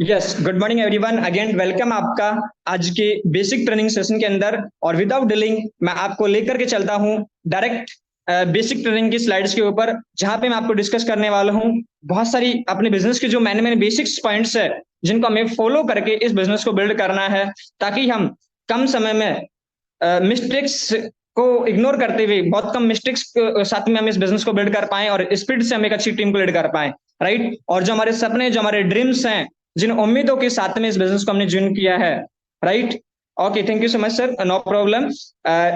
Yes, good morning everyone. Again welcome आपका आज के बेसिक ट्रेनिंग सेशन के अंदर। और विदाउट डिलिंग मैं आपको लेकर के चलता हूं डायरेक्ट बेसिक ट्रेनिंग की स्लाइड्स के ऊपर, जहां पे मैं आपको डिस्कस करने वाला हूं बहुत सारी अपने बिजनेस के जो मैंने बेसिक्स पॉइंट्स है, जिनको हमें फॉलो करके इस बिजनेस को बिल्ड करना है, ताकि हम कम समय में मिस्टेक्स को इग्नोर करते हुए बहुत कम मिस्टेक्स के साथ में हम इस बिजनेस को बिल्ड कर पाए और स्पीड से हम एक अच्छी टीम को लीड कर पाए। राइट। और जो हमारे सपने, जो हमारे ड्रीम्स हैं, जिन उम्मीदों के साथ में इस बिजनेस को हमने ज्वाइन किया है। Right. Okay, thank you so much sir, no problem.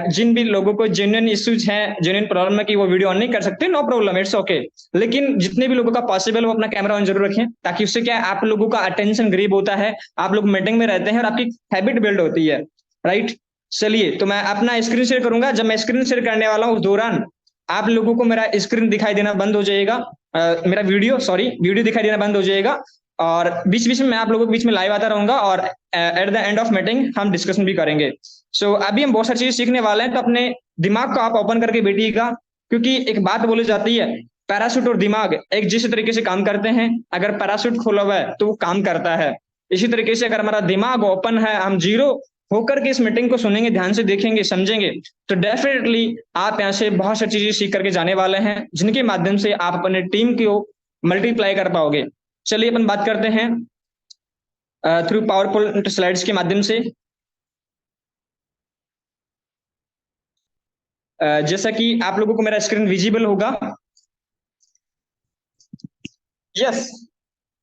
जिन भी लोगों को जेन्युइन इश्यूज हैं, जेन्युइन प्रॉब्लम है कि वो वीडियो ऑन नहीं कर सकते, नो प्रॉब्लम, इट्स ओके। लेकिन जितने भी लोगों का पॉसिबल वो अपना कैमरा ऑन जरूर रखें, ताकि उससे क्या है, आप लोगों का अटेंशन ग्रीब होता है, आप लोग मीटिंग में रहते हैं और आपकी हैबिट बिल्ड होती है। राइट। चलिए, तो मैं अपना स्क्रीन शेयर करूंगा। जब मैं स्क्रीन शेयर करने वाला हूँ उस दौरान आप लोगों को मेरा स्क्रीन दिखाई देना बंद हो जाएगा, मेरा वीडियो दिखाई देना बंद हो जाएगा। और बीच बीच में मैं आप लोगों के बीच में लाइव आता रहूंगा और at the end of meeting हम डिस्कशन भी करेंगे। अभी हम बहुत सारी चीजें सीखने वाले हैं, तो अपने दिमाग को आप ओपन करके बैठिएगा, क्योंकि एक बात बोली जाती है, पैराशूट और दिमाग एक जैसे तरीके से काम करते हैं। अगर पैराशूट खोला हुआ है तो वो काम करता है। इसी तरीके से अगर हमारा दिमाग ओपन है, हम जीरो होकर के इस मीटिंग को सुनेंगे, ध्यान से देखेंगे, समझेंगे, तो डेफिनेटली आप यहाँ से बहुत सारी चीजें सीख करके जाने वाले हैं, जिनके माध्यम से आप अपने टीम को मल्टीप्लाई कर पाओगे। चलिए अपन बात करते हैं थ्रू पावर पॉइंट स्लाइड्स के माध्यम से। जैसा कि आप लोगों को मेरा स्क्रीन विजिबल होगा। Yes.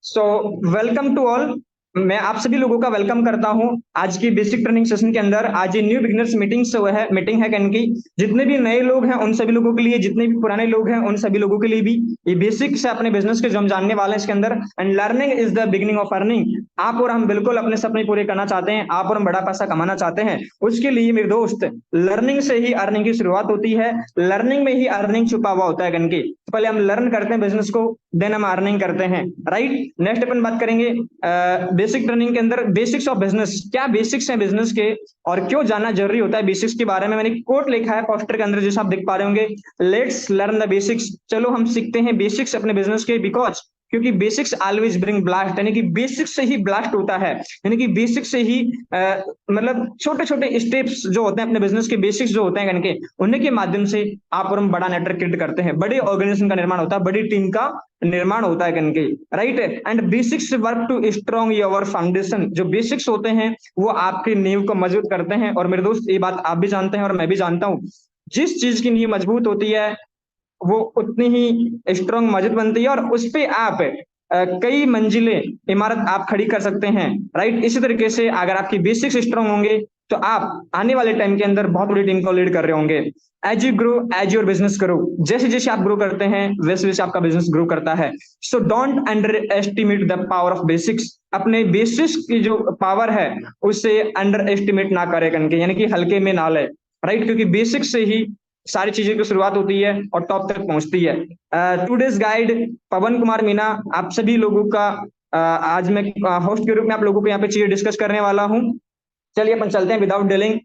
So welcome to all. मैं आप सभी लोगों का वेलकम करता हूं आज की बेसिक ट्रेनिंग सेशन के अंदर। आज ये न्यू बिगिनर्स मीटिंग है इनकी। जितने भी नए लोग हैं उन सभी लोगों के लिए, जितने भी पुराने लोग हैं उन सभी लोगों के लिए भी ये बेसिक से अपने बिजनेस के जो हम जानने वाले हैं इसके अंदर। And learning is the beginning of earning. आप और हम बिल्कुल अपने सपने पूरे करना चाहते हैं, आप और हम बड़ा पैसा कमाना चाहते हैं। उसके लिए मेरे दोस्त, लर्निंग से ही अर्निंग की शुरुआत होती है, लर्निंग में ही अर्निंग छुपा हुआ होता है इनके। पहले हम लर्न करते हैं बिजनेस को, देन हम अर्निंग करते हैं। राइट। नेक्स्ट अपन बात करेंगे बेसिक ट्रेनिंग के अंदर बेसिक्स ऑफ बिजनेस। क्या बेसिक्स हैं बिजनेस के और क्यों जानना जरूरी होता है बेसिक्स के बारे में। मैंने कोट लिखा है पोस्टर के अंदर, जैसा आप देख पा रहे होंगे, लेट्स लर्न द बेसिक्स। चलो हम सीखते हैं बेसिक्स अपने बिजनेस के, बिकॉज क्योंकि बेसिक्स ऑलवेज ब्रिंग ब्लास्ट, यानी कि बेसिक्स से ही ब्लास्ट होता है। यानी कि बेसिक्स से ही मतलब छोटे छोटे स्टेप्स जो होते हैं अपने बिजनेस के, बेसिक्स जो होते हैं इनके, उन्हीं के माध्यम से आप और हम बड़ा नेटवर्क क्रिएट करते हैं, बड़े ऑर्गेनाइजेशन का निर्माण होता है, बड़ी टीम का निर्माण होता है इनके। Right. And basics work to strong your foundation. जो बेसिक्स होते हैं वो आपकी नींव को मजबूत करते हैं। और मेरे दोस्त, ये बात आप भी जानते हैं और मैं भी जानता हूं, जिस चीज की नींव मजबूत होती है वो उतनी ही स्ट्रॉन्ग मजबूत बनती है, और उस पे आप कई मंजिलें, इमारत आप खड़ी कर सकते हैं। राइट। इसी तरीके से अगर आपकी बेसिक्स स्ट्रॉन्ग होंगे तो आप आने वाले टाइम के अंदर बहुत बड़ी टीम को लीड कर रहे होंगे। As you grow, as your business grow, जैसे जैसे आप ग्रो करते हैं वैसे वैसे आपका बिजनेस ग्रो करता है। So don't under estimate the power of basics. अपने बेसिक्स की जो पावर है उसे अंडर एस्टिमेट ना करें करके, यानी कि हल्के में ना ले। राइट। क्योंकि बेसिक से ही सारी चीजें की शुरुआत होती है और टॉप तक पहुंचती है। टूडेज गाइड पवन कुमार मीना, आप सभी लोगों का आज मैं होस्ट के रूप में आप लोगों को यहाँ पे चीजें डिस्कस करने वाला हूँ। चलिए अपन चलते हैं without delaying.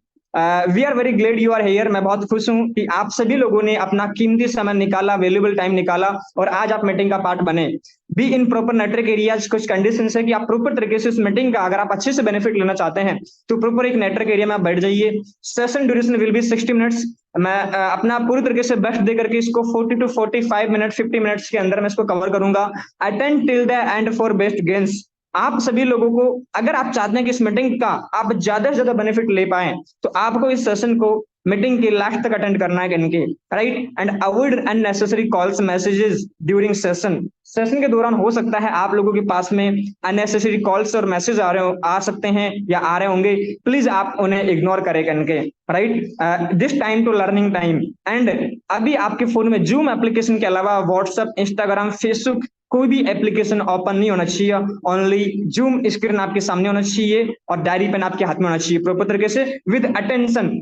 We are very glad you are here. मैं बहुत खुश हूं कि आप सभी लोगों ने अपना कीमती समय निकाला, वैल्यूबल टाइम निकाला और आज आप मीटिंग का पार्ट बने। Be in proper network areas. कुछ कंडीशन है कि आप प्रॉपर तरीके से इस मीटिंग का अगर आप अच्छे से बेनिफिट लेना चाहते हैं तो प्रॉपर एक नेटवर्क एरिया में आप बैठ जाइए। Session duration will be 60 minutes. मैं अपना पूरी तरीके से बेस्ट दे करके इसको 40 टू 45 मिनट, 50 मिनट्स के अंदर मैं इसको कवर करूंगा। Attend till the end for best gains. आप सभी लोगों को, अगर आप चाहते हैं कि इस मीटिंग का आप ज्यादा से ज्यादा बेनिफिट ले पाए, तो आपको इस सेशन को मीटिंग के लास्ट तक अटेंड करना है इनके। Right. And avoid unnecessary calls messages during session. Session के दौरान हो सकता है आप लोगों के पास में अननेसेसरी कॉल्स और मैसेज आ सकते हैं या आ रहे होंगे, प्लीज आप उन्हें इग्नोर करें इनके। Right. This time to learning time. And अभी आपके फोन में जूम एप्लीकेशन के अलावा व्हाट्सएप, इंस्टाग्राम, फेसबुक कोई भी एप्लीकेशन ओपन नहीं होना चाहिए। ओनली जूम स्क्रीन आपके सामने होना चाहिए और डायरी पेन आपके हाथ में होना चाहिए, प्रॉपर तरीके से विद अटेंशन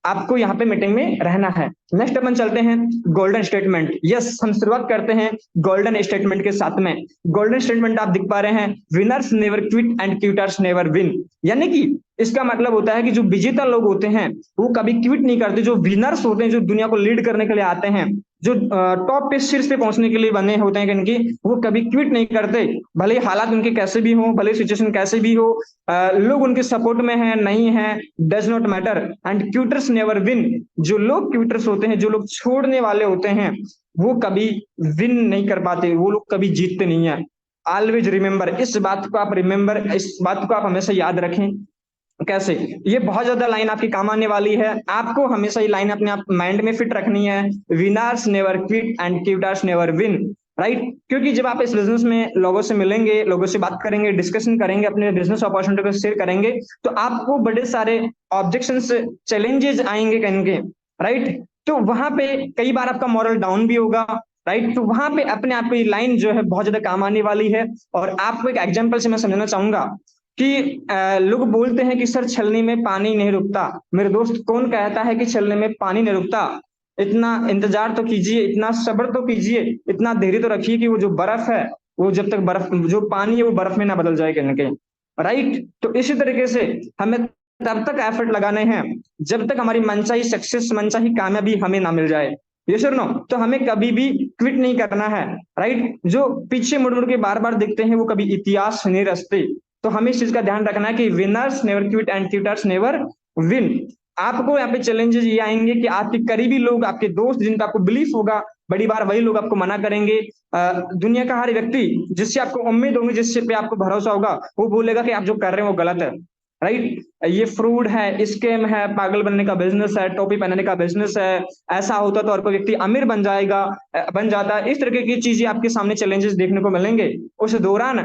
आपको यहाँ पे मीटिंग में रहना है। नेक्स्ट अपन चलते हैं गोल्डन स्टेटमेंट। यस, हम शुरुआत करते हैं गोल्डन स्टेटमेंट के साथ में। गोल्डन स्टेटमेंट आप दिख पा रहे हैं, winners never quit and quitters never win. यानी कि इसका मतलब होता है कि जो विजेता लोग होते हैं वो कभी क्विट नहीं करते। जो विनर्स होते हैं, जो दुनिया को लीड करने के लिए आते हैं, जो टॉप पे शीर्ष पे पहुंचने के लिए बने होते हैं इनकी, वो कभी क्विट नहीं करते, भले ही हालात उनके कैसे भी हो, भले सिचुएशन कैसे भी हो, लोग उनके सपोर्ट में है नहीं है, does not matter, and quitters never win. जो लोग क्यूटर्स होते हैं, जो लोग छोड़ने वाले होते हैं, वो कभी विन नहीं कर पाते, वो लोग कभी जीतते नहीं है। ऑलवेज रिमेंबर, इस बात को आप रिमेंबर, इस बात को आप हमेशा याद रखें। कैसे, ये बहुत ज्यादा लाइन आपकी काम आने वाली है, आपको हमेशा ये लाइन अपने आप माइंड में फिट रखनी है। Winners never quit and quitters never win. Right, क्योंकि जब आप इस बिजनेस में लोगों से मिलेंगे, लोगों से बात करेंगे, डिस्कशन करेंगे, अपने बिजनेस अपॉर्चुनिटी को शेयर करेंगे, तो आपको बड़े सारे ऑब्जेक्शंस, चैलेंजेस आएंगे कहेंगे। राइट, तो वहां पे कई बार आपका मॉरल डाउन भी होगा। राइट, तो वहां पे अपने आप को ये लाइन जो है बहुत ज्यादा काम आने वाली है। और आपको एक एग्जांपल से मैं समझाना चाहूंगा कि लोग बोलते हैं कि सर छलनी में पानी नहीं रुकता। मेरे दोस्त, कौन कहता है कि छलनी में पानी नहीं रुकता? इतना इंतजार तो कीजिए, इतना सब्र तो कीजिए, इतना धैर्य तो रखिए कि वो जो बर्फ है, वो जब तक बर्फ, जो पानी है वो बर्फ में ना बदल जाए कहीं ना कहीं। राइट, तो इसी तरीके से हमें तब तक एफर्ट लगाने हैं जब तक हमारी मनचाही सक्सेस, मनचाही कामयाबी हमें ना मिल जाए। ये सर नो, तो हमें कभी भी क्विट नहीं करना है। राइट, जो पीछे मुड़ मुड़ के बार बार देखते हैं वो कभी इतिहास नहीं रचते। तो हमें इस चीज का ध्यान रखना है कि winners never quit and quitters never win. आपको यहाँ पे चैलेंजेस ये आएंगे कि आपके करीबी लोग, आपके दोस्त जिनका आपको बिलीफ होगा, बड़ी बार वही लोग आपको मना करेंगे। दुनिया का हर व्यक्ति जिससे आपको उम्मीद होगी, जिससे पे आपको भरोसा होगा, वो बोलेगा कि आप जो कर रहे हैं वो गलत है। राइट, ये फ्रॉड है, स्कैम है, पागल बनने का बिजनेस है, टोपी पहनने का बिजनेस है, ऐसा होता तो और कोई व्यक्ति अमीर बन जाएगा, बन जाता है। इस तरीके की चीजें आपके सामने चैलेंजेस देखने को मिलेंगे। उस दौरान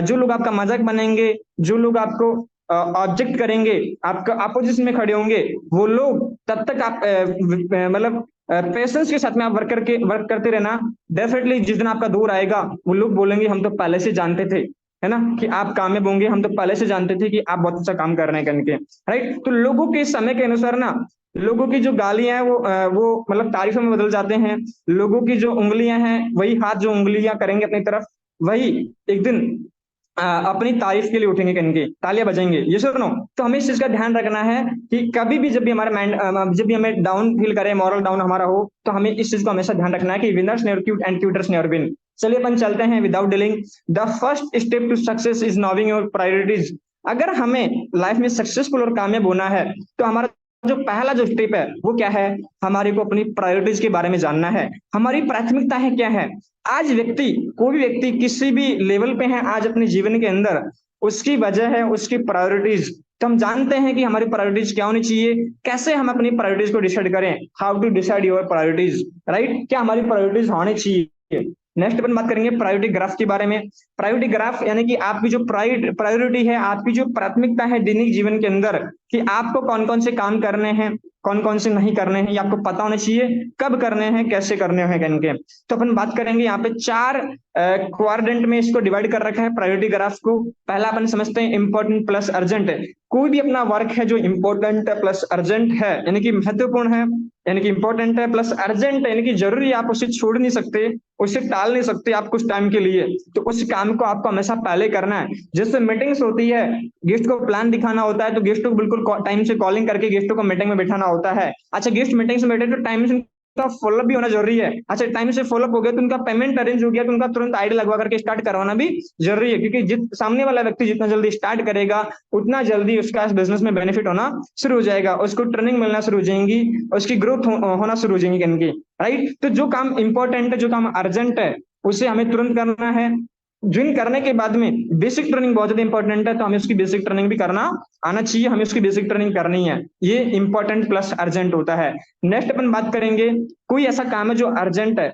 जो लोग आपका मजाक बनेंगे, जो लोग आपको ऑब्जेक्ट करेंगे, आपका अपोजिशन में खड़े होंगे, वो लोग तब तक आप मतलब पेशेंस के साथ में आप वर्क करते रहना। डेफिनेटली जिस दिन आपका दौर आएगा, वो लोग बोलेंगे हम तो पहले से जानते थे, है ना, कि आप कामयाब होंगे, हम तो पहले से जानते थे कि आप बहुत अच्छा काम कर रहे हैं करके। राइट, तो लोगों के समय के अनुसार ना, लोगों की जो गालियां हैं वो मतलब तारीफों में बदल जाते हैं। लोगों की जो उंगलियां हैं, वही हाथ जो उंगलियां करेंगे अपनी तरफ, वही एक दिन अपनी तारीफ के लिए उठेंगे, कहेंगे, तालियां बजेंगे। ये सुनो, तो हमें इस चीज का ध्यान रखना है कि कभी भी जब भी हमारा माइंड, जब भी हमें डाउन फील करे, मॉरल डाउन हमारा हो, तो हमें इस चीज को हमेशा ध्यान रखना है कि winners never quit and quitters never win. चलिए अपन चलते हैं without dealing. The first step to success is knowing your priorities. अगर हमें लाइफ में सक्सेसफुल और कामयाब होना है, तो हमारा जो पहला जो स्टेप है वो क्या है? हमारे को अपनी प्रायोरिटीज के बारे में जानना है, हमारी प्राथमिकताएं क्या है। आज व्यक्ति, कोई भी व्यक्ति किसी भी लेवल पे है आज अपने जीवन के अंदर, उसकी वजह है उसकी प्रायोरिटीज। तो हम जानते हैं कि हमारी प्रायोरिटीज क्या होनी चाहिए, कैसे हम अपनी प्रायोरिटीज को डिसाइड करें, how to decide your priorities. Right, क्या हमारी प्रायोरिटीज होनी चाहिए। नेक्स्ट अपन बात करेंगे प्रायोरिटी ग्राफ के बारे में। प्रायोरिटी ग्राफ यानी कि आपकी जो प्रायोरिटी है, आपकी जो प्राथमिकता है दैनिक जीवन के अंदर, कि आपको कौन कौन से काम करने हैं, कौन कौन से नहीं करने हैं, ये आपको पता होना चाहिए, कब करने हैं, कैसे करने हैं इनके। तो अपन बात करेंगे यहाँ पे चार क्वाड्रेंट में इसको डिवाइड कर रखा है प्रायोरिटी ग्राफ को। पहला अपन समझते हैं इंपॉर्टेंट प्लस अर्जेंट। कोई भी अपना वर्क है जो इंपॉर्टेंट प्लस अर्जेंट है, यानी कि महत्वपूर्ण है, यानी कि इंपॉर्टेंट है प्लस अर्जेंट है, यानी कि जरूरी है, आप उसे छोड़ नहीं सकते, उसे टाल नहीं सकते आप कुछ टाइम के लिए, तो उस काम को आपको हमेशा पहले करना है। जैसे मीटिंग्स होती है, गेस्ट को प्लान दिखाना होता है, तो गेस्ट को बिल्कुल टाइम से कॉलिंग करके गेस्टों को मीटिंग में बैठाना होता है। अच्छा, गेस्ट मीटिंग से बैठे तो टाइम से का फॉलोअप भी होना जरूरी है। अच्छा, टाइम से फॉलोअप हो गया तो उनका पेमेंट अरेंज हो गया, तो उनका तुरंत आईडी लगवा करके स्टार्ट करवाना भी जरूरी है, क्योंकि सामने वाला व्यक्ति जितना जल्दी स्टार्ट करेगा, उतना जल्दी उसका इस बिजनेस में बेनिफिट होना शुरू हो जाएगा, उसको ट्रेनिंग मिलना शुरू हो जाएंगी, उसकी ग्रोथ होना शुरू हो जाएंगी इनकी। राइट, तो जो काम इंपॉर्टेंट है, जो काम अर्जेंट है, उसे हमें तुरंत करना है। ज्वाइन करने के बाद में बेसिक ट्रेनिंग बहुत ज्यादा इंपॉर्टेंट है, तो हमें उसकी बेसिक ट्रेनिंग भी करना आना चाहिए, हमें उसकी बेसिक ट्रेनिंग करनी है। ये इंपॉर्टेंट प्लस अर्जेंट होता है। नेक्स्ट अपन बात करेंगे, कोई ऐसा काम है जो अर्जेंट है,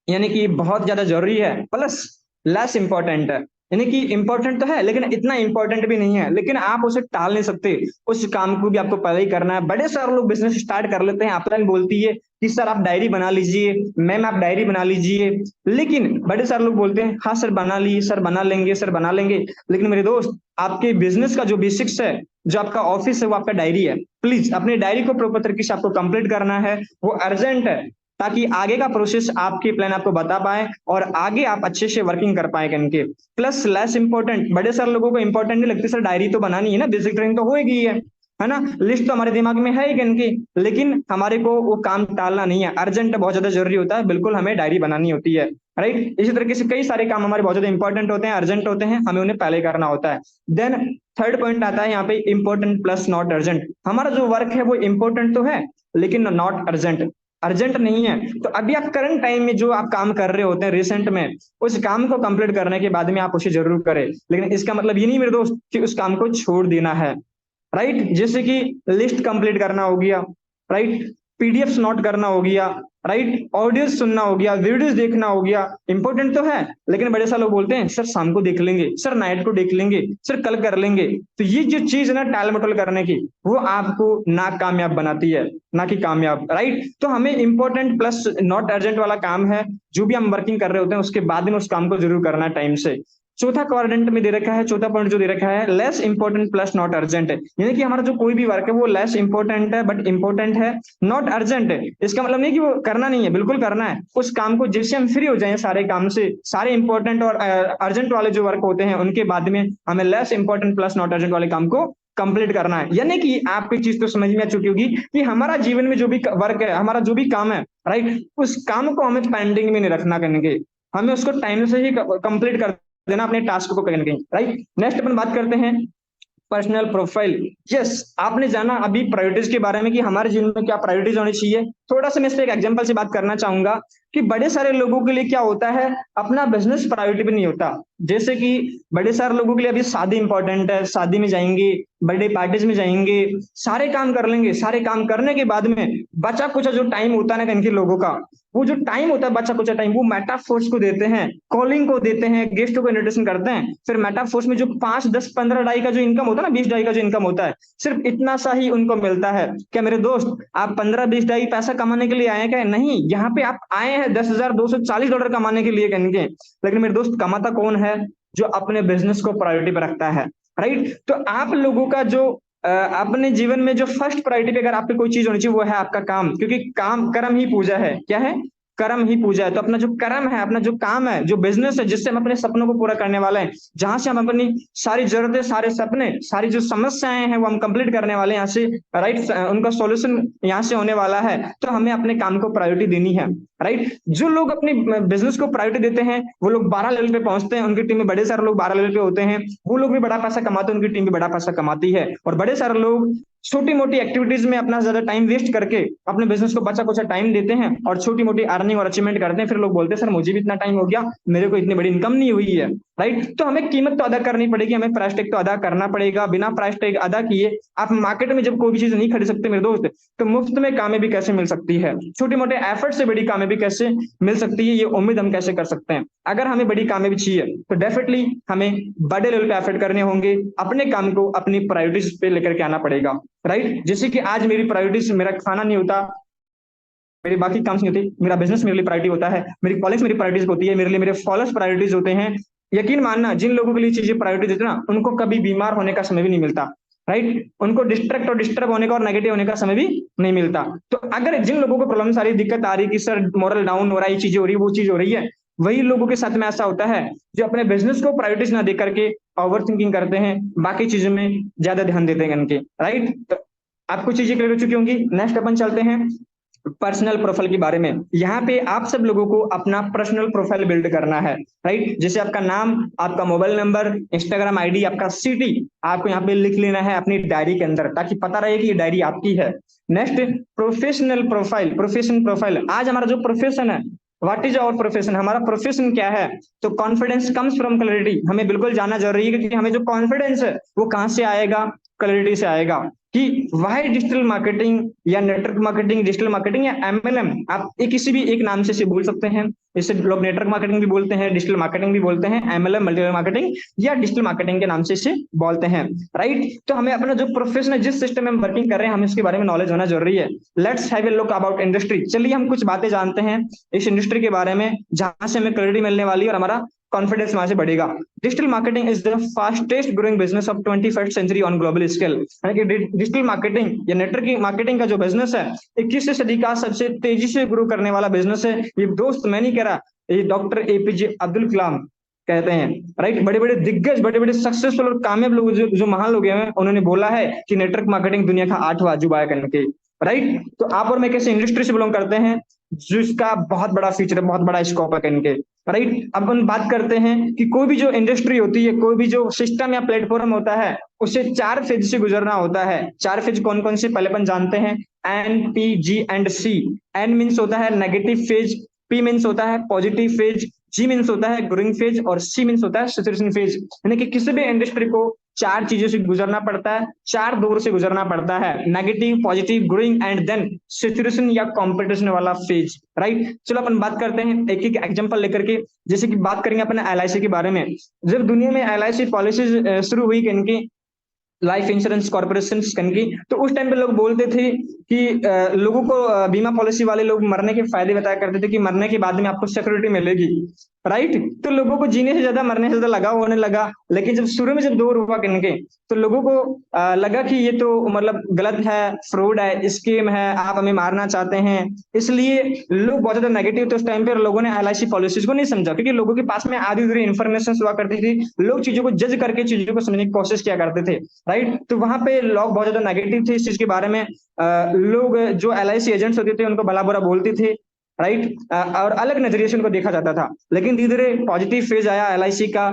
यानी कि बहुत ज्यादा जरूरी है, प्लस लेस इंपॉर्टेंट है, यानी कि इंपॉर्टेंट तो है लेकिन इतना इंपॉर्टेंट भी नहीं है, लेकिन आप उसे टाल नहीं सकते, उस काम को भी आपको पहले ही करना है। बड़े सारे लोग बिजनेस स्टार्ट कर लेते हैं, अपलाइन बोलती है कि सर आप डायरी बना लीजिए, मैम आप डायरी बना लीजिए, लेकिन बड़े सारे लोग बोलते हैं हाँ सर बना ली, सर बना लेंगे, सर बना लेंगे। लेकिन मेरे दोस्त, आपके बिजनेस का जो बेसिक्स है, जो आपका ऑफिस है, वो आपका डायरी है। प्लीज अपनी डायरी को प्रॉपर तरीके से आपको कंप्लीट करना है, वो अर्जेंट है, ताकि आगे का प्रोसेस आपके प्लान आपको बता पाए और आगे आप अच्छे से वर्किंग कर पाए इनके। प्लस लेस इंपॉर्टेंट, बड़े सारे लोगों को इंपॉर्टेंट नहीं लगती, सर डायरी तो बनानी है ना, बेसिक ट्रेनिंग तो होगी है, है ना। लिस्ट तो हमारे दिमाग में है ही इनकी, लेकिन हमारे को वो काम टालना नहीं है, अर्जेंट बहुत ज्यादा जरूरी होता है, बिल्कुल हमें डायरी बनानी होती है। राइट, इसी तरीके से कई सारे काम हमारे बहुत ज्यादा इंपॉर्टेंट होते हैं, अर्जेंट होते हैं, हमें उन्हें पहले करना होता है। देन थर्ड पॉइंट आता है यहाँ पे इंपॉर्टेंट प्लस नॉट अर्जेंट। हमारा जो वर्क है वो इंपॉर्टेंट तो है लेकिन नॉट अर्जेंट, अर्जेंट नहीं है। तो अभी आप करंट टाइम में जो आप काम कर रहे होते हैं रिसेंट में, उस काम को कंप्लीट करने के बाद में आप उसे जरूर करें, लेकिन इसका मतलब ये नहीं मेरे दोस्त कि उस काम को छोड़ देना है। राइट, जैसे कि लिस्ट कंप्लीट करना हो गया, राइट, पीडीएफ नोट करना हो गया, राइट, ऑडियो सुनना हो गया, वीडियोस देखना हो गया, इंपॉर्टेंट तो है, लेकिन बड़े सारे लोग बोलते हैं सर शाम को देख लेंगे, सर नाइट को देख लेंगे, सर कल कर लेंगे। तो ये जो चीज है ना टाल मटोल करने की, वो आपको ना कामयाब बनाती है, ना कि कामयाब। राइट, तो हमें इंपॉर्टेंट प्लस नॉट अर्जेंट वाला काम है, जो भी हम वर्किंग कर रहे होते हैं उसके बाद में उस काम को जरूर करना है टाइम से। चौथा क्वाड्रेंट में दे रखा है, चौथा पॉइंट जो दे रखा है less important plus not urgent है, यानी कि हमारा जो कोई भी वर्क है वो लेस इंपॉर्टेंट है बट इंपॉर्टेंट है, नॉट अर्जेंट है। इसका मतलब नहीं कि वो करना नहीं है, बिल्कुल करना है उस काम को, जिससे हम फ्री हो जाएं सारे काम से, सारे इंपॉर्टेंट और अर्जेंट वाले जो वर्क होते हैं उनके बाद में हमें less important plus not urgent वाले काम को कंप्लीट करना है। यानी कि आपकी चीज तो समझ में आ चुकी होगी कि हमारा जीवन में जो भी वर्क है, हमारा जो भी काम है, राइट, उस काम को हमें पेंडिंग में नहीं रखना कहीं के, हमें उसको टाइम से ही कंप्लीट कर देना अपने टास्क को कहीं ना कहीं। राइट, नेक्स्ट अपन बात करते हैं पर्सनल प्रोफाइल। यस, आपने जाना अभी प्रायोरिटीज के बारे में कि हमारे जीवन में क्या प्रायोरिटीज होनी चाहिए। थोड़ा सा मैं इस पे एक एग्जांपल से बात करना चाहूंगा कि बड़े सारे लोगों के लिए क्या होता है, अपना बिजनेस प्रायोरिटी भी नहीं होता। जैसे कि बड़े सारे लोगों के लिए अभी शादी इंपॉर्टेंट है, शादी में जाएंगे, बर्थडे पार्टीज में जाएंगे, सारे काम कर लेंगे, सारे काम करने के बाद में बचा कुचा जो टाइम होता है ना इनके लोगों का, वो जो टाइम होता है बचा कुचा टाइम, वो मेटाफोर्स को देते हैं, कॉलिंग को देते हैं, गेस्टों को इन्विटेशन करते हैं। फिर मेटाफोर्स में जो 5 10 15 डाई का जो इनकम होता है ना, 20 डाई का जो इनकम होता है, सिर्फ इतना सा ही उनको मिलता है। क्या मेरे दोस्त आप 15 20 डाई पैसा कमाने के लिए आए हैं क्या? नहीं, यहाँ पे आप आए हैं $10,240 कमाने के लिए कहेंगे। लेकिन मेरे दोस्त कमाता कौन है? जो अपने बिजनेस को प्रायोरिटी पर रखता है। राइट, तो आप लोगों का जो अपने जीवन में जो फर्स्ट प्रायोरिटी पे अगर आप पे कोई चीज होनी चाहिए वो है आपका काम, क्योंकि काम कर्म ही पूजा है। क्या है? कर्म ही पूजा है। तो अपना जो कर्म है, अपना जो काम है, जो बिजनेस है, जिससे हम अपने सपनों को पूरा करने वाले हैं, जहां से हम अपनी सारी जरूरतें, सारे सपने, सारी जो समस्याएं हैं वो हम कंप्लीट करने वाले हैं यहाँ से। राइट, उनका सॉल्यूशन यहाँ से होने वाला है, तो हमें अपने काम को प्रायोरिटी देनी है। राइट, जो लोग अपने बिजनेस को प्रायोरिटी देते हैं वो लोग 12 लेवल पे पहुंचते हैं, उनकी टीम में बड़े सारे लोग 12 लेवल पे होते हैं, वो लोग भी बड़ा पैसा कमाते हैं, उनकी टीम भी बड़ा पैसा कमाती है। और बड़े सारे लोग छोटी मोटी एक्टिविटीज में अपना ज्यादा टाइम वेस्ट करके अपने बिजनेस को बचा कुचा टाइम देते हैं और छोटी मोटी अर्निंग और अचीवमेंट करते हैं। फिर लोग बोलते हैं सर मुझे भी इतना टाइम हो गया, मेरे को इतनी बड़ी इनकम नहीं हुई है। राइट, तो हमें कीमत तो अदा करनी पड़ेगी, हमें प्राइस टैग तो अदा करना पड़ेगा। बिना प्राइस टैग अदा किए आप मार्केट में जब कोई भी चीज नहीं खरीद सकते मेरे दोस्त, तो मुफ्त में कामयाबी कैसे मिल सकती है? छोटे मोटे एफर्ट से बड़ी कामयाबी कैसे मिल सकती है, ये उम्मीद हम कैसे कर सकते हैं? अगर हमें बड़ी कामयाबी चाहिए तो डेफिनेटली हमें बड़े लेवल पे एफर्ट करने होंगे, अपने काम को अपनी प्रायोरिटीज पे लेकर के आना पड़ेगा। राइट, जैसे कि आज मेरी प्रायोरिटीज मेरा खाना नहीं होता, मेरे बाकी काम नहीं होते, मेरा बिजनेस मेरे लिए प्रायोरिटी होता है, मेरी कॉलेज मेरी प्रायोरिटीज होती है, मेरे लिए मेरे फॉलोअर्स प्रायोरिटीज होते हैं। यकीन मानना, जिन लोगों के लिए चीजें प्रायोरिटी देते ना, उनको कभी बीमार होने का समय भी नहीं मिलता। राइट, उनको डिस्ट्रैक्ट और डिस्टर्ब होने का और नेगेटिव होने का समय भी नहीं मिलता। तो अगर जिन लोगों को प्रॉब्लम सारी दिक्कत आ रही है कि सर मोरल डाउन हो रहा है, ये चीजें हो रही है, वो चीज हो रही है, वही लोगों के साथ में ऐसा होता है जो अपने बिजनेस को प्रायोरिटीज ना देकर के ओवर थिंकिंग करते हैं, बाकी चीजों में ज्यादा ध्यान देते हैं इनके। राइट, तो आपको चीजें क्लियर हो चुकी होंगी। नेक्स्ट अपन चलते हैं पर्सनल प्रोफाइल के बारे में। यहाँ पे आप सब लोगों को अपना पर्सनल प्रोफाइल बिल्ड करना है। राइट, जैसे आपका नाम, आपका मोबाइल नंबर, इंस्टाग्राम आईडी, आपका सिटी, आपको यहाँ पे लिख लेना है अपनी डायरी के अंदर, ताकि पता रहे कि ये डायरी आपकी है। Next, professional profile. Profession profile, आज हमारा जो प्रोफेशन है, व्हाट इज आवर प्रोफेशन, हमारा प्रोफेशन क्या है? तो कॉन्फिडेंस कम्स फ्रॉम क्लैरिटी, हमें बिल्कुल जानना जरूरी है, क्योंकि हमें जो कॉन्फिडेंस है वो कहां से आएगा? क्लैरिटी से आएगा। कि वाई डिजिटल मार्केटिंग या नेटवर्क मार्केटिंग, डिजिटल मार्केटिंग या एमएलएम, आप एक किसी भी एक नाम से इसे बोल सकते हैं। इसे लोग नेटवर्क मार्केटिंग भी बोलते हैं, डिजिटल मार्केटिंग भी बोलते हैं, एमएलएम मल्टीलेवल मार्केटिंग या डिजिटल मार्केटिंग के नाम से इसे बोलते हैं। राइट, तो हमें अपना जो प्रोफेशन है, जिस सिस्टम में हम वर्किंग कर रहे हैं, हमें इसके बारे में नॉलेज होना जरूरी है। Let's have a look about industry. चलिए हम कुछ बातें जानते हैं इस इंडस्ट्री के बारे में, जहां से हमें क्लैरिटी मिलने वाली है और हमारा कॉन्फिडेंस वहां से बढ़ेगा। Digital marketing is the fastest growing business of 21st century on global scale. यानी कि डिजिटल मार्केटिंग या नेटवर्क मार्केटिंग का जो बिजनेस है, 21वीं सदी का सबसे तेजी से ग्रो करने वाला बिजनेस है। ये दोस्त मैं नहीं कह रहा, ये डॉक्टर एपीजे अब्दुल कलाम कहते हैं, राइट। बड़े बड़े दिग्गज, बड़े बड़े सक्सेसफुल और कामयाब लोग, जो महान लोग हैं, उन्होंने बोला है कि नेटवर्क मार्केटिंग दुनिया का 8वां अजूबा है करके, राइट। तो आप और मैं कैसे इंडस्ट्री से बिलोंग करते हैं जिसका बहुत बड़ा फ्यूचर है, बहुत बड़ा स्कोप है इनके, राइट। अब हम बात करते हैं कि कोई भी जो इंडस्ट्री होती है, कोई भी जो सिस्टम या प्लेटफॉर्म होता है, उसे 4 फेज से गुजरना होता है। 4 फेज कौन कौन से, पहले अपन जानते हैं NPG&C। एन मीन्स होता है नेगेटिव फेज, पी मीन्स होता है पॉजिटिव फेज, जी मीन्स होता है ग्रोइंग फेज, और सी मीन्स होता है सैचुरेशन फेज। यानी कि किसी भी इंडस्ट्री को 4 चीजों से गुजरना पड़ता है, 4 दौर से गुजरना पड़ता है, negative, positive, growing and then saturation या कॉम्पिटिशन वाला फेज, राइट। चलो अपन बात करते हैं एक एक एग्जांपल लेकर के। जैसे कि बात करेंगे अपन LIC के बारे में। जब दुनिया में LIC पॉलिसीज शुरू हुई इनकी, लाइफ इंश्योरेंस कॉर्पोरेशन की, तो उस टाइम पे लोग बोलते थे कि लोगों को बीमा पॉलिसी वाले लोग मरने के फायदे बताया करते थे कि मरने के बाद में आपको सिक्योरिटी मिलेगी, राइट। तो लोगों को जीने से ज्यादा मरने से ज्यादा लगाव होने लगा। लेकिन जब शुरू में जब दौर हुआ इनके, तो लोगों को लगा कि ये तो मतलब गलत है, फ्रॉड है, स्कीम है, आप हमें मारना चाहते हैं। इसलिए लोग बहुत ज्यादा नेगेटिव थे उस टाइम पे, और लोगों ने LIC पॉलिसीज को नहीं समझा, क्योंकि लोगों के पास में आधी अधूरी इन्फॉर्मेशन हुआ करती थी। लोग चीजों को जज करके चीजों को समझने की कोशिश किया करते थे, राइट। तो वहां पे लोग बहुत ज्यादा नेगेटिव थे इस चीज के बारे में। लोग जो LIC एजेंट्स होते थे उनको भला बुरा बोलते थे, राइट। और अलग नजरिए से उनको देखा जाता था। लेकिन धीरे धीरे पॉजिटिव फेज आया LIC का।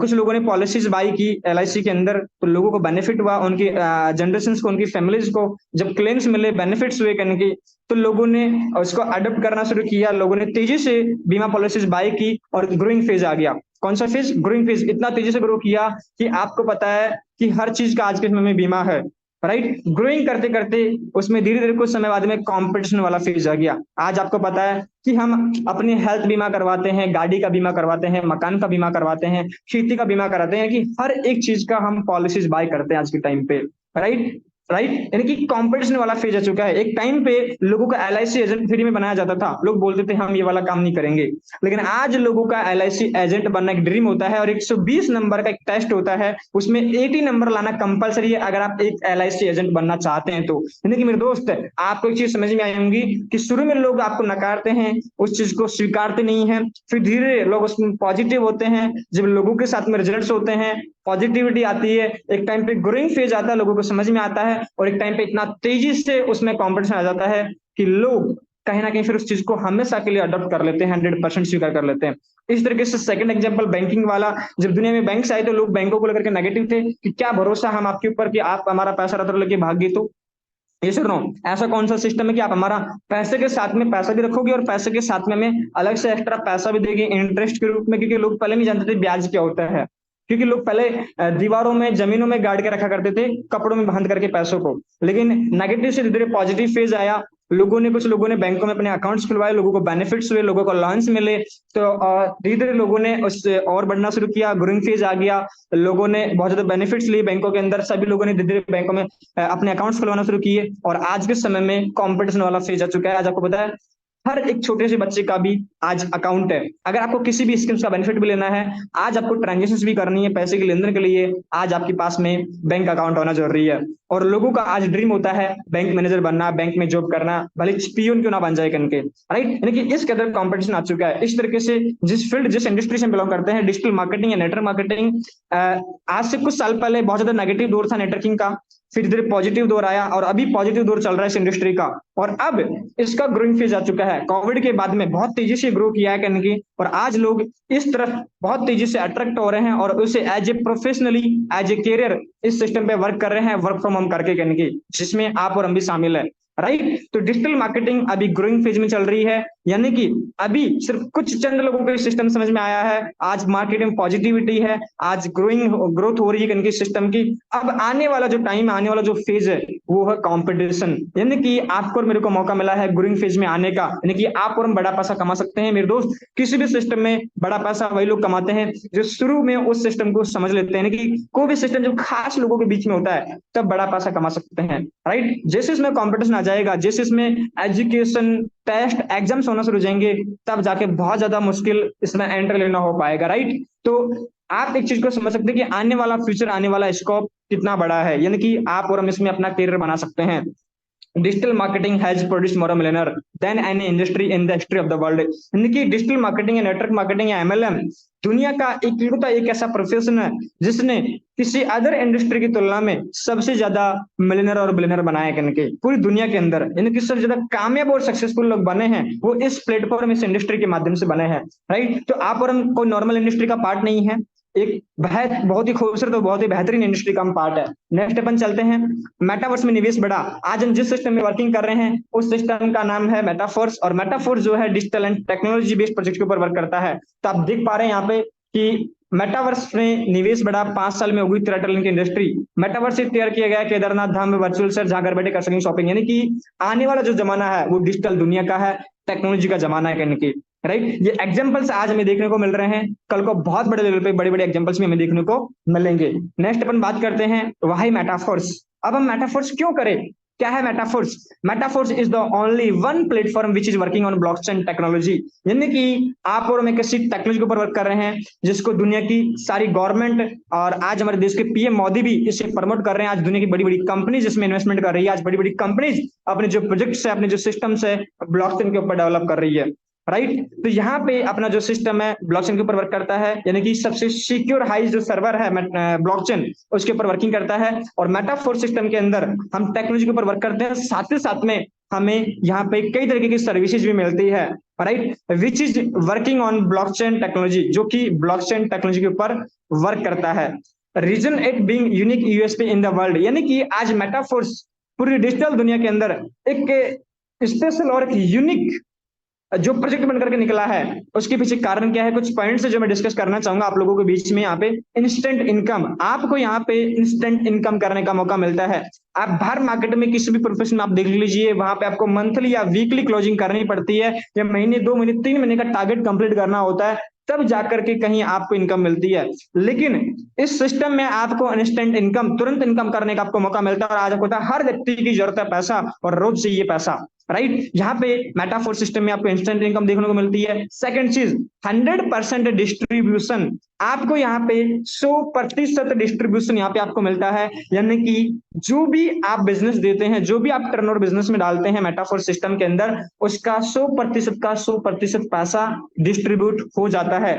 कुछ लोगों ने पॉलिसीज बाई की LIC के अंदर, तो लोगों को बेनिफिट हुआ, उनकी जनरेशन को, उनकी फैमिलीज को जब क्लेम्स मिले, बेनिफिट्स हुए करने, तो लोगों ने उसको अडॉप्ट करना शुरू किया। लोगों ने तेजी से बीमा पॉलिसीज बाई की और ग्रोइंग फेज आ गया। कौन सा फेज? Growing phase. इतना तेजी से ग्रो किया कि आपको पता है कि हर चीज का आज के समय में बीमा है, राइट। ग्रोइंग करते करते उसमें धीरे धीरे कुछ समय बाद में कंपटीशन वाला फेज आ गया। आज आपको पता है कि हम अपनी हेल्थ बीमा करवाते हैं, गाड़ी का बीमा करवाते हैं, मकान का बीमा करवाते हैं, खेती का बीमा कराते हैं, कि हर एक चीज का हम पॉलिसीज बाय करते हैं आज के टाइम पे, राइट। राइट, यानी कि कंपटीशन वाला फेज आ चुका है। एक टाइम पे लोगों का LIC एजेंट फ्री में बनाया जाता था, लोग बोलते थे हम ये वाला काम नहीं करेंगे। लेकिन आज लोगों का LIC एजेंट बनना एक ड्रीम होता है, और 120 नंबर का एक टेस्ट होता है, उसमें 80 नंबर लाना कंपलसरी है अगर आप एक LIC एजेंट बनना चाहते हैं तो। यानी कि मेरे दोस्त, आपको एक चीज समझ में आई होंगी कि शुरू में लोग आपको नकारते हैं, उस चीज को स्वीकारते नहीं है, फिर धीरे लोग उसमें पॉजिटिव होते हैं। जब लोगों के साथ में रिजल्ट्स होते हैं, पॉजिटिविटी आती है, एक टाइम पे ग्रोइंग फेज आता है, लोगों को समझ में आता है, और एक टाइम पे इतना तेजी से उसमें कॉम्पिटिशन आ जाता है कि लोग कहीं ना कहीं फिर उस चीज को हमेशा के लिए अडॉप्ट कर लेते हैं, 100% स्वीकार कर लेते हैं। इस तरीके से सेकंड एग्जांपल बैंकिंग वाला। जब दुनिया में बैंक आए तो लोग बैंकों को लेकर के नेगेटिव थे कि क्या भरोसा हम आपके ऊपर कि आप हमारा पैसा रत्र लेके भाग गए तो। ये सुनो, ऐसा कौन सा सिस्टम है कि आप हमारा पैसे के साथ में पैसा भी रखोगे और पैसे के साथ में हमें अलग से एक्स्ट्रा पैसा भी देंगे इंटरेस्ट के रूप में? क्योंकि लोग पहले नहीं जानते थे ब्याज क्या होता है, क्योंकि लोग पहले दीवारों में, जमीनों में गाड़ के रखा करते थे, कपड़ों में बांध करके पैसों को। लेकिन नेगेटिव से धीरे पॉजिटिव फेज आया, लोगों ने, कुछ लोगों ने बैंकों में अपने अकाउंट्स खुलवाए, लोगों को बेनिफिट्स हुए, लोगों को लोन्स मिले, तो धीरे धीरे लोगों ने उससे और बढ़ना शुरू किया, ग्रोइंग फेज आ गया, लोगों ने बहुत ज्यादा बेनिफिट्स लिए बैंकों के अंदर, सभी लोगों ने धीरे धीरे बैंकों में अपने अकाउंट्स खुलवाना शुरू किए, और आज के समय में कंपटीशन वाला फेज आ चुका है। आज आपको पता है हर एक छोटे से बच्चे का भी आज अकाउंट है। अगर आपको किसी भी स्कीम्स का बेनिफिट भी लेना है, आज आपको ट्रांजेक्शन भी करनी है पैसे के लेन देन के लिए, आज आपके पास में बैंक अकाउंट होना जरूरी है। और लोगों का आज ड्रीम होता है बैंक मैनेजर बनना, बैंक में जॉब करना, भले पियून क्यों ना बन जाए करके, राइट। यानी कि इस कदर कंपटीशन आ चुका है। इस तरीके से जिस फील्ड, जिस इंडस्ट्री से बिलोंग करते हैं, डिजिटल मार्केटिंग या नेटवर्क मार्केटिंग, आज से कुछ साल पहले बहुत ज्यादा नेगेटिव दौर था नेटवर्किंग का, फिर धीरे पॉजिटिव दौर आया, और अभी पॉजिटिव दौर चल रहा है इस इंडस्ट्री का, और अब इसका ग्रोइंग फेज आ चुका है। कोविड के बाद में बहुत तेजी से ग्रो किया है करने की, और आज लोग इस तरफ बहुत तेजी से अट्रैक्ट हो रहे हैं, और उसे as a professionally, as a career इस सिस्टम पे वर्क कर रहे हैं, वर्क फ्रॉम होम करके करने की, जिसमें आप और हम भी शामिल है, राइट। तो डिजिटल मार्केटिंग अभी ग्रोइंग फेज में चल रही है, यानी कि अभी सिर्फ कुछ चंद लोगों को सिस्टम समझ में आया है। आज मार्केट में पॉजिटिविटी है, आज ग्रोथ हो रही है इनकी सिस्टम की। अब आने वाला जो टाइम, आने वाला जो फेज है, वो है कंपटीशन। यानी कि आपको और मेरे को मौका मिला है ग्रोइंग फेज में आने का, यानी कि आप और हम बड़ा पैसा कमा सकते हैं मेरे दोस्त। किसी भी सिस्टम में बड़ा पैसा वही लोग कमाते हैं जो शुरू में उस सिस्टम को समझ लेते हैं। यानी कि कोई भी सिस्टम जब खास लोगों के बीच में होता है तब बड़ा पैसा कमा सकते हैं, राइट। जैसे इसमें कंपटीशन आ जाएगा, जैसे इसमें एजुकेशन, टेस्ट, एग्जाम्स होना शुरू हो जाएंगे, तब जाके बहुत ज्यादा मुश्किल इसमें एंट्री लेना हो पाएगा, राइट। तो आप एक चीज को समझ सकते हैं कि आने वाला फ्यूचर, आने वाला स्कोप कितना बड़ा है, यानी कि आप और हम इसमें अपना करियर बना सकते हैं। Digital marketing has produced more millionaire than any industry in the history of the world. यानी कि डिजिटल मार्केटिंग या नेटवर्क मार्केटिंग या एमएलएम दुनिया का इकलौता एक ऐसा प्रोफेशन है जिसने किसी अदर इंडस्ट्री की तुलना में सबसे ज्यादा मिलियनर और बिलियनर बनाए इनके पूरी दुनिया के अंदर। यानी कि सबसे ज्यादा कामयाब और सक्सेसफुल लोग बने हैं वो इस प्लेटफॉर्म, इस इंडस्ट्री के माध्यम से बने हैं, राइट। तो आप और हम कोई नॉर्मल इंडस्ट्री का पार्ट नहीं है, एक बहुत ही खूबसूरत और बहुत ही बेहतरीन इंडस्ट्री का हम पार्ट है। नेक्स्ट अपन चलते हैं, मेटावर्स में निवेश बढ़ा। आज हम जिस सिस्टम में वर्किंग कर रहे हैं उस सिस्टम का नाम है मेटाफोर्स, और मेटाफोर्स जो है digital and technology based project के ऊपर वर्क करता है। तो आप देख पा रहे हैं यहाँ पे कि मेटावर्स में निवेश बढ़ा, 5 साल में हो गई 13 ट्रिलियन की इंडस्ट्री। मेटावर्स से तैयार किया गया केदारनाथ धाम में वर्चुअल सर, जहां घर बैठे कर सकेंगे शॉपिंग। यानी कि आने वाला जो जमाना है वो डिजिटल दुनिया का है, टेक्नोलॉजी का जमाना है कहने की, राइट। ये एग्जांपल्स आज हमें देखने को मिल रहे हैं, कल को बहुत बड़े लेवल पे बड़े बड़े एग्जांपल्स भी हमें देखने को मिलेंगे। नेक्स्ट अपन बात करते हैं वाई मेटाफोर्स। अब हम मेटाफोर्स क्यों करें, क्या है Metaforce? Metaforce is the only one platform which is working on blockchain technology. यानी कि आप और मैं किसी टेक्नोलॉजी के ऊपर वर्क कर रहे हैं जिसको दुनिया की सारी गवर्नमेंट और आज हमारे देश के पीएम मोदी भी इसे प्रमोट कर रहे हैं। आज दुनिया की बड़ी बड़ी कंपनीज इसमें इन्वेस्टमेंट कर रही है। आज बड़ी बड़ी कंपनीज अपने जो प्रोजेक्ट्स है, अपने जो सिस्टम्स है, ब्लॉकचेन के ऊपर डेवलप कर रही है, राइट। तो यहाँ पे अपना जो सिस्टम है ब्लॉकचेन के ऊपर वर्क करता है, यानी कि सबसे सिक्योर हाई जो सर्वर है ब्लॉकचेन उसके ऊपर वर्किंग करता है। और मेटाफोर सिस्टम के अंदर हम टेक्नोलॉजी के ऊपर वर्क करते हैं, साथ ही साथ में हमें यहाँ पे कई तरीके की सर्विसेज भी मिलती है, right, which is working on blockchain technology, जो कि ब्लॉकचेन टेक्नोलॉजी के ऊपर वर्क करता है। Reason it being unique USP in the world. यानी कि आज मेटाफोर्स पूरी डिजिटल दुनिया के अंदर एक स्पेशल और एक यूनिक जो प्रोजेक्ट बनकर के निकला है, उसके पीछे कारण क्या है, कुछ पॉइंट्स जो मैं डिस्कस करना चाहूंगा आप लोगों के बीच में। यहाँ पे इंस्टेंट इनकम, आपको यहाँ पे इंस्टेंट इनकम करने का मौका मिलता है। आप बाहर मार्केट में किसी भी प्रोफेशन में आप देख लीजिए, वहां पे आपको मंथली या वीकली क्लोजिंग करनी पड़ती है, या महीने 2 महीने 3 महीने का टारगेट कंप्लीट करना होता है, तब जाकर के कहीं आपको इनकम मिलती है। लेकिन इस सिस्टम में आपको इंस्टेंट इनकम, तुरंत इनकम करने का आपको मौका मिलता है। और आज होता है हर व्यक्ति की जरूरत है पैसा और रोज चाहिए पैसा, राइट। यहाँ पे मेटाफोर सिस्टम में आपको इंस्टेंट इनकम देखने को मिलती है। सेकंड चीज 100% डिस्ट्रीब्यूशन, आपको यहाँ पे 100% डिस्ट्रीब्यूशन यहाँ पे आपको मिलता है। यानी कि जो भी आप बिजनेस देते हैं, जो भी आप टर्नओवर बिजनेस में डालते हैं मेटाफोर सिस्टम के अंदर, उसका 100% का 100% पैसा डिस्ट्रीब्यूट हो जाता है,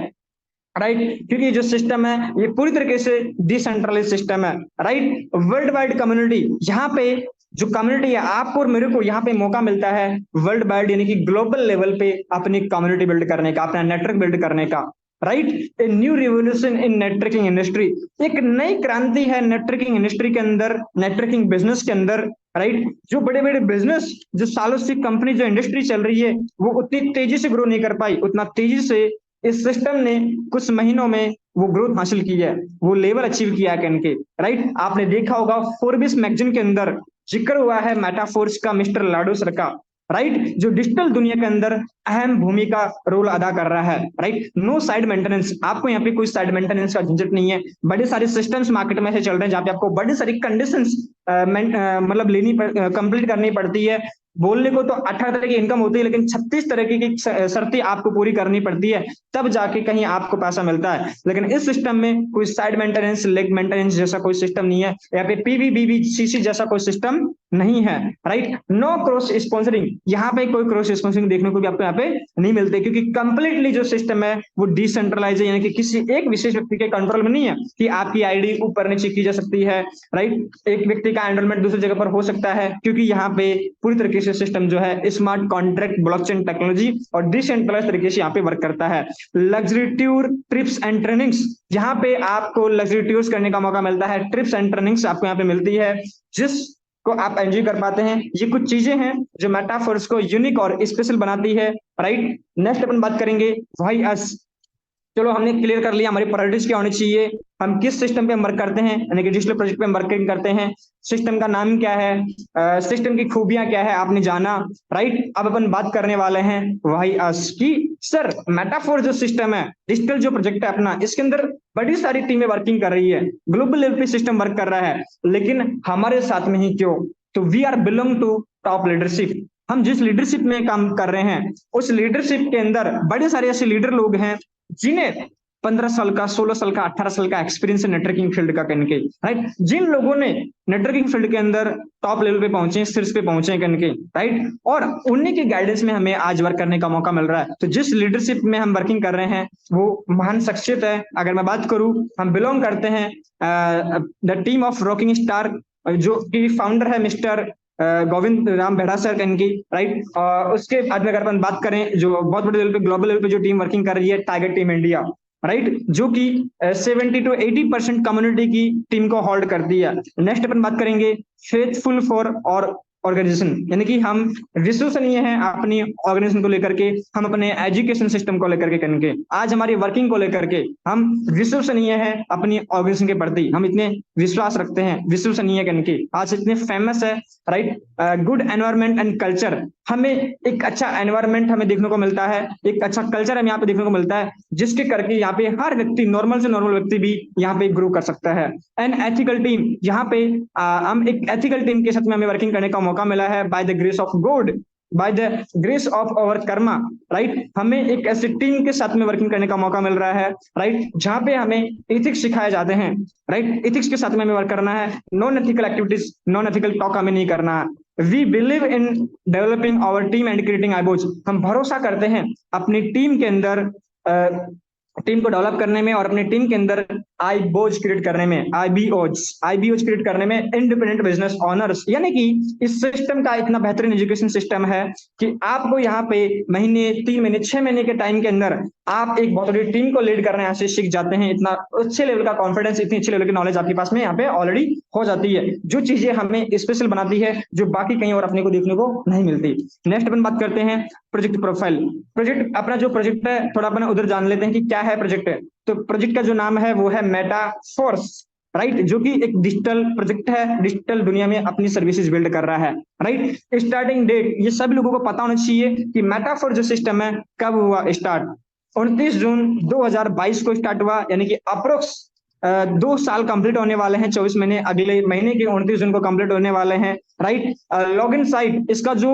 राइट। क्योंकि जो सिस्टम है ये पूरी तरीके से डिसेंट्रलाइज सिस्टम है, राइट। वर्ल्ड वाइड कम्युनिटी, यहाँ पे जो कम्युनिटी है आपको और मेरे को यहाँ पे मौका मिलता है वर्ल्ड वाइड यानी कि ग्लोबल लेवल पे अपनी कम्युनिटी बिल्ड करने का, अपना नेटवर्क बिल्ड करने का, right. A new revolution in networking industry, एक नई क्रांति है नेटवर्किंग इंडस्ट्री के अंदर, नेटवर्किंग बिजनेस के अंदर, राइट। जो बड़े बड़े बिजनेस, जो सालों से कंपनी, जो इंडस्ट्री चल रही है, वो उतनी तेजी से ग्रो नहीं कर पाई, उतना तेजी से इस सिस्टम ने कुछ महीनों में वो ग्रोथ हासिल की है, वो लेवल अचीव किया है इनके, राइट। आपने देखा होगा फोर्ब्स मैगजीन के अंदर जिक्र हुआ है मेटाफोर्स का, मिस्टर लाडो सर का, राइट, जो डिजिटल दुनिया के अंदर अहम भूमिका रोल अदा कर रहा है, राइट। नो साइड मेंटेनेंस, आपको यहाँ पे कोई साइड मेंटेनेंस का झंझट नहीं है। बड़े सारे सिस्टम्स मार्केट में से चल रहे हैं जहाँ पे आपको बड़ी सारी कंडीशंस मतलब लेनी कंप्लीट करनी पड़ती है। बोलने को तो 18 तरह की इनकम होती है, लेकिन 36 तरह की शर्तें आपको पूरी करनी पड़ती है, तब जाके कहीं आपको पैसा मिलता है। लेकिन इस सिस्टम में कोई साइड मेंटेनेंस, लेग मेंटेनेंस जैसा कोई सिस्टम नहीं है, यहाँ पे पीवीबीबीसीसी जैसा कोई सिस्टम नहीं है, राइट। नो क्रॉस स्पॉन्सरिंग, यहाँ पे कोई क्रॉस स्पॉन्सरिंग देखने को भी आपको यहाँ पे नहीं मिलते, क्योंकि कंप्लीटली जो सिस्टम है वो डिसेंट्रलाइज है, यानी कि किसी एक विशेष व्यक्ति के कंट्रोल में नहीं है कि आपकी आईडी ऊपर नीचे की जा सकती है, राइट। एक व्यक्ति का एनरोलमेंट दूसरी जगह पर हो सकता है, क्योंकि यहाँ पे पूरी तरीके से सिस्टम जो है स्मार्ट कॉन्ट्रैक्ट, ब्लॉकचेन टेक्नोलॉजी और डिसेंट्रलाइज तरीके से यहाँ पे वर्क करता है। Luxury tour, trips and trainings, यहाँ पे आपको लग्जरी टूर्स करने का मौका मिलता है, ट्रिप्स एंड ट्रेनिंग्स आपको यहाँ पे मिलती है, जिस को आप एंजॉय कर पाते हैं। ये कुछ चीजें हैं जो मेटाफोर्स को यूनिक और स्पेशल बनाती है, राइट। नेक्स्ट अपन बात करेंगे व्हाई अस। चलो हमने क्लियर कर लिया हमारी प्रायोरिटीज क्या होनी चाहिए, हम किस सिस्टम पे वर्क करते हैं, यानी कि डिजिटल प्रोजेक्ट पे वर्किंग करते हैं, सिस्टम का नाम क्या है, सिस्टम की खूबियां क्या है आपने जाना, राइट। अब अपन बात करने वाले हैं व्हाई अस की सर मेटाफोर जो सिस्टम है, डिजिटल जो प्रोजेक्ट है अपना, इसके अंदर बड़ी सारी टीमें वर्किंग कर रही है, ग्लोबल लेवल पे सिस्टम वर्क कर रहा है, लेकिन हमारे साथ में ही क्यों? तो we are belong to top leadership. हम जिस लीडरशिप में काम कर रहे हैं उस लीडरशिप के अंदर बड़े सारे ऐसे लीडर लोग हैं जिन्हें 15 साल का, 16 साल का, 18 साल का एक्सपीरियंस है नेटवर्किंग फील्ड का कन के, राइट। जिन लोगों ने नेटवर्किंग फील्ड के अंदर टॉप लेवल पे पहुंचे, शीर्ष पे पहुंचे कन के, राइट, और उन्हीं के गाइडेंस में हमें आज वर्क करने का मौका मिल रहा है। तो जिस लीडरशिप में हम वर्किंग कर रहे हैं वो महान शख्सियत है। अगर मैं बात करूं, हम बिलोंग करते हैं the team of rocking star, जो कि फाउंडर है मिस्टर गोविंद राम बेड़ा सर इनकी, राइट। उसके बाद में अगर अपन बात करें, जो बहुत बड़े लेवल पे, ग्लोबल लेवल पे जो टीम वर्किंग कर रही है, टाइगर टीम इंडिया, राइट, जो कि 70 to 80% कम्युनिटी की टीम को होल्ड करती है। नेक्स्ट अपन बात करेंगे फेथफुल फॉर और ऑर्गेनाइजेशन, यानी कि हम विश्वसनीय हैं अपनी ऑर्गेनाइजेशन को लेकर के, हम अपने एजुकेशन सिस्टम को लेकर के करके, आज हमारी वर्किंग को लेकर के हम विश्वसनीय हैं अपनी ऑर्गेनाइजेशन के प्रति, हम इतने विश्वास रखते हैं, विश्वसनीय करके आज इतने फेमस है, right. Good environment and culture, हमें एक अच्छा एनवायरमेंट हमें देखने को मिलता है, एक अच्छा कल्चर हमें यहाँ पे देखने को मिलता है, जिसके करके यहाँ पे हर व्यक्ति, नॉर्मल से नॉर्मल व्यक्ति भी यहाँ पे ग्रो कर सकता है। एंड एथिकल टीम, यहाँ पे हम एक एथिकल टीम के साथ में हमें वर्किंग करने का मौका मिला है, by the grace of God, by the grace of our Karma, right. हमें एक ऐसी टीम के साथ में वर्किंग करने का मौका मिल रहा है, राइट, जहां पे हमें एथिक्स सिखाए जाते हैं, राइट। एथिक्स के साथ में हमें वर्क करना है, non ethical activities, non ethical talk हमें नहीं करना है। We believe in developing our team and creating IBOs, हम भरोसा करते हैं अपनी टीम के अंदर, टीम को डेवलप करने में और अपनी टीम के अंदर आईबोज क्रिएट करने में, आईबीओज क्रिएट करने में, इंडिपेंडेंट बिजनेस ऑनर्स, यानी कि इस सिस्टम का इतना बेहतरीन एजुकेशन सिस्टम है कि आपको यहाँ पे महीने, 3 महीने, 6 महीने के टाइम के अंदर आप एक बहुत बड़ी टीम को लीड करने यहाँ से सीख जाते हैं। इतना अच्छे लेवल का कॉन्फिडेंस, इतनी अच्छी लेवल की नॉलेज आपके पास में यहाँ पे ऑलरेडी हो जाती है, जो चीजें हमें स्पेशल बनाती है, जो बाकी कहीं और अपने को देखने को नहीं मिलती। नेक्स्ट अपन बात करते हैं प्रोजेक्ट प्रोफाइल। प्रोजेक्ट, अपना जो प्रोजेक्ट है थोड़ा अपन उधर जान लेते हैं कि क्या है प्रोजेक्ट। तो प्रोजेक्ट का जो नाम है वो है मेटाफोर्स, राइट, जो कि एक डिजिटल प्रोजेक्ट है, डिजिटल दुनिया में अपनी सर्विसेज बिल्ड कर रहा है, राइट। स्टार्टिंग डेट, ये सभी लोगों को पता होना चाहिए कि मेटाफोर जो सिस्टम है कब हुआ स्टार्ट। 29 जून 2022 को स्टार्ट हुआ, यानी कि अप्रोक्स 2 साल कंप्लीट होने वाले हैं, 24 महीने अगले महीने के 29 जून को कंप्लीट होने वाले हैं, राइट। लॉगिन साइट, इसका जो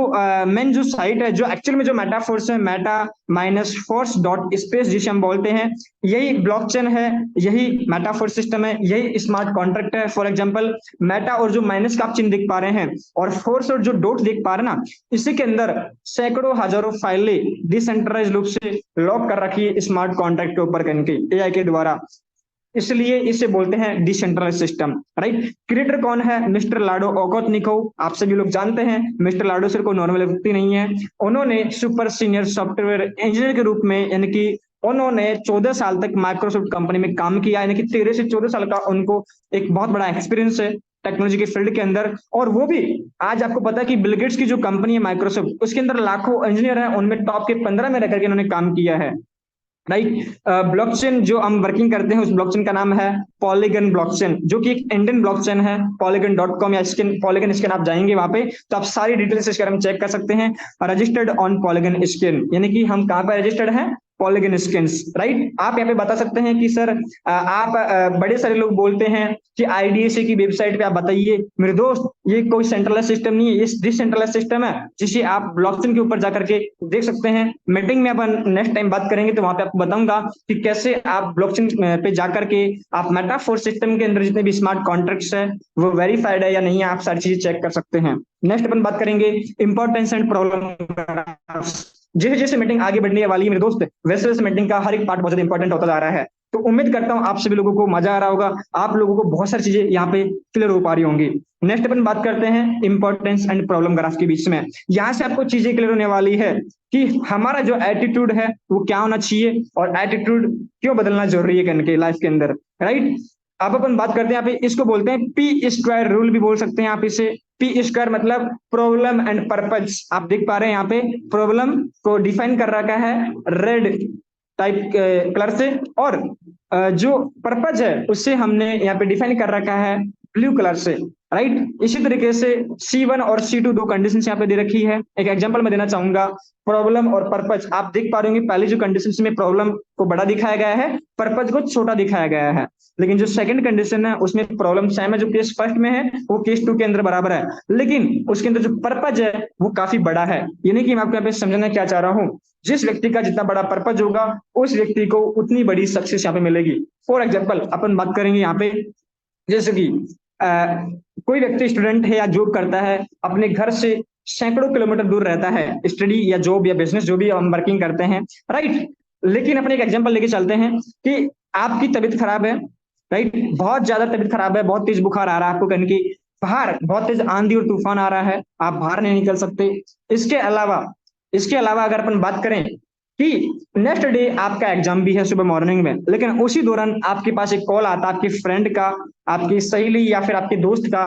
मेन जो साइट है, जो एक्चुअल में जो मेटाफोर्स है, Meta minus force dot space जिसे हम बोलते हैं, यही ब्लॉकचेन है, यही मेटाफोर्स सिस्टम है, यही स्मार्ट कॉन्ट्रैक्ट है। फॉर एग्जांपल मेटा और जो माइनस का आप चिन्ह देख पा रहे हैं और फोर्स और जो डॉट देख पा रहे हैं ना, इसी के अंदर सैकड़ों हजारों फाइलें डिसेंट्रलाइज रूप से लॉक कर रखी है स्मार्ट कॉन्ट्रैक्ट के ऊपर करके एआई के द्वारा, इसलिए इसे बोलते हैं डिसेंट्रलाइज सिस्टम, राइट। क्रिएटर कौन है? मिस्टर लाडो ओकोतनिकोव, आप सभी लोग जानते हैं मिस्टर लाडो सर को नॉर्मल व्यक्ति नहीं है। उन्होंने सुपर सीनियर सॉफ्टवेयर इंजीनियर के रूप में, यानी कि उन्होंने 14 साल तक माइक्रोसॉफ्ट कंपनी में काम किया, यानी कि 13 से 14 साल का उनको एक बहुत बड़ा एक्सपीरियंस है टेक्नोलॉजी के फील्ड के अंदर। और वो भी आज आपको पता है कि बिल गेट्स की जो कंपनी है माइक्रोसॉफ्ट, उसके अंदर लाखों इंजीनियर हैं, उनमें टॉप के 15 में रहकर के इन्होंने काम किया है, राइट। ब्लॉकचेन जो हम वर्किंग करते हैं, उस ब्लॉकचेन का नाम है पॉलीगन ब्लॉकचेन, जो कि एक इंडियन ब्लॉकचेन है। polygon.com या स्किन पॉलीगन स्किन आप जाएंगे वहां पे तो आप सारी डिटेल्स इसके बारे में चेक कर सकते हैं। रजिस्टर्ड ऑन पॉलीगन स्किन, यानी कि हम कहां पर रजिस्टर्ड हैं? Polygon skins, right. आप यहाँ पे बता सकते हैं कि सर आप बड़े सारे लोग बोलते हैं कि आईडीएसए की वेबसाइट पे आप बताइए। मेरे दोस्त, ये कोई सेंट्रलाइज सिस्टम नहीं है, ये डिसेंट्रलाइज सिस्टम है, जिसे आप ब्लॉकचेन के ऊपर जाकर के देख सकते हैं। मीटिंग में अपन नेक्स्ट टाइम बात करेंगे तो वहां पे आपको बताऊंगा कि कैसे आप ब्लॉकचेन पे जाकर के आप मेटाफोर सिस्टम के अंदर जितने भी स्मार्ट कॉन्ट्रैक्ट्स है वो वेरीफाइड है या नहीं है, आप सारी चीजें चेक कर सकते हैं। नेक्स्ट अपन बात करेंगे इंपॉर्टेंस एंड प्रॉब्लम। जैसे जैसे मीटिंग आगे बढ़ने वाली है मेरे दोस्त, वैसे वैसे मीटिंग का हर एक पार्ट बहुत ज्यादा इंपॉर्टेंट होता जा रहा है। तो उम्मीद करता हूं आप सभी लोगों को मजा आ रहा होगा, आप लोगों को बहुत सारी चीजें यहाँ पे क्लियर हो पा रही होंगी। नेक्स्ट अपन बात करते हैं इंपॉर्टेंस एंड प्रॉब्लम ग्राफ के बीच में। यहाँ से आपको चीजें क्लियर होने वाली है कि हमारा जो एटीट्यूड है वो क्या होना चाहिए और एटीट्यूड क्यों बदलना जरूरी है करने के लाइफ के अंदर, राइट। अब अपन बात करते हैं यहाँ पे, इसको बोलते हैं पी स्क्वायर रूल भी बोल सकते हैं आप इसे। पी स्क्वायर मतलब प्रॉब्लम एंड पर्पज, आप देख पा रहे हैं यहाँ पे प्रॉब्लम को डिफाइन कर रखा है रेड टाइप कलर से, और जो पर्पज है उससे हमने यहाँ पे डिफाइन कर रखा है ब्लू कलर से, राइट। इसी तरीके से C1 और C2 दो कंडीशन यहाँ पे दे रखी है। एक एग्जांपल मैं देना चाहूंगा, प्रॉब्लम और पर्पज। आप देख पा रहे होंगे पहले जो कंडीशन में प्रॉब्लम को बड़ा दिखाया गया है, पर्पज को छोटा दिखाया गया है। लेकिन जो सेकंड कंडीशन है उसमें प्रॉब्लम सेम है, जो केस फर्स्ट में है वो केस टू के अंदर बराबर है, लेकिन उसके अंदर जो पर्पज है वो काफी बड़ा है। यानी कि मैं आपको यहाँ पे समझाना क्या चाह रहा हूँ, जिस व्यक्ति का जितना बड़ा पर्पज होगा उस व्यक्ति को उतनी बड़ी सक्सेस यहाँ पे मिलेगी। फॉर एग्जाम्पल अपन बात करेंगे यहाँ पे, जैसे कि कोई व्यक्ति स्टूडेंट है या जॉब करता है, अपने घर से सैकड़ों किलोमीटर दूर रहता है, स्टडी या जॉब या बिजनेस जो भी हम वर्किंग करते हैं, राइट। लेकिन अपने एक एग्जांपल लेके चलते हैं कि आपकी तबीयत खराब है, राइट, बहुत ज्यादा तबीयत खराब है, बहुत तेज बुखार आ रहा है आपको, कहीं की बाहर बहुत तेज आंधी और तूफान आ रहा है, आप बाहर नहीं निकल सकते। इसके अलावा इसके अलावा अगर अपन बात करें कि नेक्स्ट डे आपका एग्जाम भी है सुबह मॉर्निंग में, लेकिन उसी दौरान आपके पास एक कॉल आता है आपके फ्रेंड का, आपकी सहेली या फिर आपके दोस्त का,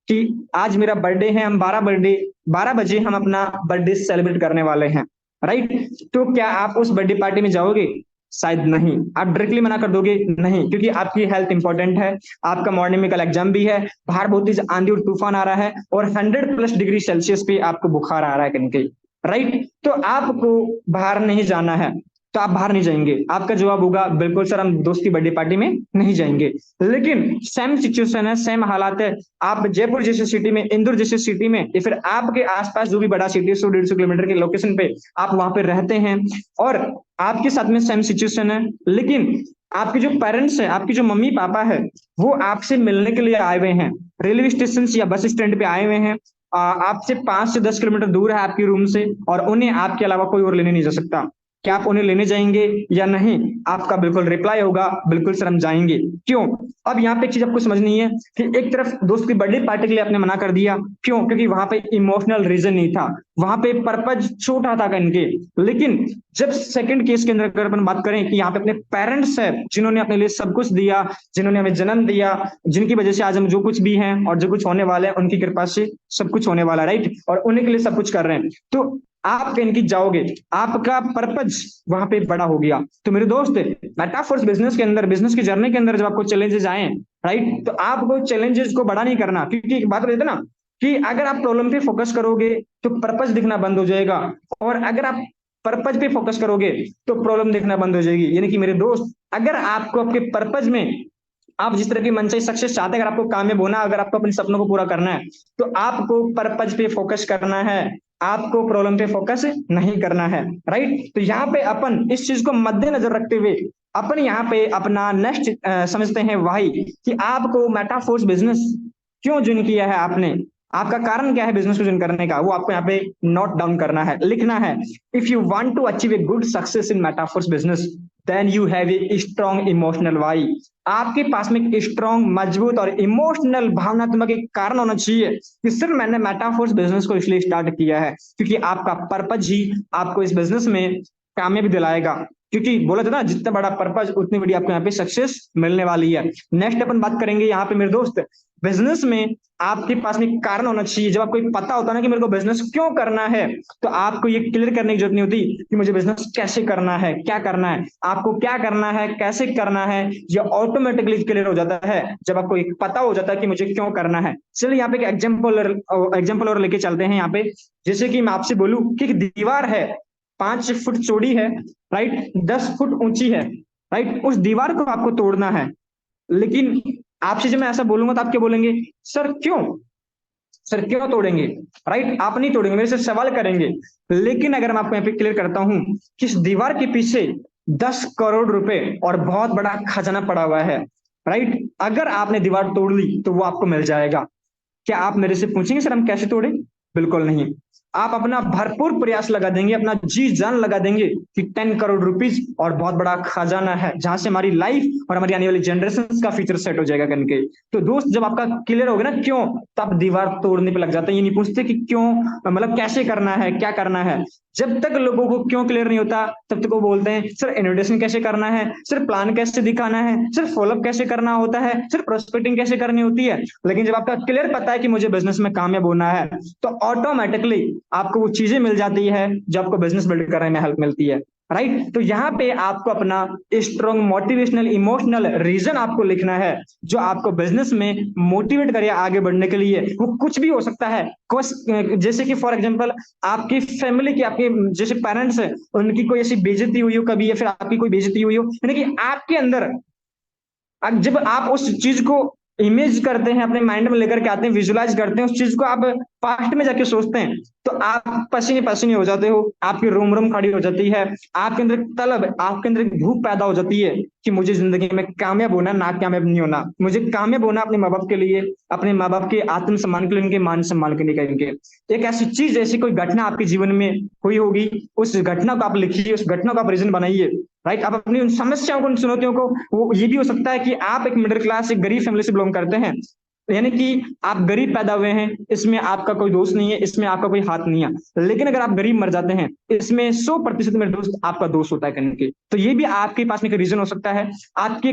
कि आज मेरा बर्थडे है, हम 12 बजे हम अपना बर्थडे सेलिब्रेट करने वाले हैं, राइट। तो क्या आप उस बर्थडे पार्टी में जाओगे? शायद नहीं। आप डायरेक्टली मना कर दोगे? नहीं, क्योंकि आपकी हेल्थ इंपॉर्टेंट है, आपका मॉर्निंग में कल एग्जाम भी है, बाहर बहुत तेज आंधी और तूफान आ रहा है और 100+ डिग्री सेल्सियस पे आपको बुखार आ रहा है कहीं, राइट। तो आपको बाहर नहीं जाना है, तो आप बाहर नहीं जाएंगे। आपका जवाब होगा बिल्कुल सर, हम दोस्त की बर्थडे पार्टी में नहीं जाएंगे। लेकिन सेम सिचुएशन है, सेम हालात है, आप जयपुर जैसे सिटी में, इंदौर जैसे सिटी में या फिर आपके आसपास जो भी बड़ा सिटी 100-150 किलोमीटर के लोकेशन पे आप वहां पे रहते हैं और आपके साथ में सेम सिचुएशन है, लेकिन आपके जो पेरेंट्स है, आपके जो मम्मी पापा है, वो आपसे मिलने के लिए आए हुए हैं, रेलवे स्टेशन या बस स्टैंड पे आए हुए हैं, आपसे 5 से 10 किलोमीटर दूर है आपकी रूम से, और उन्हें आपके अलावा कोई और लेने नहीं जा सकता। क्या आप उन्हें लेने जाएंगे या नहीं? आपका बिल्कुल रिप्लाई होगा बिल्कुल सर हम जाएंगे। क्यों? अब यहाँ पे एक चीज आपको समझनी है कि एक तरफ दोस्त की बर्थडे पार्टी के लिए आपने मना कर दिया, क्यों? क्योंकि वहां पे इमोशनल रीजन नहीं था, वहां पे पर्पज छोटा था इनके। लेकिन जब सेकंड केस के अंदर अगर अपन बात करें कि यहाँ पे अपने पेरेंट्स है जिन्होंने अपने लिए सब कुछ दिया, जिन्होंने हमें जन्म दिया, जिनकी वजह से आज हम जो कुछ भी हैं और जो कुछ होने वाले हैं उनकी कृपा से सब कुछ होने वाला, राइट, और उन्हीं के लिए सब कुछ कर रहे हैं, तो आप कहीं की जाओगे, आपका पर्पज वहां पे बड़ा हो गया। तो मेरे दोस्त, मेटाफोर्स बिजनेस के अंदर, बिजनेस की जर्नी के अंदर जब आपको चैलेंजेस आए, राइट, तो आपको चैलेंजेस को बड़ा नहीं करना, क्योंकि एक बात रहती है ना कि अगर आप प्रॉब्लम पे फोकस करोगे तो पर्पज दिखना बंद हो जाएगा, और अगर आप पर्पज पे फोकस करोगे तो प्रॉब्लम दिखना बंद हो जाएगी। यानी कि मेरे दोस्त, अगर आपको आपके पर्पज में आप जिस तरह की मन से सक्सेस चाहते हैं, अगर आपको कामयाब होना, अगर आपको अपने सपनों को पूरा करना है, तो आपको पर्पज पे फोकस करना है, आपको प्रॉब्लम पे फोकस नहीं करना है, राइट। तो यहाँ पे अपन इस चीज को मद्देनजर रखते हुए अपन यहाँ पे अपना नेक्स्ट समझते हैं वाई, कि आपको मेटाफोर्स बिजनेस क्यों ज्वाइन किया है आपने, आपका कारण क्या है बिजनेस को ज्वाइन करने का, वो आपको यहाँ पे नोट डाउन करना है, लिखना है। If you want to achieve a good success in Metaforce business, then you have a strong emotional why. आपके पास में एक स्ट्रॉन्ग, मजबूत और इमोशनल, भावनात्मक एक कारण होना चाहिए कि सिर्फ मैंने मेटाफोर्स बिजनेस को इसलिए स्टार्ट किया है क्योंकि आपका पर्पज ही आपको इस बिजनेस में कामयाबी दिलाएगा। क्योंकि बोला था ना, जितना बड़ा पर्पज उतनी बड़ी आपको यहाँ पे सक्सेस मिलने वाली है। नेक्स्ट अपन बात करेंगे यहाँ पे मेरे दोस्त, बिजनेस में आपके पास में कारण होना चाहिए। जब आपको पता होता है ना कि मेरे को बिजनेस क्यों करना है, तो आपको ये क्लियर करने की जरूरत नहीं होती कि मुझे बिजनेस कैसे करना है, क्या करना है, आपको क्या करना है, कैसे करना है, ये ऑटोमेटिकली क्लियर हो जाता है जब आपको एक पता हो जाता है कि मुझे क्यों करना है। चलिए यहाँ पे एक एग्जाम्पल और लेके चलते हैं यहाँ पे। जैसे कि मैं आपसे बोलूं कि एक दीवार है, 5 फुट चौड़ी है, राइट, 10 फुट ऊंची है, राइट, उस दीवार को आपको तोड़ना है। लेकिन आपसे जब मैं ऐसा बोलूंगा तो आप क्या बोलेंगे? सर क्यों? सर क्यों तोड़ेंगे? राइट, आप नहीं तोड़ेंगे, मेरे से सवाल करेंगे। लेकिन अगर मैं आपको यहाँ पे क्लियर करता हूं कि इस दीवार के पीछे 10 करोड़ रुपए और बहुत बड़ा खजाना पड़ा हुआ है, राइट, अगर आपने दीवार तोड़ ली तो वो आपको मिल जाएगा। क्या आप मेरे से पूछेंगे सर हम कैसे तोड़े? बिल्कुल नहीं। आप अपना भरपूर प्रयास लगा देंगे, अपना जी जान लगा देंगे कि 10 करोड़ रुपीज और बहुत बड़ा खजाना है जहां से हमारी लाइफ और हमारी आने वाली जनरेशन का फ्यूचर सेट हो जाएगा करके। तो दोस्त, जब आपका क्लियर हो गया ना क्यों, तब दीवार तोड़ने पे लग जाते हैं। ये नहीं पूछते कि क्यों, मतलब कैसे करना है, क्या करना है। जब तक लोगों को क्यों क्लियर नहीं होता तब तक वो बोलते हैं सर इन्विटेशन कैसे करना है, सर प्लान कैसे दिखाना है, सर फॉलोअप कैसे करना होता है, सर प्रोस्पेक्टिंग कैसे करनी होती है। लेकिन जब आपका क्लियर पता है कि मुझे बिजनेस में कामयाब होना है, तो ऑटोमेटिकली आपको वो चीजें मिल जाती है जो आपको बिजनेस बिल्ड करने में हेल्प मिलती है, राइट। तो यहाँ पे आपको अपना स्ट्रॉन्ग मोटिवेशनल इमोशनल रीजन आपको लिखना है जो आपको बिजनेस में मोटिवेट करे आगे बढ़ने के लिए। वो कुछ भी हो सकता है, जैसे कि फॉर एग्जांपल आपकी फैमिली की, आपके जैसे पेरेंट्स है, उनकी कोई ऐसी बेइज्जती हुई हो कभी, या फिर आपकी कोई बेइज्जती हुई हो, यानी कि आपके अंदर जब आप उस चीज को इमेज करते हैं, अपने माइंड में लेकर के आते हैं, विजुलाइज करते हैं उस चीज को, आप पास्ट में जाके सोचते हैं, तो आप पसीने पसीने हो जाते हो, आपकी रोम रोम खड़ी हो जाती है, आपके अंदर एक तलब, आपके अंदर एक भूख पैदा हो जाती है कि मुझे जिंदगी में कामयाब होना, ना कामयाब नहीं होना, मुझे कामयाब होना अपने माँ बाप के लिए, अपने माँ बाप के आत्मसम्मान के लिए, उनके मान सम्मान के लिए करेंगे। एक ऐसी चीज, ऐसी कोई घटना आपके जीवन में हुई होगी, उस घटना को आप लिखिए, उस घटना को आप रीजन बनाइए, राइट। आप अपनी उन समस्याओं को, उन चुनौतियों को, वो ये भी हो सकता है कि आप एक मिडिल क्लास, एक गरीब फैमिली से बिलोंग करते हैं, यानी कि आप गरीब पैदा हुए हैं, इसमें आपका कोई दोष नहीं है, इसमें आपका कोई हाथ नहीं है। लेकिन अगर आप गरीब मर जाते हैं, इसमें 100% मेरे दोस्त आपका दोष होता है करने के। तो ये भी आपके पास में एक रीजन हो सकता है। आपकी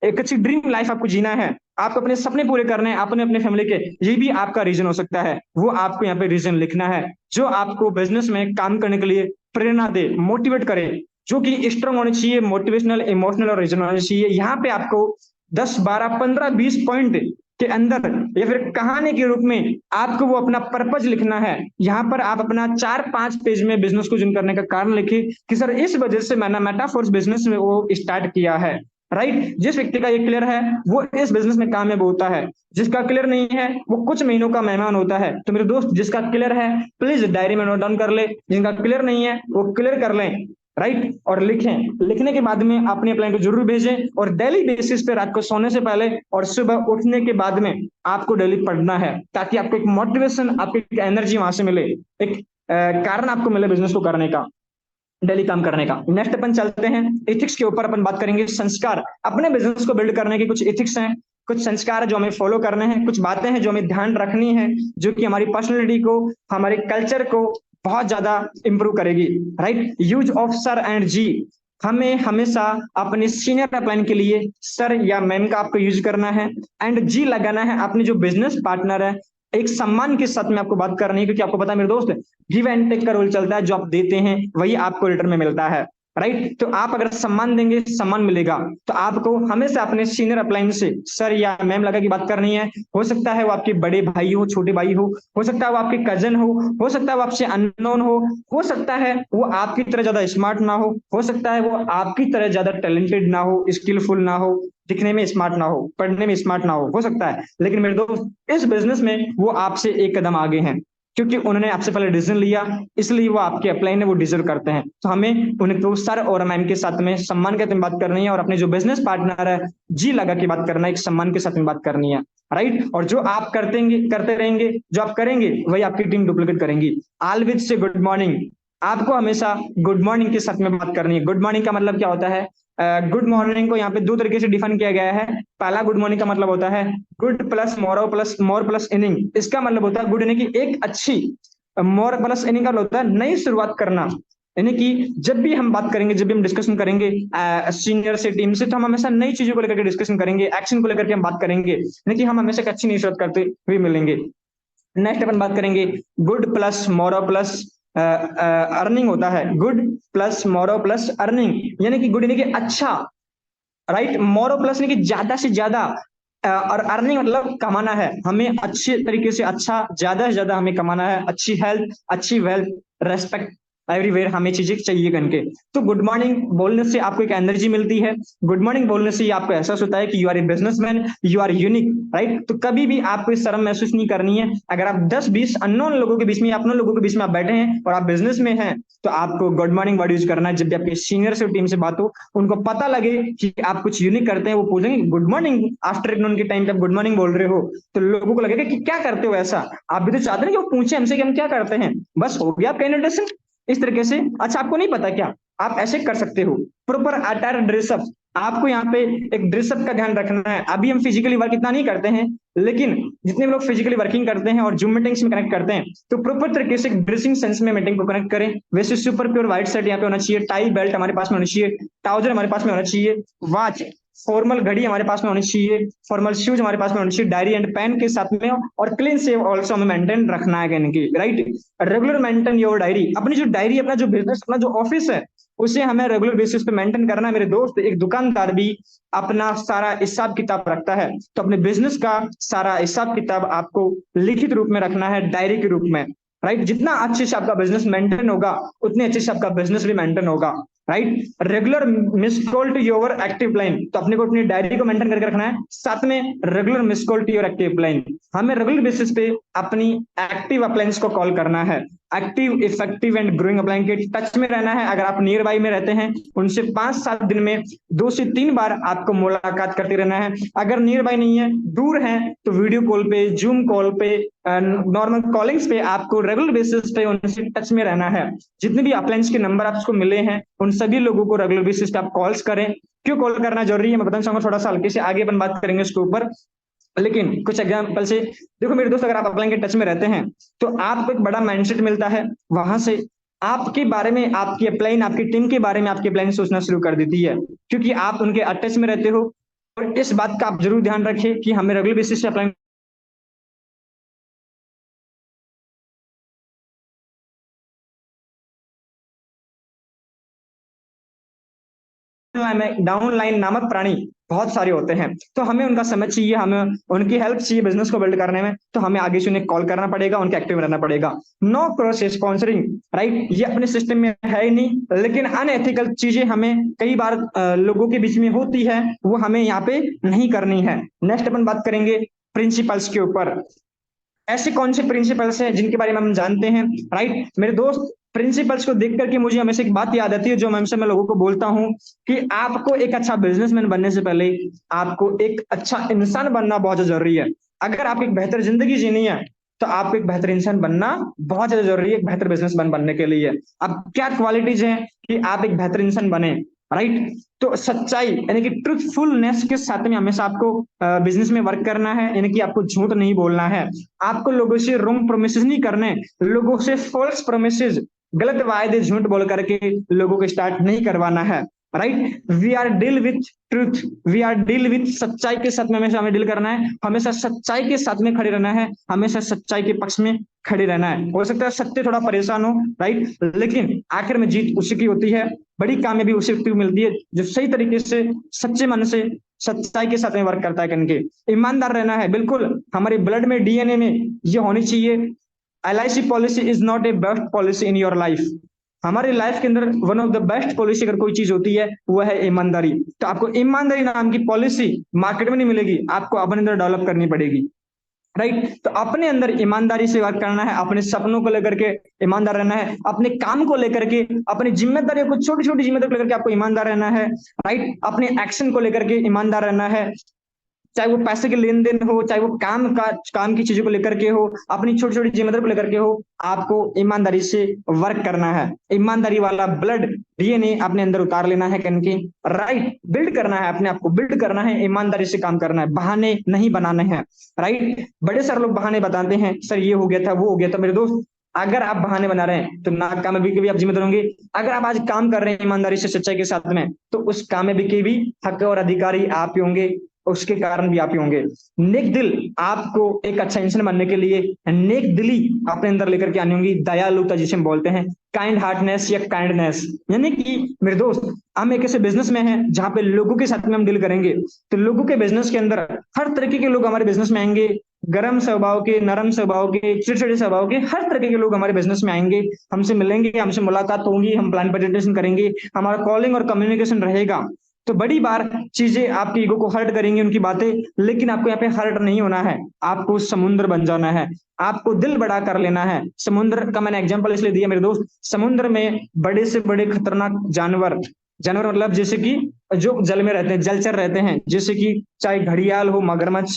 एक अच्छी ड्रीम लाइफ आपको जीना है, आपको अपने सपने पूरे करने हैं, अपने अपने फैमिली के, ये भी आपका रीजन हो सकता है। वो आपको यहाँ पे रीजन लिखना है जो आपको बिजनेस में काम करने के लिए प्रेरणा दे, मोटिवेट करे, जो कि स्ट्रांग होने चाहिए, मोटिवेशनल, इमोशनल और रीजन होने चाहिए। यहाँ पे आपको 10 12 15 20 पॉइंट के अंदर या फिर कहानी के रूप में आपको वो अपना पर्पज लिखना है। यहाँ पर आप अपना 4 5 पेज में बिजनेस को जिन करने का कारण लिखिए कि सर इस वजह से मैंने मेटाफोर्स बिजनेस में वो स्टार्ट किया है, राइट। जिस व्यक्ति का ये क्लियर है वो इस बिजनेस में कामयाब होता है, जिसका क्लियर नहीं है वो कुछ महीनों का मेहमान होता है। तो मेरे दोस्त, जिसका क्लियर है प्लीज डायरी में नोट डाउन कर ले, जिनका क्लियर नहीं है वो क्लियर कर लें, राइट। और लिखें, लिखने के बाद में अपने प्लान को जरूर भेजें, और डेली बेसिस पे रात को सोने से पहले और सुबह उठने के बाद में आपको डेली पढ़ना है, ताकि आपको एक मोटिवेशन, आपको एक एनर्जी वहां से मिले, एक कारण आपको मिले बिजनेस को करने का, डेली काम करने का। नेक्स्ट अपन चलते हैं एथिक्स के ऊपर, अपन बात करेंगे संस्कार। अपने बिजनेस को बिल्ड करने के कुछ एथिक्स हैं, कुछ संस्कार है जो हमें फॉलो करने हैं, कुछ बातें हैं जो हमें ध्यान रखनी है, जो कि हमारी पर्सनैलिटी को, हमारे कल्चर को बहुत ज्यादा इंप्रूव करेगी, right. Use of sir and ji. हमें हमेशा अपने सीनियर अपलाइन के लिए सर या मैम का आपको यूज करना है, एंड जी लगाना है अपने जो बिजनेस पार्टनर है। एक सम्मान के साथ में आपको बात करनी है, क्योंकि आपको पता है मेरे दोस्त, गिव एंड टेक का रोल चलता है, जो आप देते हैं वही आपको रिटर्न में मिलता है, राइट। तो आप अगर सम्मान देंगे, सम्मान मिलेगा। तो आपको हमेशा अपने सीनियर अपलाइन से सर या मैम लगा की बात करनी है। हो सकता है वो आपके बड़े भाई हो, छोटे भाई हो सकता है वो आपके कजन हो सकता है वो आपसे अननोन हो सकता है वो आपकी तरह ज्यादा स्मार्ट ना हो सकता है वो आपकी तरह ज्यादा टैलेंटेड ना हो, स्किलफुल ना हो, दिखने में स्मार्ट ना हो, पढ़ने में स्मार्ट ना हो सकता है। लेकिन मेरे दोस्त, इस बिजनेस में वो आपसे एक कदम आगे हैं, क्योंकि उन्होंने आपसे पहले डिसीजन लिया, इसलिए वो आपके अपलाइन है, वो डिजर्व करते हैं। तो हमें उन्हें तो सर और मैम के साथ में सम्मान के साथ में बात करनी है, और अपने जो बिजनेस पार्टनर है जी लगा के बात करना है, एक सम्मान के साथ में बात करनी है, राइट। और जो आप करते रहेंगे, जो आप करेंगे वही आपकी टीम डुप्लीकेट करेंगी। Always say good morning. आपको हमेशा गुड मॉर्निंग के साथ में बात करनी है। गुड मॉर्निंग का मतलब क्या होता है? गुड मॉर्निंग को यहाँ पे 2 तरीके से डिफाइन किया गया है। पहला गुड मॉर्निंग का मतलब होता है गुड प्लस मोरो प्लस मोर प्लस इनिंग। इसका मतलब होता है गुड यानी कि एक अच्छी, मोर प्लस इनिंग का मतलब होता है नई शुरुआत करना। यानी कि जब भी हम बात करेंगे, जब भी हम डिस्कशन करेंगे सीनियर से, टीम से, तो हम हमेशा नई चीजों को लेकर के डिस्कशन करेंगे, एक्शन को लेकर के हम बात करेंगे, यानी कि हम हमेशा एक अच्छी नई शुरुआत करते हुए मिलेंगे। नेक्स्ट अपन बात करेंगे गुड प्लस मोरो प्लस अर्निंग होता है। गुड प्लस मोरो प्लस अर्निंग यानी कि गुड यानी कि अच्छा, राइट। मोरो प्लस यानी कि ज्यादा से ज्यादा, और अर्निंग मतलब कमाना है हमें, अच्छे तरीके से अच्छा, ज्यादा से ज्यादा हमें कमाना है, अच्छी हेल्थ, अच्छी वेल्थ, रेस्पेक्ट, एवरीवेयर हमें चीजें चाहिए करके। तो गुड मॉर्निंग बोलने से आपको एक एनर्जी मिलती है। गुड मॉर्निंग बोलने से आपको एहसास होता है कि you are a businessman, you are unique, right. तो कभी भी आपको शर्म महसूस नहीं करनी है। अगर आप 10 20 अननोन लोगों के बीच में, अपनों लोगों के बीच में आप बैठे हैं और आप बिजनेस में हैं, तो आपको गुड मॉर्निंग वर्ड यूज करना है। जब भी आपके सीनियर से, टीम से बात हो, उनको पता लगे कि आप कुछ यूनिक करते हैं, वो पूछेंगे गुड मॉर्निंग आफ्टर नून के टाइम पे आप गुड मॉर्निंग बोल रहे हो, तो लोगों को लगेगा कि क्या करते हो ऐसा। आप भी तो चाहते हैं कि वो पूछे हमसे कि हम क्या करते हैं। बस हो गया आपका इंट्रोडक्शन इस तरीके से। अच्छा, आपको नहीं पता क्या? आप ऐसे कर सकते हो। प्रॉपर अटायर ड्रेसअप, आपको यहाँ पे एक ड्रेसअप का ध्यान रखना है। अभी हम फिजिकली वर्क इतना नहीं करते हैं, लेकिन जितने भी लोग फिजिकली वर्किंग करते हैं और जूम मीटिंग्स में कनेक्ट करते हैं, तो प्रॉपर तरीके से ड्रेसिंग सेंस में मीटिंग को कनेक्ट करें। वैसे सुपर प्योर व्हाइट शर्ट यहाँ पे होना चाहिए, टाई बेल्ट हमारे पास में होना चाहिए, ट्राउजर हमारे पास में होना चाहिए, वॉच, फॉर्मल घड़ी हमारे पास में होनी चाहिए, फॉर्मल शूज हमारे पास में होनी चाहिए, डायरी एंड पेन के साथ में, और क्लीन सेव ऑल्सो हमें मेंटेन रखना है, यानी कि right. Regular maintain your diary. अपनी जो डायरी, अपना जो बिजनेस, अपना जो ऑफिस है, उसे हमें रेगुलर बेसिस पे मेंटेन करना है। मेरे दोस्त, एक दुकानदार भी अपना सारा हिसाब किताब रखता है, तो अपने बिजनेस का सारा हिसाब किताब आपको लिखित रूप में रखना है, डायरी के रूप में, राइट। जितना अच्छे से आपका बिजनेस मेंटेन होगा, उतने अच्छे से आपका बिजनेस भी मेंटेन होगा, right. Regular miss call to your active line, तो अपने को अपनी डायरी को मेंटेन करके रखना है। साथ में regular miss call to your active line, हमें रेगुलर बेसिस पे अपनी एक्टिव अपलाइंस को कॉल करना है। Active, effective and growing upline के टच में रहना है। अगर आप नियर बाई में रहते हैं, उनसे 5-7 दिन में 2 से 3 बार आपको मुलाकात करते रहना है। अगर नियर बाई नहीं है, दूर है, तो वीडियो कॉल पे, जूम कॉल पे, नॉर्मल कॉलिंग्स पे आपको रेगुलर बेसिस पे उनसे टच में रहना है। जितने भी अपलाइंस के नंबर आपको मिले हैं, उन सभी लोगों को रेगुलर बेसिस पे आप कॉल्स करें। क्यों कॉल करना जरूरी है मैं बताना चाहूंगा, थोड़ा सा हल्के से आगे अपन बात करेंगे इसके ऊपर। लेकिन कुछ एग्जाम्पल से देखो मेरे दोस्त, अगर आप अपलाइन के टच में रहते हैं तो आपको एक बड़ा माइंडसेट मिलता है। वहां से आपके बारे में, आपकी अपलाइन, आपकी टीम के बारे में आपकी अपलाइन सोचना शुरू कर देती है, क्योंकि आप उनके टच में रहते हो। और इस बात का आप जरूर ध्यान रखें कि हमें रेगुलर बेसिस पे अपलाइन में डाउनलाइन नामक प्राणी बहुत सारे होते हैं, तो हमें उनका समझ चाहिए, हमें उनकी हेल्प चाहिए बिजनेस को बिल्ड करने में। तो हमें आगे से उन्हें कॉल करना पड़ेगा, उनके एक्टिव रहना पड़ेगा। नो क्रॉस स्पॉन्सरिंग, राइट, ये अपने सिस्टम में है ही नहीं, लेकिन अनएथिकल चीजें हमें कई बार लोगों के बीच में होती है, वो हमें यहाँ पे नहीं करनी है। नेक्स्ट अपन बात करेंगे प्रिंसिपल्स के ऊपर। ऐसे कौन से प्रिंसिपल्स हैं जिनके बारे में हम जानते हैं, राइट मेरे दोस्त। प्रिंसिपल्स को देख करके मुझे हमेशा एक बात याद आती है, जो मैं हमेशा मैं लोगों को बोलता हूं, कि आपको एक अच्छा बिजनेसमैन बनने से पहले आपको एक अच्छा इंसान बनना बहुत ज्यादा जरूरी है। अगर आपको एक बेहतर जिंदगी जीनी है, तो आपको एक बेहतर इंसान बनना बहुत ज्यादा जरूरी है, एक बेहतर बिजनेसमैन बनने के लिए। अब क्या क्वालिटीज हैं कि आप एक बेहतर इंसान बने, राइट। तो सच्चाई यानी कि ट्रूथफुलनेस के साथ में हमेशा आपको बिजनेस में वर्क करना है, यानी कि आपको झूठ नहीं बोलना है। आपको लोगों से रॉन्ग प्रोमिसेस नहीं करने, लोगों से फॉल्स प्रोमिसेस, गलत वायदे झूठ बोल करके लोगों को स्टार्ट नहीं करवाना है, right. We are deal with truth, we are deal with सच्चाई के साथ में हमेशा हमें डील करना है, हमेशा सच्चाई के साथ में खड़े रहना है, हमेशा सच्चाई के पक्ष में खड़े रहना है। हो सकता है सत्य थोड़ा परेशान हो, राइट, लेकिन आखिर में जीत उसी की होती है, बड़ी कामयाबी उसी व्यक्ति को मिलती है जो सही तरीके से, सच्चे मन से, सच्चाई के साथ में वर्क करता है करके। ईमानदार रहना है, बिल्कुल हमारे ब्लड में, डीएनए में ये होनी चाहिए। LIC policy is not a best policy in your life. हमारी लाइफ के अंदर one of the best policy अगर कोई चीज होती है, वो है ईमानदारी। तो आपको ईमानदारी नाम की पॉलिसी मार्केट में नहीं मिलेगी, आपको अपने अंदर डेवलप करनी पड़ेगी, राइट। तो अपने अंदर ईमानदारी से वर्क करना है, अपने सपनों को लेकर के ईमानदार रहना है, अपने काम को लेकर के, अपनी जिम्मेदारियों को, छोटी छोटी जिम्मेदारी को लेकर के आपको ईमानदार रहना है, राइट। अपने एक्शन को लेकर के ईमानदार रहना है, चाहे वो पैसे के लेन देन हो, चाहे वो काम की चीजों को लेकर के हो, अपनी छोटी छोटी जिम्मेदारी को लेकर के हो, आपको ईमानदारी से वर्क करना है। ईमानदारी वाला ब्लड, डीएनए अपने अंदर उतार लेना है, कनकी, राइट। बिल्ड करना है, अपने आप को बिल्ड करना है, ईमानदारी से काम करना है, बहाने नहीं बनाने हैं, राइट। बड़े सारे लोग बहाने बताते हैं, सर ये हो गया था, वो हो गया था। मेरे दोस्त, अगर आप बहाने बना रहे हैं तो नाकामयाबी के भी आप जिम्मेदार होंगे। अगर आप आज काम कर रहे हैं ईमानदारी से, सच्चाई के साथ में, तो उस कामयाबी के भी हक और अधिकारी आप ही होंगे, उसके कारण भी आप ही होंगे। नेक दिल, आपको एक अच्छा इंसान बनने के लिए नेक दिली अपने अंदर लेकर के आनी होगी, दयालुता जिसे हम बोलते हैं, काइंड हार्टनेस या काइंडनेस। यानी कि मेरे दोस्त, हम एक ऐसे बिजनेस में हैं जहां पे लोगों के साथ में हम डील करेंगे, तो लोगों के बिजनेस के अंदर हर तरीके के लोग हमारे बिजनेस में आएंगे। गर्म स्वभाव के, नरम स्वभाव के, चिड़चिड़े स्वभाव के, हर तरीके के लोग हमारे बिजनेस में आएंगे, हमसे मिलेंगे, हमसे मुलाकात होगी, हम प्लान प्रेजेंटेशन करेंगे, हमारा कॉलिंग और कम्युनिकेशन रहेगा। तो बड़ी बार चीजें आपकी ईगो को हर्ट करेंगी, उनकी बातें, लेकिन आपको यहाँ पे हर्ट नहीं होना है, आपको समुद्र बन जाना है, आपको दिल बड़ा कर लेना है। समुद्र का मैंने एग्जांपल इसलिए दिया मेरे दोस्त, समुद्र में बड़े से बड़े खतरनाक जानवर, जानवर मतलब जैसे कि जो जल में रहते हैं, जलचर रहते हैं, जैसे कि चाहे घड़ियाल हो, मगरमच्छ,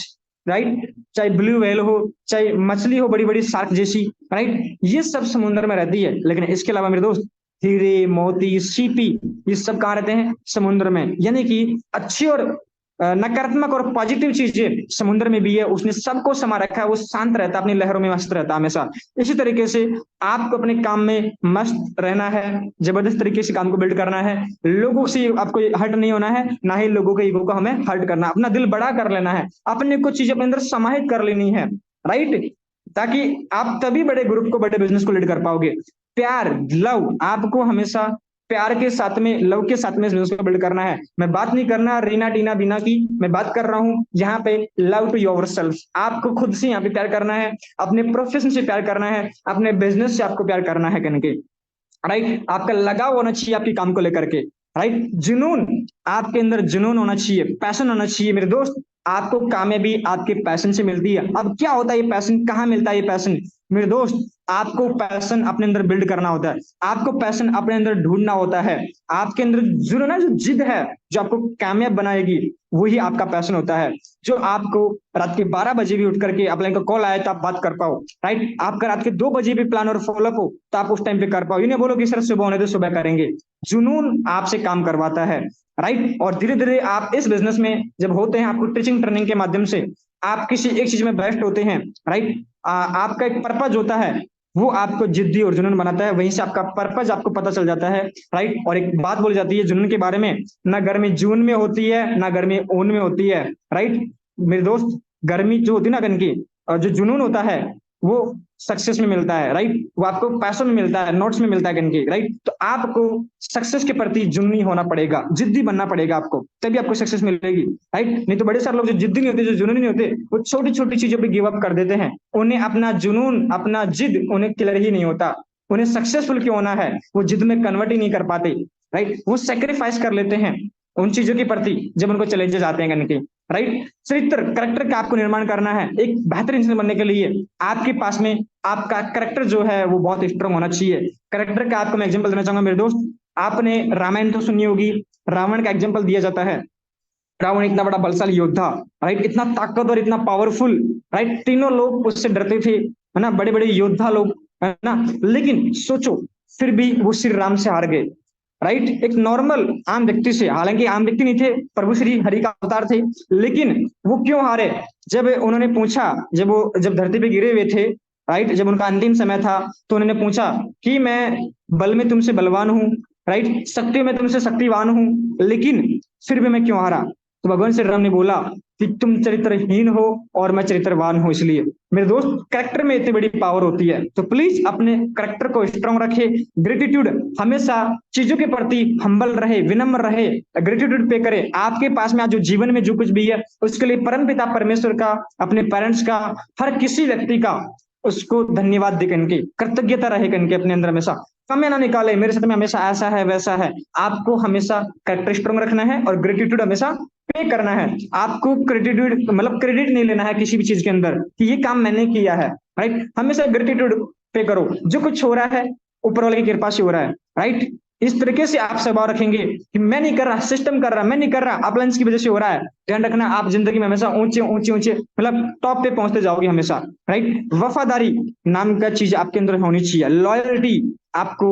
राइट, चाहे ब्लू व्हेल हो, चाहे मछली हो बड़ी बड़ी शार्क जैसी, राइट, ये सब समुद्र में रहती है। लेकिन इसके अलावा मेरे दोस्त, हीरे, मोती, सीपी, ये सब कहाँ रहते हैं? समुद्र में। यानी कि अच्छी और नकारात्मक और पॉजिटिव चीजें समुद्र में भी है, उसने सबको समा रखा है, वो शांत रहता है, अपनी लहरों में मस्त रहता है हमेशा। इसी तरीके से आपको अपने काम में मस्त रहना है, जबरदस्त तरीके से काम को बिल्ड करना है, लोगों से आपको हर्ट नहीं होना है, ना ही लोगों के ईगो को हमें हर्ट करना, अपना दिल बड़ा कर लेना है, अपने कुछ चीजें अपने अंदर समाहित कर लेनी है, राइट, ताकि आप तभी बड़े ग्रुप को, बड़े बिजनेस को लीड कर पाओगे। प्यार, लव, आपको हमेशा प्यार के साथ में, लव के साथ में इस बिजनेस को बिल्ड करना है। मैं बात नहीं करना रीना टीना बीना की, मैं बात कर रहा हूं यहाँ पे लव टू योरसेल्फ। आपको खुद से यहाँ पे प्यार करना है, अपने प्रोफेशन से प्यार करना है, अपने बिजनेस से आपको प्यार करना है, कनके, राइट, आपका लगाव होना चाहिए आपके काम को लेकर के, राइट, जुनून, आपके अंदर जुनून होना चाहिए, पैशन होना चाहिए मेरे दोस्त। आपको कामयाबी आपके पैशन से मिलती है। अब क्या होता है ये पैशन, कहाँ मिलता है ये पैशन मेरे दोस्त? आपको पैशन अपने अंदर बिल्ड करना होता है, आपको पैशन अपने अंदर ढूंढना होता है। आपके अंदर जो ना, जो जिद है जो आपको कामयाब बनाएगी, वही आपका पैशन होता है। जो आपको रात के 12 बजे भी उठ करके अपने का कॉल आया तो आप बात कर पाओ, राइट, आपका रात के 2 बजे भी प्लान और फॉलोअप हो तो आप उस टाइम पे कर पाओ। ये नहीं बोलो कि सर सुबह होने तो सुबह करेंगे। जुनून आपसे काम करवाता है, राइट। और धीरे धीरे आप इस बिजनेस में जब होते हैं, आपको टीचिंग ट्रेनिंग के माध्यम से आप किसी एक चीज में बेस्ट होते हैं, राइट। आपका एक पर्पज होता है, वो आपको जिद्दी और जुनून बनाता है। वहीं से आपका पर्पज आपको पता चल जाता है, राइट। और एक बात बोली जाती है जुनून के बारे में, ना गर्मी जून में होती है ना गर्मी ऊन में होती है, राइट मेरे दोस्त। गर्मी जो होती है ना गन की, और जो जुनून होता है वो सक्सेस में मिलता है, राइट। वो आपको पैसों में मिलता है, नोट्स में मिलता है गन की, राइट। तो आपको सक्सेस के प्रति जुनूनी होना पड़ेगा, जिद्दी बनना पड़ेगा आपको, तभी आपको सक्सेस मिलेगी, राइट। नहीं तो बड़े सारे लोग जो जिद्दी नहीं होते, जो जुनूनी नहीं होते, वो छोटी छोटी चीजों पे गिव अप कर देते हैं। उन्हें अपना जुनून, अपना जिद उन्हें क्लियर ही नहीं होता। उन्हें सक्सेसफुल क्यों होना है, वो जिद में कन्वर्ट ही नहीं कर पाते, राइट। वो सेक्रीफाइस कर लेते हैं उन चीजों के प्रति जब उनको चैलेंजेस आते हैं करने के, राइट। चरित्र, करेक्टर का आपको निर्माण करना है। एक बेहतर इंसान बनने के लिए आपके पास में आपका करेक्टर जो है वो बहुत स्ट्रांग होना चाहिए। करेक्टर का आपको मैं एग्जांपल देना चाहूंगा मेरे दोस्त। आपने रामायण तो सुनी होगी, रावण का एग्जांपल दिया जाता है। रावण इतना बड़ा बलशाली योद्धा, राइट, इतना ताकतवर, इतना पावरफुल, राइट, तीनों लोग उससे डरते थे, है ना, बड़े बड़े योद्धा लोग, है ना। लेकिन सोचो, फिर भी वो श्री राम से हार गए, राइट। एक नॉर्मल आम व्यक्ति से, हालांकि आम व्यक्ति नहीं थे, प्रभु श्री हरि का अवतार थे, लेकिन वो क्यों हारे? जब उन्होंने पूछा, जब धरती पे गिरे हुए थे, राइट, जब उनका अंतिम समय था, तो उन्होंने पूछा कि मैं बल में तुमसे बलवान हूँ, राइट, शक्ति में तुमसे शक्तिवान हूँ, लेकिन फिर भी मैं क्यों हारा? तो भगवान श्री राम ने बोला कि तुम चरित्रहीन हो और मैं चरित्रवान हूं। इसलिए मेरे दोस्त, करेक्टर में इतनी बड़ी पावर होती है, तो प्लीज अपने करेक्टर को स्ट्रांग रखे। ग्रेटिट्यूड, हमेशा चीजों के प्रति हम्बल रहे, विनम्र रहे, ग्रेटिट्यूड पे करे। आपके पास में आज जो जीवन में जो कुछ भी है, उसके लिए परम पिता परमेश्वर का, अपने पेरेंट्स का, हर किसी व्यक्ति का उसको धन्यवाद दे करके, कृतज्ञता रहे करके अपने अंदर हमेशा। समय ना निकाले, मेरे साथ में हमेशा ऐसा है वैसा है। आपको हमेशा कैरेक्टर स्ट्रांग रखना है और ग्रेटिट्यूड हमेशा पे करना है। आपको क्रेडिट, मतलब क्रेडिट नहीं लेना है किसी भी चीज के अंदर कि ये काम मैंने किया है, राइट। हमेशा ग्रेटिट्यूड पे करो, जो कुछ हो रहा है ऊपर वाले की कृपा से हो रहा है, राइट। इस तरीके से आप स्वभाव रखेंगे कि मैं नहीं कर रहा, सिस्टम कर रहा, मैं नहीं कर रहा, अपलायंस की वजह से हो रहा है। ध्यान रखना, आप जिंदगी में हमेशा ऊंचे ऊंचे ऊंचे, मतलब टॉप पे पहुंचते जाओगे हमेशा, राइट। वफादारी नाम का चीज आपके अंदर होनी चाहिए। लॉयल्टी, आपको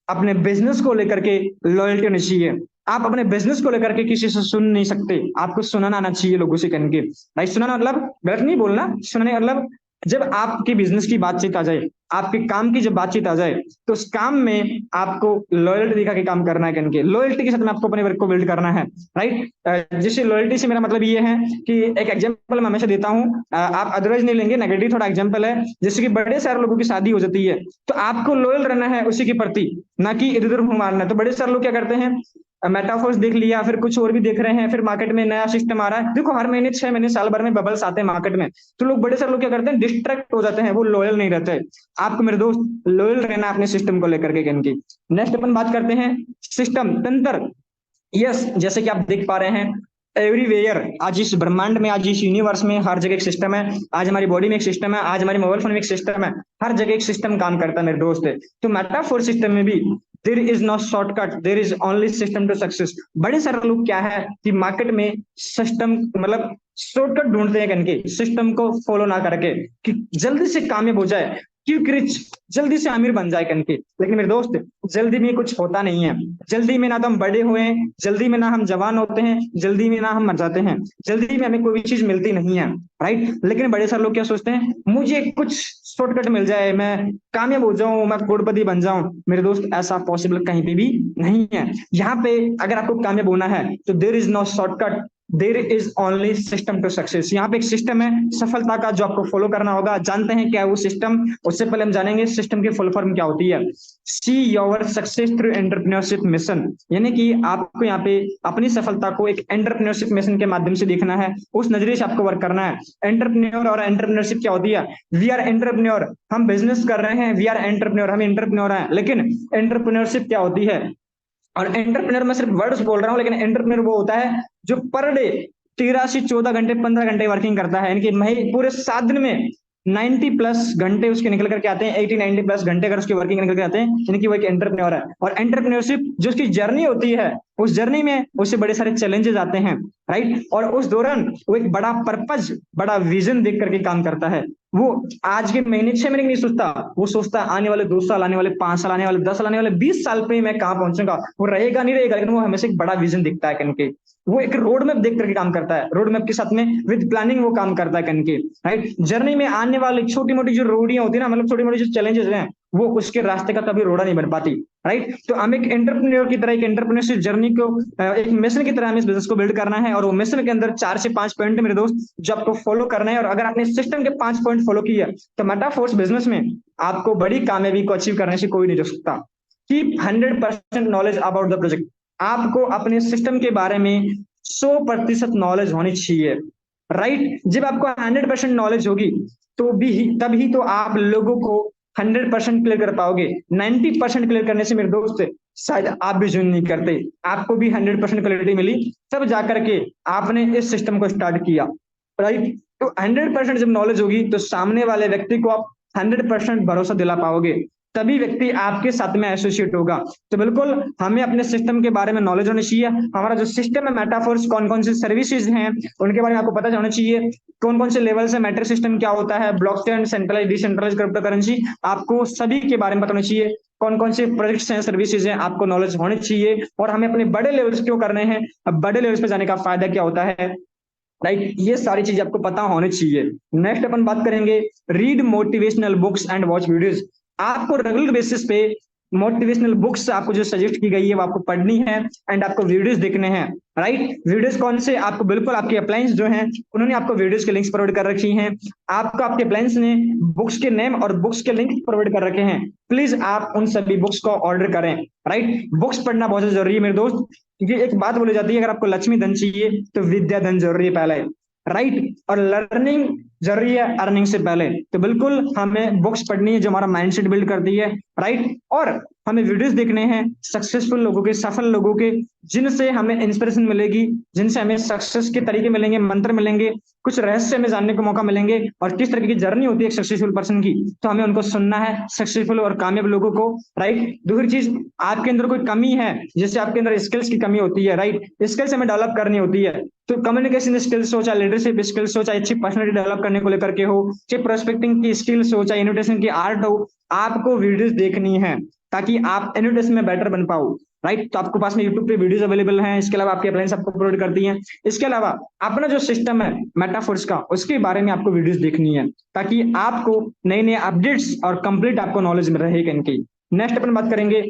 अपने बिजनेस को लेकर के लॉयल्टी होनी चाहिए। आप अपने बिजनेस को लेकर के किसी से सुन नहीं सकते, आपको सुनाना आना चाहिए लोगों से करके, राइट। सुनाना मतलब गलत नहीं बोलना, सुनाने मतलब जब आपकी बिजनेस की बातचीत आ जाए, आपके काम की जब बातचीत आ जाए, तो उस काम में आपको लॉयल्टी दिखा के काम करना है करके, लॉयल्टी के साथ में आपको अपने वर्क को बिल्ड करना है, राइट। जैसे लॉयल्टी से मेरा मतलब ये है कि एक एग्जांपल मैं हमेशा देता हूँ, आप अदरवाइज नहीं लेंगे, नेगेटिव थोड़ा एग्जांपल है। जैसे कि बड़े सारे लोगों की शादी हो जाती है, तो आपको लॉयल रहना है उसी के प्रति, ना कि इधर उधर मारना है। तो बड़े सारे लोग क्या करते हैं, मेटाफोर्स देख लिया, फिर कुछ और भी देख रहे हैं, फिर मार्केट में नया सिस्टम आ रहा है। देखो, हर महीने 6 महीने साल भर में बबल्स आते हैं मार्केट में, तो लोग, बड़े सारे लोग क्या करते हैं, डिस्ट्रैक्ट हो जाते हैं, वो लॉयल नहीं रहते। आपको मेरे दोस्त लॉयल रहना अपने सिस्टम को लेकर के इनकी। नेक्स्ट अपन बात करते हैं सिस्टम, तंत्र। यस, जैसे कि आप देख पा रहे हैं, एवरीवेयर, आज इस ब्रह्मांड में, आज इस यूनिवर्स में हर जगह एक सिस्टम है। आज हमारी बॉडी में एक सिस्टम है, आज हमारे मोबाइल फोन में एक सिस्टम है, हर जगह एक सिस्टम काम करता है मेरे दोस्त। तो मेटाफोर सिस्टम में भी there is no shortcut, there is only system to success. बड़े सारे लोग क्या है कि मार्केट में सिस्टम, मतलब शॉर्टकट ढूंढते हैं करके, सिस्टम को फॉलो ना करके, कि जल्दी से कामयाब हो जाए, क्विक रिच, जल्दी से अमीर बन जाए करके। लेकिन मेरे दोस्त, जल्दी में कुछ होता नहीं है। जल्दी में ना तो हम बड़े हुए हैं, जल्दी में ना हम जवान होते हैं, जल्दी में ना हम मर जाते हैं, जल्दी में हमें कोई भी चीज मिलती नहीं है, राइट। लेकिन बड़े सारे लोग क्या सोचते हैं, मुझे कुछ शॉर्टकट मिल जाए, मैं कामयाब हो जाऊं, मैं करोड़पति बन जाऊं। मेरे दोस्त, ऐसा पॉसिबल कहीं पे भी नहीं है। यहाँ पे अगर आपको कामयाब होना है तो there is no shortcut, there is only system to success. यहाँ पे एक सिस्टम है सफलता का जो आपको फॉलो करना होगा। जानते हैं क्या है वो सिस्टम? उससे पहले हम जानेंगे सिस्टम की फुल फॉर्म क्या होती है। See your success through entrepreneurship mission, यानी कि आपको यहाँ पे अपनी सफलता को एक एंटरप्रेन्योरशिप मिशन के माध्यम से देखना है, उस नजरिए से आपको वर्क करना है। एंटरप्रेन्योर और एंटरप्रेन्योरशिप क्या होती है? वी आर एंटरप्रेन्योर, हम बिजनेस कर रहे हैं, वी आर एंटरप्रेन्योर, हम एंटरप्रेन्योर हैं। लेकिन एंटरप्रेन्योरशिप क्या होती है? और एंटरप्रेन्योर मैं सिर्फ वर्ड्स बोल रहा हूं, लेकिन एंटरप्रेन्योर वो होता है जो पर डे 13 से 14 घंटे 15 घंटे वर्किंग करता है, यानी कि पूरे 7 दिन में 90+ घंटे उसके निकल करके आते हैं, 80-90+ घंटे अगर उसकी वर्किंग निकल के आते हैं, यानी कि वो एक एंटरप्रेन्योर है। और एंटरप्रेन्योरशिप जो उसकी जर्नी होती है, उस जर्नी में उससे बड़े सारे चैलेंजेस आते हैं, राइट। और उस दौरान वो एक बड़ा पर्पज, बड़ा विजन देख करके काम करता है। वो आज के महीने 6 महीने की नहीं सोचता, वो सोचता आने वाले 2 साल, आने वाले 5 साल, आने वाले 10 साल, आने वाले 20 साल पे मैं कहाँ पहुंचूंगा। वो रहेगा नहीं रहेगा, लेकिन वो हमेशा एक बड़ा विजन दिखता है कन के। वो एक रोड मैप देख करके काम करता है, रोड मैप के साथ में विद प्लानिंग वो काम करता है कन के, राइट। जर्नी में आने वाली छोटी मोटी जो रोडियां होती है ना, मतलब छोटी मोटी जो चैलेंजेस हैं, वो उसके रास्ते का कभी रोड़ा नहीं बन पाती, राइट। तो हम एक एंटरप्रेन्योर की तरह, एक एंटरप्रेन्योरशिप जर्नी को एक मिशन की तरह हमें इस बिजनेस को बिल्ड करना है। और वो मिशन के अंदर 4 से 5 पॉइंट है मेरे दोस्त, जो आपको फॉलो करना है। और अगर आपने सिस्टम के 5 पॉइंट फॉलो किए तो मेटाफोर्स बिजनेस में आपको बड़ी कामयाबी को अचीव करने से कोई नहीं रोक सकता। Keep 100% knowledge about the project, आपको अपने सिस्टम के बारे में 100% नॉलेज होनी चाहिए, राइट। जब आपको 100% नॉलेज होगी तो भी तभी तो आप लोगों को 100% क्लियर कर पाओगे। 90% क्लियर करने से मेरे दोस्त शायद आप भी ज्वाइन नहीं करते, आपको भी 100% क्लियरिटी मिली तब जाकर के आपने इस सिस्टम को स्टार्ट किया, राइट। तो 100% जब नॉलेज होगी तो सामने वाले व्यक्ति को आप 100% भरोसा दिला पाओगे, तभी व्यक्ति आपके साथ में एसोसिएट होगा। तो बिल्कुल हमें अपने सिस्टम के बारे में नॉलेज होनी चाहिए। हमारा जो सिस्टम है मेटाफोर्स, कौन कौन सी सर्विसेज हैं उनके बारे में आपको पता होना चाहिए। कौन कौन से लेवल से मैट्रिक सिस्टम क्या होता है, blockchain, centralize, decentralize, crypto currency, आपको सभी के बारे में पता होना चाहिए। कौन कौन से प्रोजेक्ट्स हैं, सर्विसेज हैं, आपको नॉलेज होनी चाहिए। और हमें अपने बड़े लेवल्स क्यों करने हैं, अब बड़े लेवल्स पे जाने का फायदा क्या होता है, राइट। ये सारी चीज आपको पता होनी चाहिए। नेक्स्ट अपन बात करेंगे read motivational books and watch videos. आपको रेगुलर बेसिस पे मोटिवेशनल बुक्स आपको जो सजेस्ट की गई है वो आपको पढ़नी है, एंड आपको वीडियोस देखने हैं, राइट। वीडियोस कौन से? आपको बिल्कुल आपके अप्लायंस जो हैं उन्होंने आपको वीडियोस के लिंक्स प्रोवाइड कर रखी हैं। आपको आपके अप्लायंस ने बुक्स के नेम और बुक्स के लिंक प्रोवाइड कर रखे हैं। प्लीज आप उन सभी बुक्स को ऑर्डर करें, राइट। बुक्स पढ़ना बहुत जरूरी है मेरे दोस्त, क्योंकि एक बात बोली जाती है, अगर आपको लक्ष्मी धन चाहिए तो विद्या धन जरूरी है पहले, राइट। और लर्निंग जरूरी है अर्निंग से पहले। तो बिल्कुल हमें बुक्स पढ़नी है जो हमारा माइंडसेट बिल्ड करती है, राइट। और हमें वीडियोस देखने हैं सक्सेसफुल लोगों के, सफल लोगों के, जिनसे हमें इंस्पिरेशन मिलेगी, जिनसे हमें सक्सेस के तरीके मिलेंगे, मंत्र मिलेंगे, कुछ रहस्य हमें जानने को मौका मिलेंगे, और किस तरह की जर्नी होती है एक सक्सेसफुल पर्सन की। तो हमें उनको सुनना है, सक्सेसफुल और कामयाब लोगों को, राइट। दूसरी चीज, आपके अंदर कोई कमी है, जैसे आपके अंदर स्किल्स की कमी होती है, राइट, स्किल्स हमें डेवलप करनी होती है। तो कम्युनिकेशन स्किल्स हो, चाहे लीडरशिप स्किल्स हो, चाहे अच्छी पर्सनैलिटी डेवलप करने को लेकर के हो, चाहे प्रोस्पेक्टिंग की स्किल्स हो, चाहे इन्विटेशन की आर्ट हो, आपको वीडियोस देखनी है ताकि आप इन्विटेशन में बेटर बन पाओ, राइट। तो आपके पास में यूट्यूब पे वीडियोस अवेलेबल हैं, इसके अलावा आपकी अप्लायंस आपको प्रोवाइड करती हैं। इसके अलावा अपना जो सिस्टम है मेटाफोर्स का, उसके बारे में आपको वीडियोस देखनी है ताकि आपको नए नए अपडेट्स और कंप्लीट आपको नॉलेज में रहेगा इनकी। नेक्स्ट अपन बात करेंगे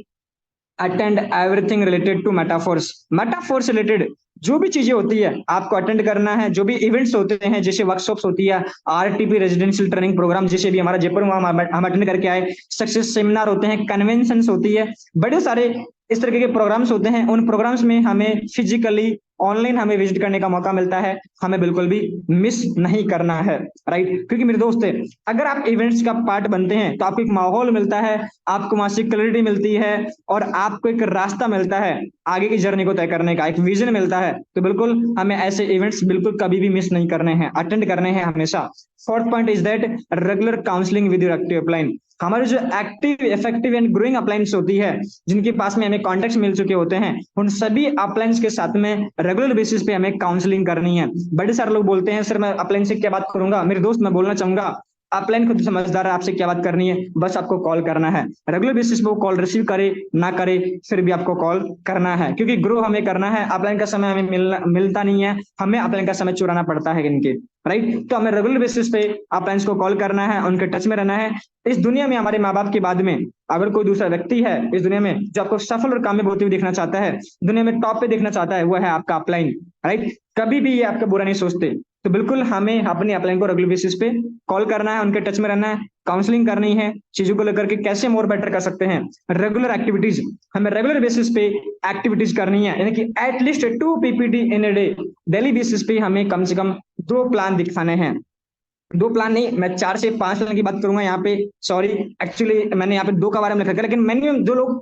attend everything related to Metaforce. Metaforce related जो भी चीजें होती है आपको अटेंड करना है। जो भी इवेंट्स होते हैं, जैसे वर्कशॉप्स होती है, आरटीपी रेजिडेंशियल ट्रेनिंग प्रोग्राम, जैसे भी हमारा जयपुर में हम अटेंड करके आए, सक्सेस सेमिनार होते हैं, कन्वेंशन होती है, बड़े सारे इस तरीके के प्रोग्राम्स होते हैं। उन प्रोग्राम्स में हमें फिजिकली ऑनलाइन हमें विजिट करने का मौका मिलता है, हमें बिल्कुल भी मिस नहीं करना है, राइट। क्योंकि मेरे दोस्त अगर आप इवेंट्स का पार्ट बनते हैं तो आपको एक माहौल मिलता है, आपको मानसिक क्लैरिटी मिलती है, और आपको एक रास्ता मिलता है आगे की जर्नी को तय करने का, एक विजन मिलता है। तो बिल्कुल हमें ऐसे इवेंट्स बिल्कुल कभी भी मिस नहीं करने हैं, अटेंड करने हैं हमेशा। Fourth point is that regular counselling with your active upline. हमारे जो एक्टिव, इफेक्टिव एंड ग्रोइंग अपलाइंस होती है, जिनके पास में हमें कॉन्टेक्ट मिल चुके होते हैं, उन सभी अपलाइंस के साथ में रेगुलर बेसिस पे हमें काउंसलिंग करनी है। बड़े सारे लोग बोलते हैं सर मैं अपलाइन से क्या बात करूंगा। मेरे दोस्त मैं बोलना चाहूंगा, अपलाइन खुद समझदार है, आपसे क्या बात करनी है, बस आपको कॉल करना है। रेगुलर बेसिस पे वो कॉल रिसीव करे ना करे, फिर भी आपको कॉल करना है, क्योंकि ग्रो हमें करना है। अपलाइन का समय हमें मिलता नहीं है, हमें अपलाइन का समय चुराना पड़ता है इनके, राइट। तो हमें रेगुलर बेसिस पे अपलाइंस को कॉल करना है, उनके टच में रहना है। इस दुनिया में हमारे माँ बाप के बाद में अगर कोई दूसरा व्यक्ति है इस दुनिया में जो आपको सफल और कामयाब होते हुए देखना चाहता है, दुनिया में टॉप पे देखना चाहता है, वो है आपका अपलाइन, राइट। कभी भी ये आपका बुरा नहीं सोचते। तो बिल्कुल हमें अपने अपलाइन को रेगुलर बेसिस पे कॉल करना है, उनके टच में रहना है, काउंसलिंग करनी है, चीजों को लेकर के कैसे मोर बेटर कर सकते हैं। रेगुलर एक्टिविटीज, हमें रेगुलर बेसिस पे एक्टिविटीज करनी है, यानी कि at least 2 PPT in a day. Daily basis पे हमें कम से कम 2 प्लान दिखाने हैं। 2 प्लान नहीं, मैं 4 से 5 प्लान की बात करूंगा यहाँ पे। सॉरी, एक्चुअली मैंने यहाँ पे 2 का बारे में लिखा है, लेकिन मिनिमम जो लोग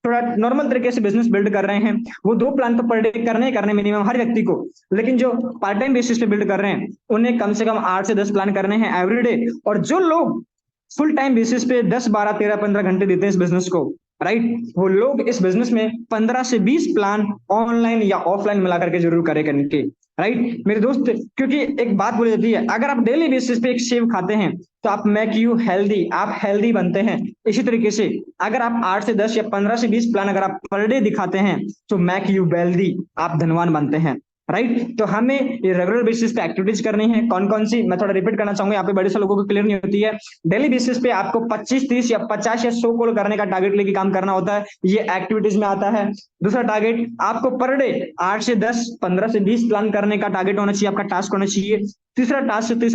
थोड़ा नॉर्मल तरीके से बिजनेस बिल्ड कर रहे हैं, वो 2 प्लान तो पर डे करने ही करने मिनिमम हर व्यक्ति को। लेकिन जो पार्ट टाइम बेसिस पे बिल्ड कर रहे हैं, उन्हें कम से कम 8 से 10 प्लान करने हैं एवरीडे। और जो लोग फुल टाइम बेसिस पे 10, 12, 13, 15 घंटे देते हैं इस बिजनेस को, राइट, वो लोग इस बिजनेस में 15 से 20 प्लान ऑनलाइन या ऑफलाइन मिला करके जरूर करें करके, राइट मेरे दोस्त। क्योंकि एक बात बोली जाती है, अगर आप डेली बेसिस पे एक सेव खाते हैं तो आप मेक यू हेल्दी, आप हेल्दी बनते हैं। इसी तरीके से अगर आप 8 से 10 या 15 से 20 प्लान अगर आप पर डे दिखाते हैं तो मेक यू वेल्दी, आप धनवान बनते हैं, राइट। तो हमें ये रेगुलर बेसिस पे एक्टिविटीज करनी है। कौन कौन सी, मैं थोड़ा रिपीट करना चाहूंगा, यहाँ पे बड़े से लोगों को क्लियर नहीं होती है। डेली बेसिस पे आपको 25, 30 या 50 या 100 कॉल करने का टारगेट लेके काम करना होता है, ये एक्टिविटीज में आता है। दूसरा टारगेट, आपको पर डे 8 से 10, 15 से 20 प्लान करने का टारगेट होना चाहिए, आपका टास्क होना चाहिए। तीसरा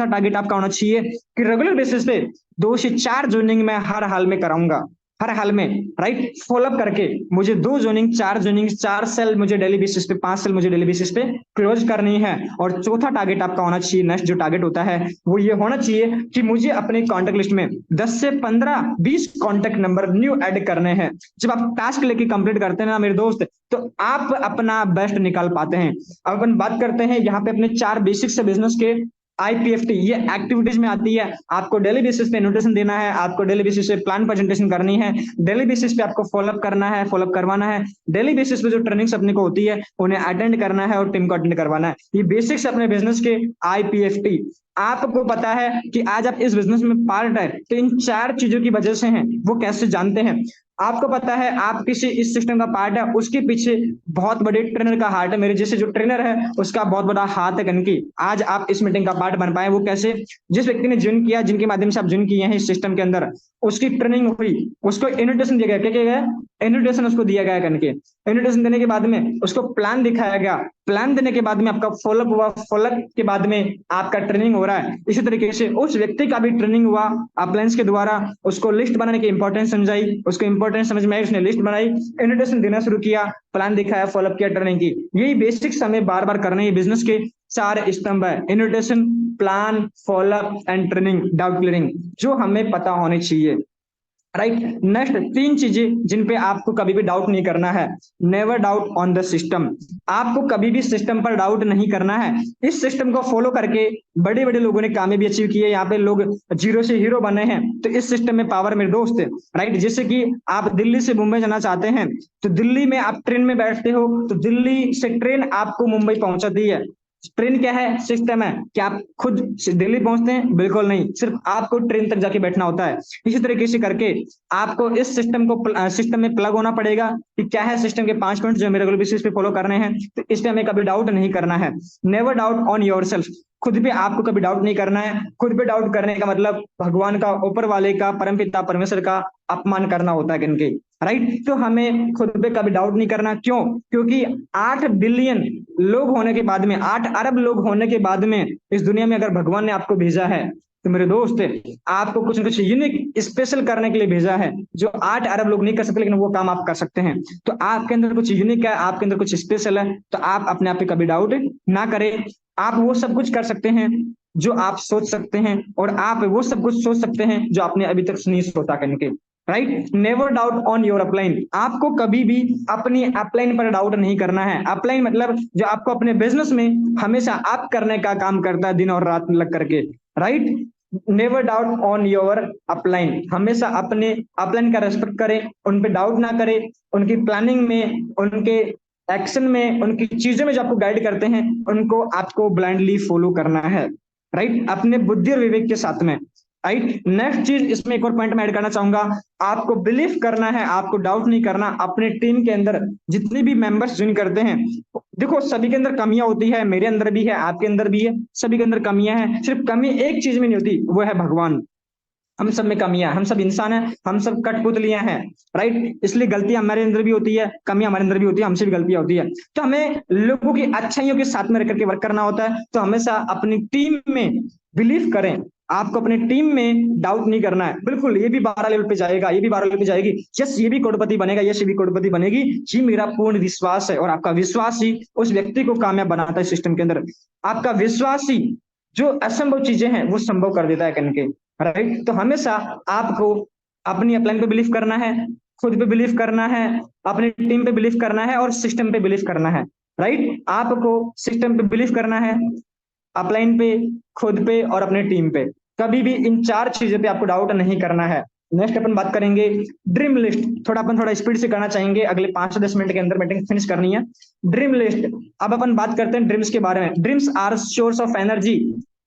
टारगेट आपका होना चाहिए कि रेगुलर बेसिस पे 2 से 4 जोनिंग मैं हर हाल में कराऊंगा, हर हाल में, राइट। फॉलोअप करके मुझे 2 जोनिंग, 4 जोनिंग, 4 सेल मुझे डेली बेसिस पे, 5 सेल मुझे डेली बेसिस पे क्लोज करनी है। और चौथा टारगेट आपका होना चाहिए, नेक्स्ट जो टारगेट होता है वो ये होना चाहिए कि मुझे अपने कॉन्टेक्ट लिस्ट में 10 से 15, 20 कॉन्टेक्ट नंबर न्यू ऐड करने हैं। जब आप टास्क लेके कंप्लीट करते हैं ना मेरे दोस्त, तो आप अपना बेस्ट निकाल पाते हैं। अब अपन बात करते हैं यहाँ पे अपने 4 बेसिक्स से बिजनेस के। IPFT ये एक्टिविटीज में आती है। आपको डेली बेसिस पे नोटेशन देना है, आपको डेली बेसिस पे प्लान प्रेजेंटेशन करनी है, डेली बेसिस पे आपको फॉलोअप करना है, फॉलोअप करवाना है, डेली बेसिस पे जो ट्रेनिंग्स अपने को होती है उन्हें अटेंड करना है और टीम को अटेंड करवाना है। ये बेसिक्स अपने बिजनेस के IPFT। आपको पता है कि आज आप इस बिजनेस में पार्ट है तो इन 4 चीजों की वजह से हैं, वो कैसे जानते हैं। आपको पता है आप किसी इस सिस्टम का पार्ट है, उसके पीछे बहुत बड़े ट्रेनर का हार्ट है। मेरे जैसे जो ट्रेनर है उसका बहुत बड़ा हाथ है कनकी, आज आप इस मीटिंग का पार्ट बन पाए। वो कैसे, जिस व्यक्ति ने ज्वाइन किया, जिनके माध्यम से आप ज्वाइन किए हैं इस सिस्टम के अंदर, उसकी ट्रेनिंग हुई, उसको इन्विटेशन दिया गया। क्या किया गया? इन्विटेशन उसको दिया गया कनके। इन्विटेशन देने के बाद में उसको प्लान दिखाया गया, प्लान देने के बाद में आपका फॉलोअप हुआ, फॉलोअप के बाद में आपका ट्रेनिंग हो रहा है। इसी तरीके से उस व्यक्ति का भी ट्रेनिंग हुआ अपलायंस के द्वारा, उसको लिस्ट बनाने की इंपॉर्टेंस समझाई, उसको इंपॉर्टेंस समझ में आई, उसने लिस्ट बनाई, इन्विटेशन देना शुरू किया, प्लान दिखाया, फॉलोअप किया, ट्रेनिंग की। यही बेसिक्स हमें बार बार करना है। बिजनेस के 4 स्तंभ है, invitation, plan, follow up and training, doubt clearing, जो हमें पता होनी चाहिए, राइट। नेक्स्ट 3 चीजें जिन पे आपको कभी भी डाउट नहीं करना है। Never doubt on the system, आपको कभी भी सिस्टम पर डाउट नहीं करना है। इस सिस्टम को फॉलो करके बड़े बड़े लोगों ने कामयाबी अचीव की है। यहाँ पे लोग जीरो से हीरो बने हैं, तो इस सिस्टम में पावर मेरे दोस्त, राइट। जैसे कि आप दिल्ली से मुंबई जाना चाहते हैं, तो दिल्ली में आप ट्रेन में बैठते हो, तो दिल्ली से ट्रेन आपको मुंबई पहुंचाती है। ट्रेन क्या है? सिस्टम है। क्या आप खुद दिल्ली पहुंचते हैं? बिल्कुल नहीं, सिर्फ आपको ट्रेन तक जाके बैठना होता है। इसी तरीके से करके आपको इस सिस्टम में प्लग होना पड़ेगा कि क्या है सिस्टम के 5 पॉइंट जो मेरे रेगुलर बेसिस पे फॉलो करने हैं। तो इस पे हमें कभी डाउट नहीं करना है। Never doubt on your self, खुद पे आपको कभी डाउट नहीं करना है। खुद पे डाउट करने का मतलब भगवान का, ऊपर वाले का, परमपिता परमेश्वर का अपमान करना होता है किनके, राइट। तो हमें खुद पे कभी डाउट नहीं करना। क्यों? क्योंकि 8 बिलियन लोग होने के बाद में, 8 अरब लोग होने के बाद में इस दुनिया में अगर भगवान ने आपको भेजा है, तो मेरे दोस्त आपको कुछ न कुछ यूनिक स्पेशल करने के लिए भेजा है, जो 8 अरब लोग नहीं कर सकते, लेकिन वो काम आप कर सकते हैं। तो आपके अंदर कुछ यूनिक है, आपके अंदर कुछ स्पेशल है, तो आप अपने आप पे कभी डाउट ना करें। आप वो सब कुछ कर सकते हैं जो आप सोच सकते हैं, और आप वो सब कुछ सोच सकते हैं जो आपने अभी तक नहीं सोचा करके, right. Never doubt on your upline, आपको कभी भी अपनी अपलाइन पर डाउट नहीं करना है। अपलाइन मतलब जो आपको अपने बिजनेस में हमेशा आप करने का काम करता है, दिन और रात लग करके, right. Never doubt on your upline, हमेशा अपने अपलाइन का रेस्पेक्ट करें, उन पे डाउट ना करें, उनकी प्लानिंग में, उनके एक्शन में, उनकी चीजों में जो आपको गाइड करते हैं, उनको आपको ब्लाइंडली फॉलो करना है, राइट। अपने बुद्धि और विवेक के साथ में। राइट। नेक्स्ट चीज इसमें एक और पॉइंट मैं ऐड करना चाहूंगा, आपको बिलीव करना है, आपको डाउट नहीं करना। अपने टीम के अंदर जितने भी मेंबर्स ज्वाइन करते हैं, देखो सभी के अंदर कमियां होती है, मेरे अंदर भी है, आपके अंदर भी है, सभी के अंदर कमियां हैं। सिर्फ कमी एक चीज में नहीं होती, वो है भगवान। हम सब में कमियां, हम सब इंसान हैं, हम सब कठपुतलियां हैं, राइट। इसलिए गलतियां हमारे अंदर भी होती है, कमियां हमारे अंदर भी होती है, हमसे भी गलतियां होती है। तो हमें लोगों की अच्छाइयों के साथ में रह करके वर्क करना होता है। तो हमेशा अपनी टीम में बिलीव करें, आपको अपने टीम में डाउट नहीं करना है। बिल्कुल ये भी 12 लेवल पे जाएगा, ये भी 12 लेवल पे जाएगी, यस ये भी करोड़पति बनेगा, यस ये भी करोड़पति बनेगी, जी मेरा पूर्ण विश्वास है। और आपका विश्वास ही उस व्यक्ति को कामयाब बनाता है सिस्टम के अंदर। आपका विश्वास ही जो असंभव चीजें हैं वो संभव कर देता है कनके, राइट। तो हमेशा आपको अपनी अपलाइन पे बिलीव करना है, खुद पे बिलीव करना है, अपनी टीम पे बिलीव करना है और सिस्टम पे बिलीव करना है, राइट। आपको सिस्टम पे बिलीव करना है, अपलाइन पे, खुद पे और अपने टीम पे। कभी भी इन चार चीजों पे आपको डाउट नहीं करना है। नेक्स्ट अपन बात करेंगे ड्रीम लिस्ट। थोड़ा स्पीड से करना चाहेंगे, अगले 5 से 10 मिनट के अंदर मीटिंग फिनिश करनी है। ड्रीम लिस्ट, अब अपन बात करते हैं ड्रीम्स के बारे में। Dreams are source of energy.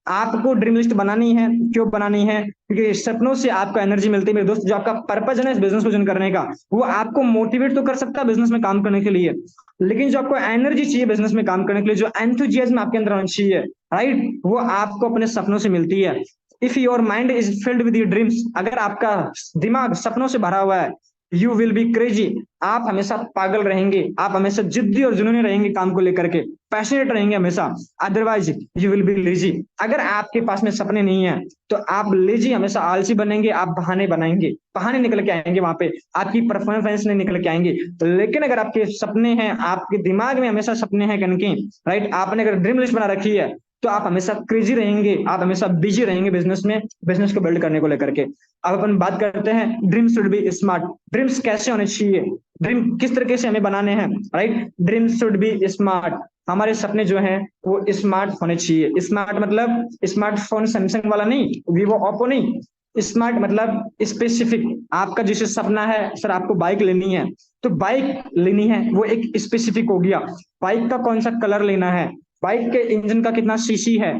आपको ड्रीम लिस्ट बनानी है, क्यों बनानी है? क्योंकि सपनों से आपको एनर्जी मिलती है मेरे दोस्त। जो आपका पर्पज है ना इस बिजनेस को ज्वाइन करने का, वो आपको मोटिवेट तो कर सकता है बिजनेस में काम करने के लिए, लेकिन जो आपको एनर्जी चाहिए बिजनेस में काम करने के लिए, जो एंथुजियाज्म आपके अंदर होना चाहिए, राइट, वो आपको अपने सपनों से मिलती है। If your mind is filled with your dreams, अगर आपका दिमाग सपनों से भरा हुआ है, यू विल बी क्रेजी, आप हमेशा पागल रहेंगे, आप हमेशा जिद्दी और जुनूनी रहेंगे काम को लेकर के, पैशनेट रहेंगे हमेशा। Otherwise you will be lazy. अगर आपके पास में सपने नहीं है तो आप लेजी, हमेशा आलसी बनेंगे, आप बहाने बनाएंगे, बहाने निकल के आएंगे वहां पे, आपकी परफॉर्मेंस नहीं निकल के आएंगे। लेकिन अगर आपके सपने हैं, आपके दिमाग में हमेशा सपने हैं कनके, राइट, आपने अगर ड्रीम लिस्ट बना रखी है तो आप हमेशा क्रेजी रहेंगे, आप हमेशा बिजी रहेंगे बिजनेस में, बिजनेस को बिल्ड करने को लेकर के। अब अपन बात करते हैं dream should be smart. Dreams कैसे होने चाहिए, ड्रीम किस तरीके से हमें बनाने हैं, right. Dream should be smart, हमारे सपने जो हैं वो स्मार्ट होने चाहिए। स्मार्ट मतलब स्मार्टफोन सैमसंग वाला नहीं, वीवो ओप्पो नहीं। स्मार्ट मतलब स्पेसिफिक। आपका जैसे सपना है सर आपको बाइक लेनी है, तो बाइक लेनी है वो एक स्पेसिफिक हो गया। बाइक का कौन सा कलर लेना है, बाइक के इंजन का कितना सीसी है,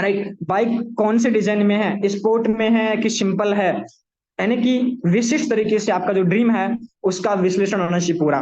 राइट, बाइक कौन से डिजाइन में है, स्पोर्ट में है कि सिंपल है, यानी कि विशिष्ट तरीके से आपका जो ड्रीम है उसका विश्लेषण होना चाहिए पूरा,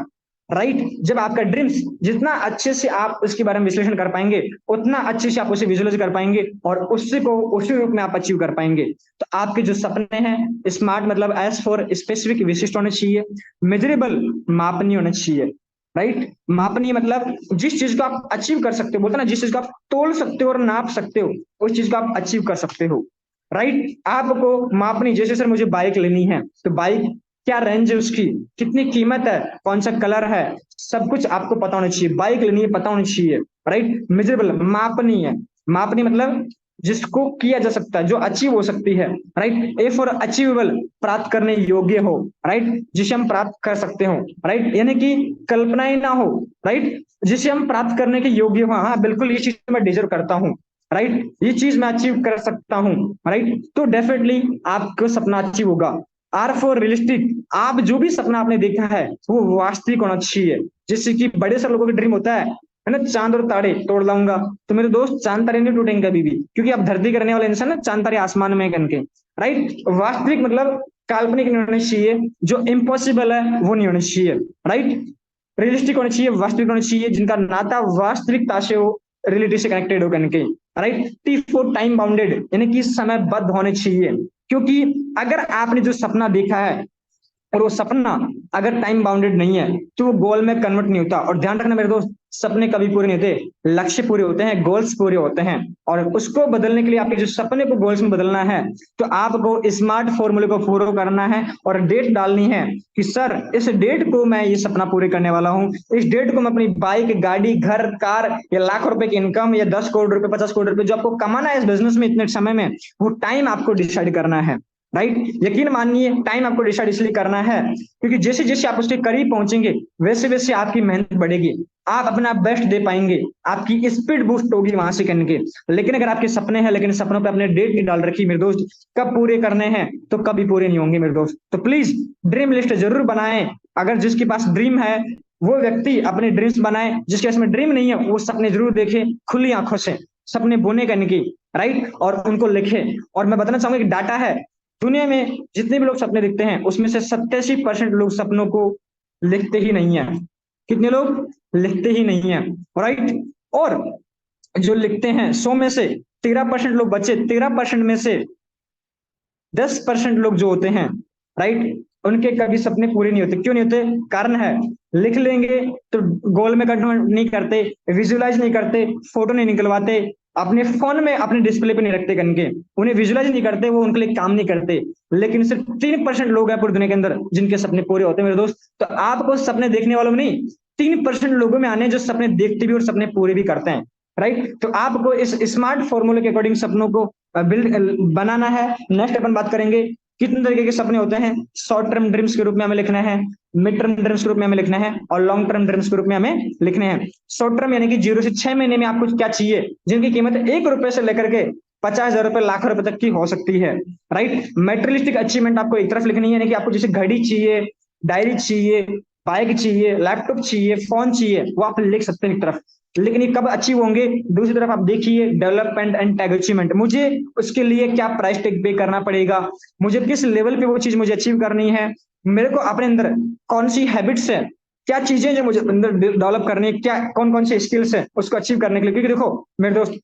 राइट। जब आपका ड्रीम्स जितना अच्छे से आप उसके बारे में विश्लेषण कर पाएंगे, उतना अच्छे से आप उसे विजुअलाइज कर पाएंगे और उसी को उसी रूप में आप अचीव कर पाएंगे। तो आपके जो सपने हैं स्मार्ट मतलब एज फॉर स्पेसिफिक, विशिष्ट होने चाहिए, मेजरेबल मापनीय होने चाहिए, राइट। मापनीय मतलब जिस चीज को आप अचीव कर सकते हो, बोलते ना जिस चीज को आप तोल सकते हो और नाप सकते हो, उस चीज को आप अचीव कर सकते हो, राइट। आपको मापनी, जैसे सर मुझे बाइक लेनी है, तो बाइक क्या रेंज है उसकी, कितनी कीमत है, कौन सा कलर है, सब कुछ आपको पता होना चाहिए। बाइक लेनी है पता होना चाहिए, राइट। मेजरेबल मापनी है, मापनी मतलब जिसको किया जा सकता है, जो अचीव हो सकती है, राइट। ए फॉर अचीवेबल, प्राप्त करने योग्य हो, राइट, जिसे हम प्राप्त कर सकते हो, राइट, यानी कि कल्पनाएं ना हो, राइट, जिसे हम प्राप्त करने के योग्य हो। हाँ बिल्कुल ये चीज मैं डिजर्व करता हूँ, राइट, ये चीज मैं अचीव कर सकता हूँ, राइट। तो डेफिनेटली आपको सपना अचीव होगा। आर फॉर रियलिस्टिक, आप जो भी सपना आपने देखा है वो वास्तविक होना चाहिए। जैसे कि बड़े से लोगों के ड्रीम होता है ना, चांद और तारे तोड़ लाऊंगा, तो मेरे दोस्त चांद तारे नहीं टूटेंगे कभी भी, क्योंकि आप धरती करने वाले इंसान ना, चांद तारे आसमान में गन के, राइट। वास्तविक मतलब काल्पनिक नहीं होना चाहिए, जो इम्पॉसिबल है वो नहीं होना चाहिए, राइट। रियलिस्टिक होना चाहिए, वास्तविक होना चाहिए, जिनका नाता वास्तविकता से हो, रियलिटी से कनेक्टेड हो करके, right. T for time bounded, यानी कि समयबद्ध होने चाहिए, क्योंकि अगर आपने जो सपना देखा है और वो सपना अगर टाइम बाउंडेड नहीं है तो वो गोल में कन्वर्ट नहीं होता। और ध्यान रखना मेरे दोस्त, सपने कभी पूरे नहीं होते, लक्ष्य पूरे होते हैं, गोल्स पूरे होते हैं। और उसको बदलने के लिए आपके जो सपने को गोल्स में बदलना है, तो आपको स्मार्ट फॉर्मूले को फॉलो करना है और डेट डालनी है कि सर इस डेट को मैं ये सपना पूरे करने वाला हूँ, इस डेट को मैं अपनी बाइक, गाड़ी, घर, कार या लाख रुपए की इनकम या 10 करोड़ रुपए, 50 करोड़ रुपए जो आपको कमाना है इस बिजनेस में इतने समय में, वो टाइम आपको डिसाइड करना है, राइट। यकीन मानिए टाइम आपको डिसाइड इसलिए करना है क्योंकि जैसे जैसे आप उसके करीब पहुंचेंगे वैसे वैसे आपकी मेहनत बढ़ेगी, आप अपना बेस्ट दे पाएंगे, आपकी स्पीड बूस्ट होगी वहां से करने के। लेकिन अगर आपके सपने हैं लेकिन सपनों पे अपने डेट नहीं डाल रखी मेरे दोस्त, कब पूरे करने हैं तो कभी पूरे नहीं होंगे मेरे दोस्त। तो प्लीज ड्रीम लिस्ट जरूर बनाएं। अगर जिसके पास ड्रीम है वो व्यक्ति अपने ड्रीम्स बनाए, जिसके पास में ड्रीम नहीं है वो सपने जरूर देखे खुली आंखों से, सपने बोने करने की, राइट, और उनको लिखे। और मैं बताना चाहूंगा कि डाटा है, दुनिया में जितने भी लोग सपने देखते हैं उसमें से 87% लोग सपनों को लिखते ही नहीं है। कितने लोग लिखते ही नहीं है, राइट। और जो लिखते हैं 100 में से 13% लोग बचे, 13% में से 10% लोग जो होते हैं, राइट, उनके कभी सपने पूरे नहीं होते। क्यों नहीं होते? कारण है, लिख लेंगे तो गोल में कन्वर्ट नहीं करते, विजुअलाइज नहीं करते, फोटो नहीं निकलवाते, अपने फोन में अपने डिस्प्ले पे नहीं रखते करके, उन्हें विजुअलाइज नहीं करते, वो उनके लिए काम नहीं करते। लेकिन सिर्फ 3% लोग हैं पूरी दुनिया के अंदर जिनके सपने पूरे होते हैं मेरे दोस्त। तो आपको सपने देखने वालों में नहीं, 3% लोगों में आने जो सपने देखते भी और सपने पूरे भी करते हैं, राइट। तो आपको इस स्मार्ट फॉर्मूले के अकॉर्डिंग सपनों को बिल्ड बनाना है। नेक्स्ट अपन बात करेंगे कितने तरीके के सपने होते हैं। शॉर्ट टर्म ड्रीम्स के रूप में हमें लिखना है, मिड टर्म ड्रीम्स के रूप में हमें लिखना है, और लॉन्ग टर्म ड्रीम्स के रूप में हमें लिखने हैं। शॉर्ट टर्म यानी कि 0 से 6 महीने में आपको क्या चाहिए, जिनकी कीमत 1 रुपए से लेकर के 50,000 रुपए, लाख रुपए तक की हो सकती है, राइट। मेटेरियलिस्टिक अचीवमेंट आपको एक तरफ लिखनी है, यानी कि आपको जैसे घड़ी चाहिए, डायरी चाहिए, बाइक चाहिए, लैपटॉप चाहिए, फोन चाहिए, वो आप लिख सकते हैं एक तरफ। लेकिन ये कब अचीव होंगे? दूसरी तरफ आप देखिए डेवलपमेंट एंड टैग अचीवमेंट, मुझे उसके लिए क्या प्राइस टैग पे करना पड़ेगा, मुझे किस लेवल पे वो चीज मुझे अचीव करनी है, मेरे को अपने अंदर कौन सी हैबिट्स है, क्या चीजें जो मुझे अंदर डेवलप करनी है, क्या कौन कौन से स्किल्स है उसको अचीव करने के लिए। क्योंकि देखो मेरे दोस्त,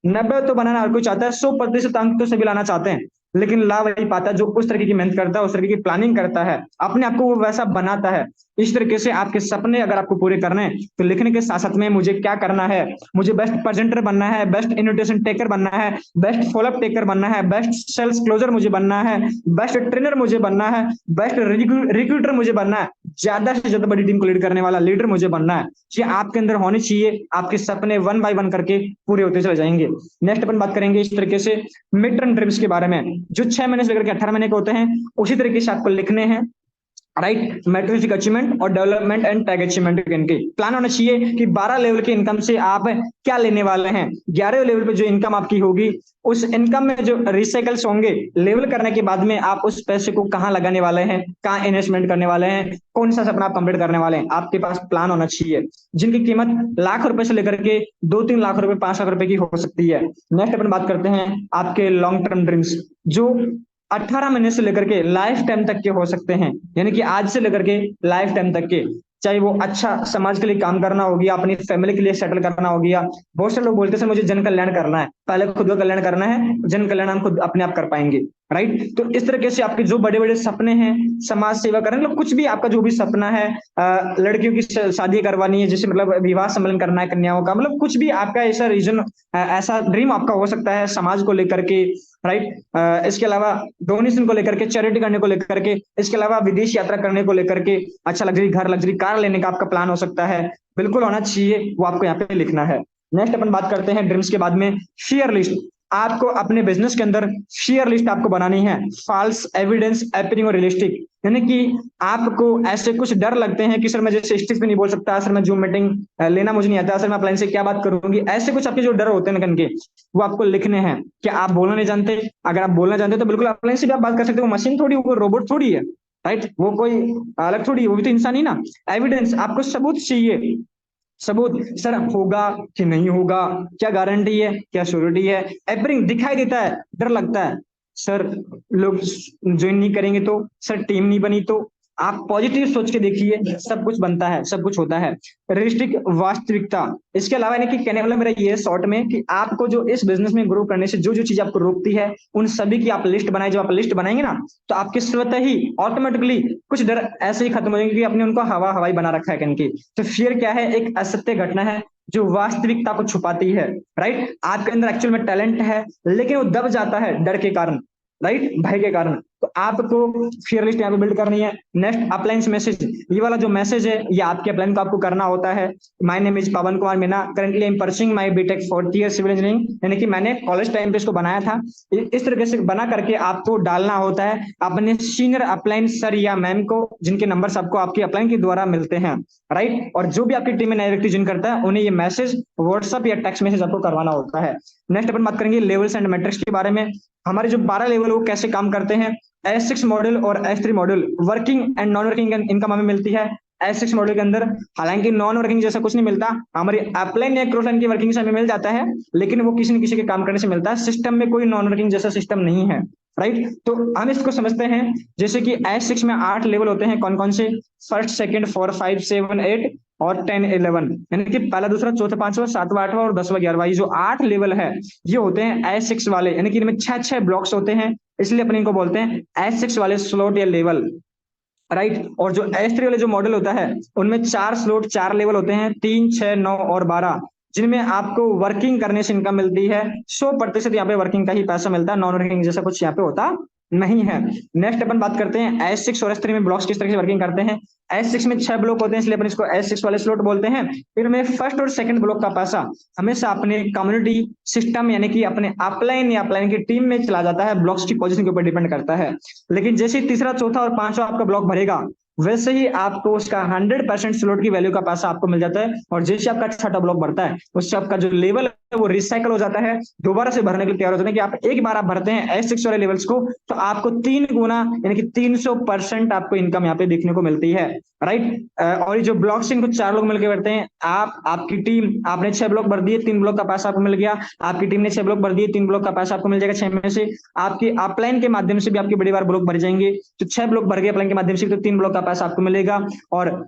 90 तो बनाना हर कोई चाहता है, 100% अंक तो सभी लाना चाहते हैं, लेकिन ला वही पाता है जो उस तरीके की मेहनत करता है, उस तरीके की प्लानिंग करता है, अपने आप को वो वैसा बनाता है। इस तरीके से आपके सपने अगर आपको पूरे करने हैं तो लिखने के साथ साथ में मुझे क्या करना है, मुझे बेस्ट प्रेजेंटर बनना है, बेस्ट इन्विटेशन टेकर बनना है, बेस्ट फॉलोअप टेकर बनना है, बेस्ट सेल्स क्लोजर मुझे बनना है, बेस्ट ट्रेनर मुझे बनना है, बेस्ट रिक्रूटर मुझे बनना है, ज्यादा से ज्यादा बड़ी टीम को लीड करने वाला लीडर मुझे बनना है। ये आपके अंदर होनी चाहिए, आपके सपने 1 बाय 1 करके पूरे होते चले जाएंगे। नेक्स्ट अपन बात करेंगे इस तरीके से मिड टर्म ड्रीम्स के बारे में, जो 6 महीने से लेकर के 18 महीने के होते हैं, उसी तरीके से आपको लिखने हैं, राइट। मेट्रिक अचीवमेंट और डेवलपमेंट एंड टैग अचीवमेंट इनके प्लान होना चाहिए कि 12 लेवल की इनकम से आप क्या लेने वाले हैं। 11वें लेवल पे जो इनकम आपकी होगी, उस इनकम में जो रिसाइकल्स होंगे लेवल करने के बाद में, आप उस पैसे को कहाँ लगाने वाले हैं, कहाँ इन्वेस्टमेंट करने वाले हैं, कौन सा सपना आप कंप्लीट करने वाले हैं, आपके पास प्लान होना चाहिए, जिनकी कीमत लाख रुपए से लेकर के 2-3 लाख रुपए, 5 लाख रुपए की हो सकती है। नेक्स्ट अपन बात करते हैं आपके लॉन्ग टर्म ड्रीम्स, जो 18 महीने से लेकर के लाइफ टाइम तक के हो सकते हैं, यानी कि आज से लेकर के लाइफ टाइम तक के। चाहे वो अच्छा समाज के लिए काम करना हो गया, अपनी फैमिली के लिए सेटल करना हो गया। बहुत से लोग बोलते हैं सर मुझे जन कल्याण करना है, पहले खुद का कल्याण करना है, जन कल्याण हम खुद अपने आप कर पाएंगे, राइट। तो इस तरीके से आपके जो बड़े बड़े सपने हैं, समाज सेवा करना, मतलब कुछ भी आपका जो भी सपना है, लड़कियों की शादी करवानी है, जैसे मतलब विवाह सम्मेलन करना है कन्याओं का, मतलब कुछ भी आपका ऐसा रीजन, ऐसा ड्रीम आपका हो सकता है समाज को लेकर के, राइट। इसके अलावा डोनेशन को लेकर के, चैरिटी करने को लेकर के, इसके अलावा विदेश यात्रा करने को लेकर के, अच्छा लग्जरी घर, लग्जरी कार लेने का आपका प्लान हो सकता है, बिल्कुल होना चाहिए, वो आपको यहाँ पे लिखना है। नेक्स्ट अपन बात करते हैं ड्रीम्स के बाद में शेयर लिस्ट। आपको अपने बिजनेस के अंदर शेयर लिस्ट आपको बनानी है, फॉल्स एविडेंस अपीयरिंग और रियलिस्टिक, यानी कि आपको ऐसे कुछ डर लगते हैं कि सर मैं जैसे स्टेज पे नहीं बोल सकता, सर मैं जूम मीटिंग लेना मुझे नहीं आता, सर मैं अपलाइन से क्या बात करूंगी, ऐसे कुछ आपके जो डर होते हैं के, वो आपको लिखने हैं। क्या आप बोलना नहीं जानते? अगर आप बोलना जानते तो बिल्कुल अपलाइन से भी आप बात कर सकते हो, मशीन थोड़ी, वो रोबोट थोड़ी है, राइट, वो कोई अलग थोड़ी, वो भी तो इंसान ही ना। एविडेंस, आपको सबूत चाहिए, सबूत, सर होगा कि नहीं होगा, क्या गारंटी है, क्या श्योरिटी है। एवरिंग दिखाई देता है, डर लगता है, सर लोग ज्वाइन नहीं करेंगे तो, सर टीम नहीं बनी तो। आप पॉजिटिव सोच के देखिए, सब कुछ बनता है, सब कुछ होता है। रियलिस्टिक, वास्तविकता। इसके अलावा यानी कि कहने वाला मेरा ये शॉर्ट में कि आपको जो इस बिजनेस में ग्रो करने से जो जो चीज आपको रोकती है, उन सभी की आप लिस्ट बनाए। जब आप लिस्ट बनाएंगे ना, तो आपके स्वतः ही ऑटोमेटिकली कुछ डर ऐसे ही खत्म हो जाएंगे कि आपने उनको हवा हवाई बना रखा है कनकी। तो फियर क्या है? एक असत्य घटना है जो वास्तविकता को छुपाती है, राइट। आपके अंदर एक्चुअल में टैलेंट है, लेकिन वो दब जाता है डर के कारण, राइट, भय के कारण। तो आपको फियर लिस्ट यहाँ पे बिल्ड करनी है। नेक्स्ट अप्लायंस मैसेज, ये वाला जो मैसेज है ये आपके अप्लायंस को आपको करना होता है। My name is Pawan Kumar Meena, currently I am pursuing my BTech 4th year civil engineering, यानी कि मैंने कॉलेज टाइम पे इसको बनाया था। इस तरीके से बना करके आपको डालना होता है अपने सीनियर अप्लायंस सर या मैम को, जिनके नंबर आपको आपके अप्लायंस के द्वारा मिलते हैं, राइट। और जो भी आपकी टीम में नया व्यक्ति ज्वाइन करता है उन्हें ये मैसेज व्हाट्सएप या टेक्स्ट मैसेज आपको करवाना होता है। नेक्स्ट अपन बात करेंगे लेवल्स एंड मैट्रिक्स के बारे में। हमारे जो 12 लेवल वो कैसे काम करते हैं। S6 मॉडल और S3 model, working and non working income हमें मिलती है। S6 मॉडल के अंदर। हालांकि नॉन वर्किंग जैसा कुछ नहीं मिलता, हमारी अपलाइन या क्रॉस लाइन की वर्किंग से हमें मिल जाता है, लेकिन वो किसी न किसी के काम करने से मिलता है, सिस्टम में कोई नॉन वर्किंग जैसा सिस्टम नहीं है। राइट, तो हम इसको समझते हैं। जैसे कि S6 में 8 लेवल होते हैं, कौन कौन से? फर्स्ट, सेकंड, 4, 5, 7, 8 और 10, 11, यानी कि पहला, दूसरा, चौथा, पांचवा, सातवां, आठवां और 10वां, 11वां, ये जो 8 लेवल है ये होते हैं S6 वाले, यानी कि इनमें 6 ब्लॉक्स होते हैं, इसलिए अपन इनको बोलते हैं S6 वाले स्लॉट या लेवल। राइट, और जो S3 वाले जो मॉडल होता है उनमें 4 स्लॉट, 4 लेवल होते हैं, 3, 6, 9 और 12, जिनमें आपको वर्किंग करने से इनकम मिलती है। 100% यहाँ पे वर्किंग का ही पैसा मिलता है, नॉन वर्किंग जैसा कुछ यहाँ पे होता नहीं है। नेक्स्ट अपन बात करते हैं S6 और S3 में ब्लॉक्स किस तरह से वर्किंग करते हैं। S6 में 6 ब्लॉक होते हैं, इसलिए अपन इसको S6 वाले स्लॉट बोलते हैं। फिर में फर्स्ट और सेकंड ब्लॉक का पैसा हमेशा अपने कम्युनिटी सिस्टम यानी कि अपने अपलाइन या अपलाइन की टीम में चला जाता है, ब्लॉक्स की पोजीशन के ऊपर डिपेंड करता है। लेकिन जैसे ही तीसरा, चौथा और पांचवा आपका ब्लॉक भरेगा, वैसे ही आपको उसका 100% स्लॉट की वैल्यू का पैसा आपको मिल जाता है। और जैसे आपका छठा ब्लॉक बढ़ता है, उससे आपका जो लेवल है वो रिसाइकल हो जाता है, दोबारा से भरने के लिए तैयार हो जाता है। कि आप एक बार आप भरते हैं S6 वाले लेवल्स को, तो आपको 3 गुना यानी कि 300% आपको इनकम यहाँ पे देखने को मिलती है। राइट, और ये जो ब्लॉक्स इनको 4 लोग मिलकर भरते हैं, आप, आपकी टीम, आपने 6 ब्लॉक भर दिए, 3 ब्लॉक का पैसा आपको मिल गया। आपकी टीम ने 6 ब्लॉक भर दिए, 3 ब्लॉक का पैसा आपको मिल जाएगा 6 में से। आपकी अपलाइन के माध्यम से भी आपकी बड़ी बार ब्लॉक भर जाएंगे, तो 6 ब्लॉक भर गए अपलाइन के माध्यम से, तो 3 ब्लॉक का पैसा आपको मिलेगा। और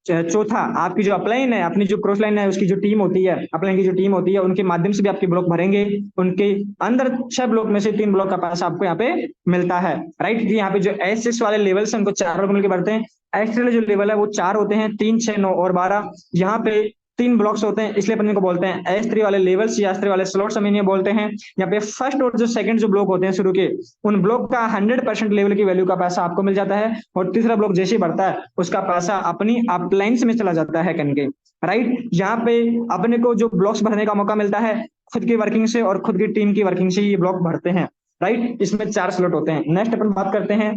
चौथा, आपकी जो अपलाइन है, अपनी जो क्रॉस लाइन है, उसकी जो टीम होती है, अपलाइन की जो टीम होती है, उनके माध्यम से भी आपके ब्लॉक भरेंगे। उनके अंदर 6 ब्लॉक में से 3 ब्लॉक का पैसा आपको यहाँ पे मिलता है। राइट, यहाँ पे जो S6 वाले लेवल है उनको 4 लोग मिलकर भरते हैं। S3 वाले जो लेवल है वो 4 होते हैं, 3, 6, 9 और 12। यहाँ पे 3 ब्लॉक्स होते हैं, इसलिए अपन इनको बोलते हैं S3 वाले लेवल्स या S3 वाले स्लॉट्स हम इन्हें बोलते हैं। यहाँ पे फर्स्ट और जो सेकंड जो ब्लॉक होते हैं शुरू के, उन ब्लॉक का 100% लेवल की वैल्यू का पैसा आपको मिल जाता है। और तीसरा ब्लॉक जैसे ही बढ़ता है, उसका पैसा अपनी अपलाइंस में चला जाता है करके। राइट, यहाँ पे अपने को जो ब्लॉक्स भरने का मौका मिलता है, खुद की वर्किंग से और खुद की टीम की वर्किंग से ये ब्लॉक भरते हैं। राइट, इसमें 4 स्लॉट होते हैं। नेक्स्ट अपन बात करते हैं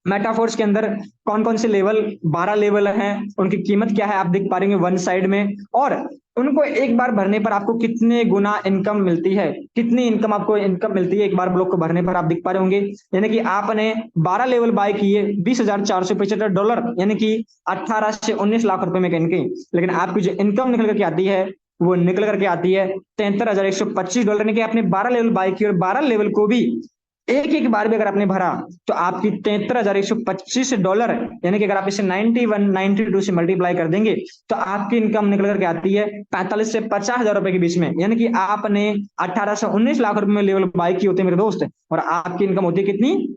मेटाफोर्स के अंदर कौन कौन से लेवल, 12 लेवल हैं, उनकी कीमत क्या है, आप देख पा रहे वन साइड में। और उनको एक बार भरने पर आपको कितने गुना इनकम मिलती है, कितनी इनकम आपको इनकम मिलती है एक बार ब्लॉक को भरने पर, आप दिख पा रहे होंगे। यानी कि आपने 12 लेवल बाय किए, $20,475, यानी कि 18 से 19 लाख रुपए में इनके। लेकिन आपकी जो इनकम निकल करके आती है, वो निकल करके आती है $73,125, यानी कि आपने 12 लेवल बाय किए और 12 लेवल को भी एक एक बार भी अगर आपने भरा, तो आपकी $73,125, यानी कि अगर आप इसे 91, 92 से मल्टीप्लाई कर देंगे, तो आपकी इनकम निकल करके आती है 45 से 50 हजार रुपए के बीच में। यानी कि आपने 18 से 19 लाख रुपए में लेवल बाय की होते हैं मेरे दोस्त, और आपकी इनकम होती है कितनी?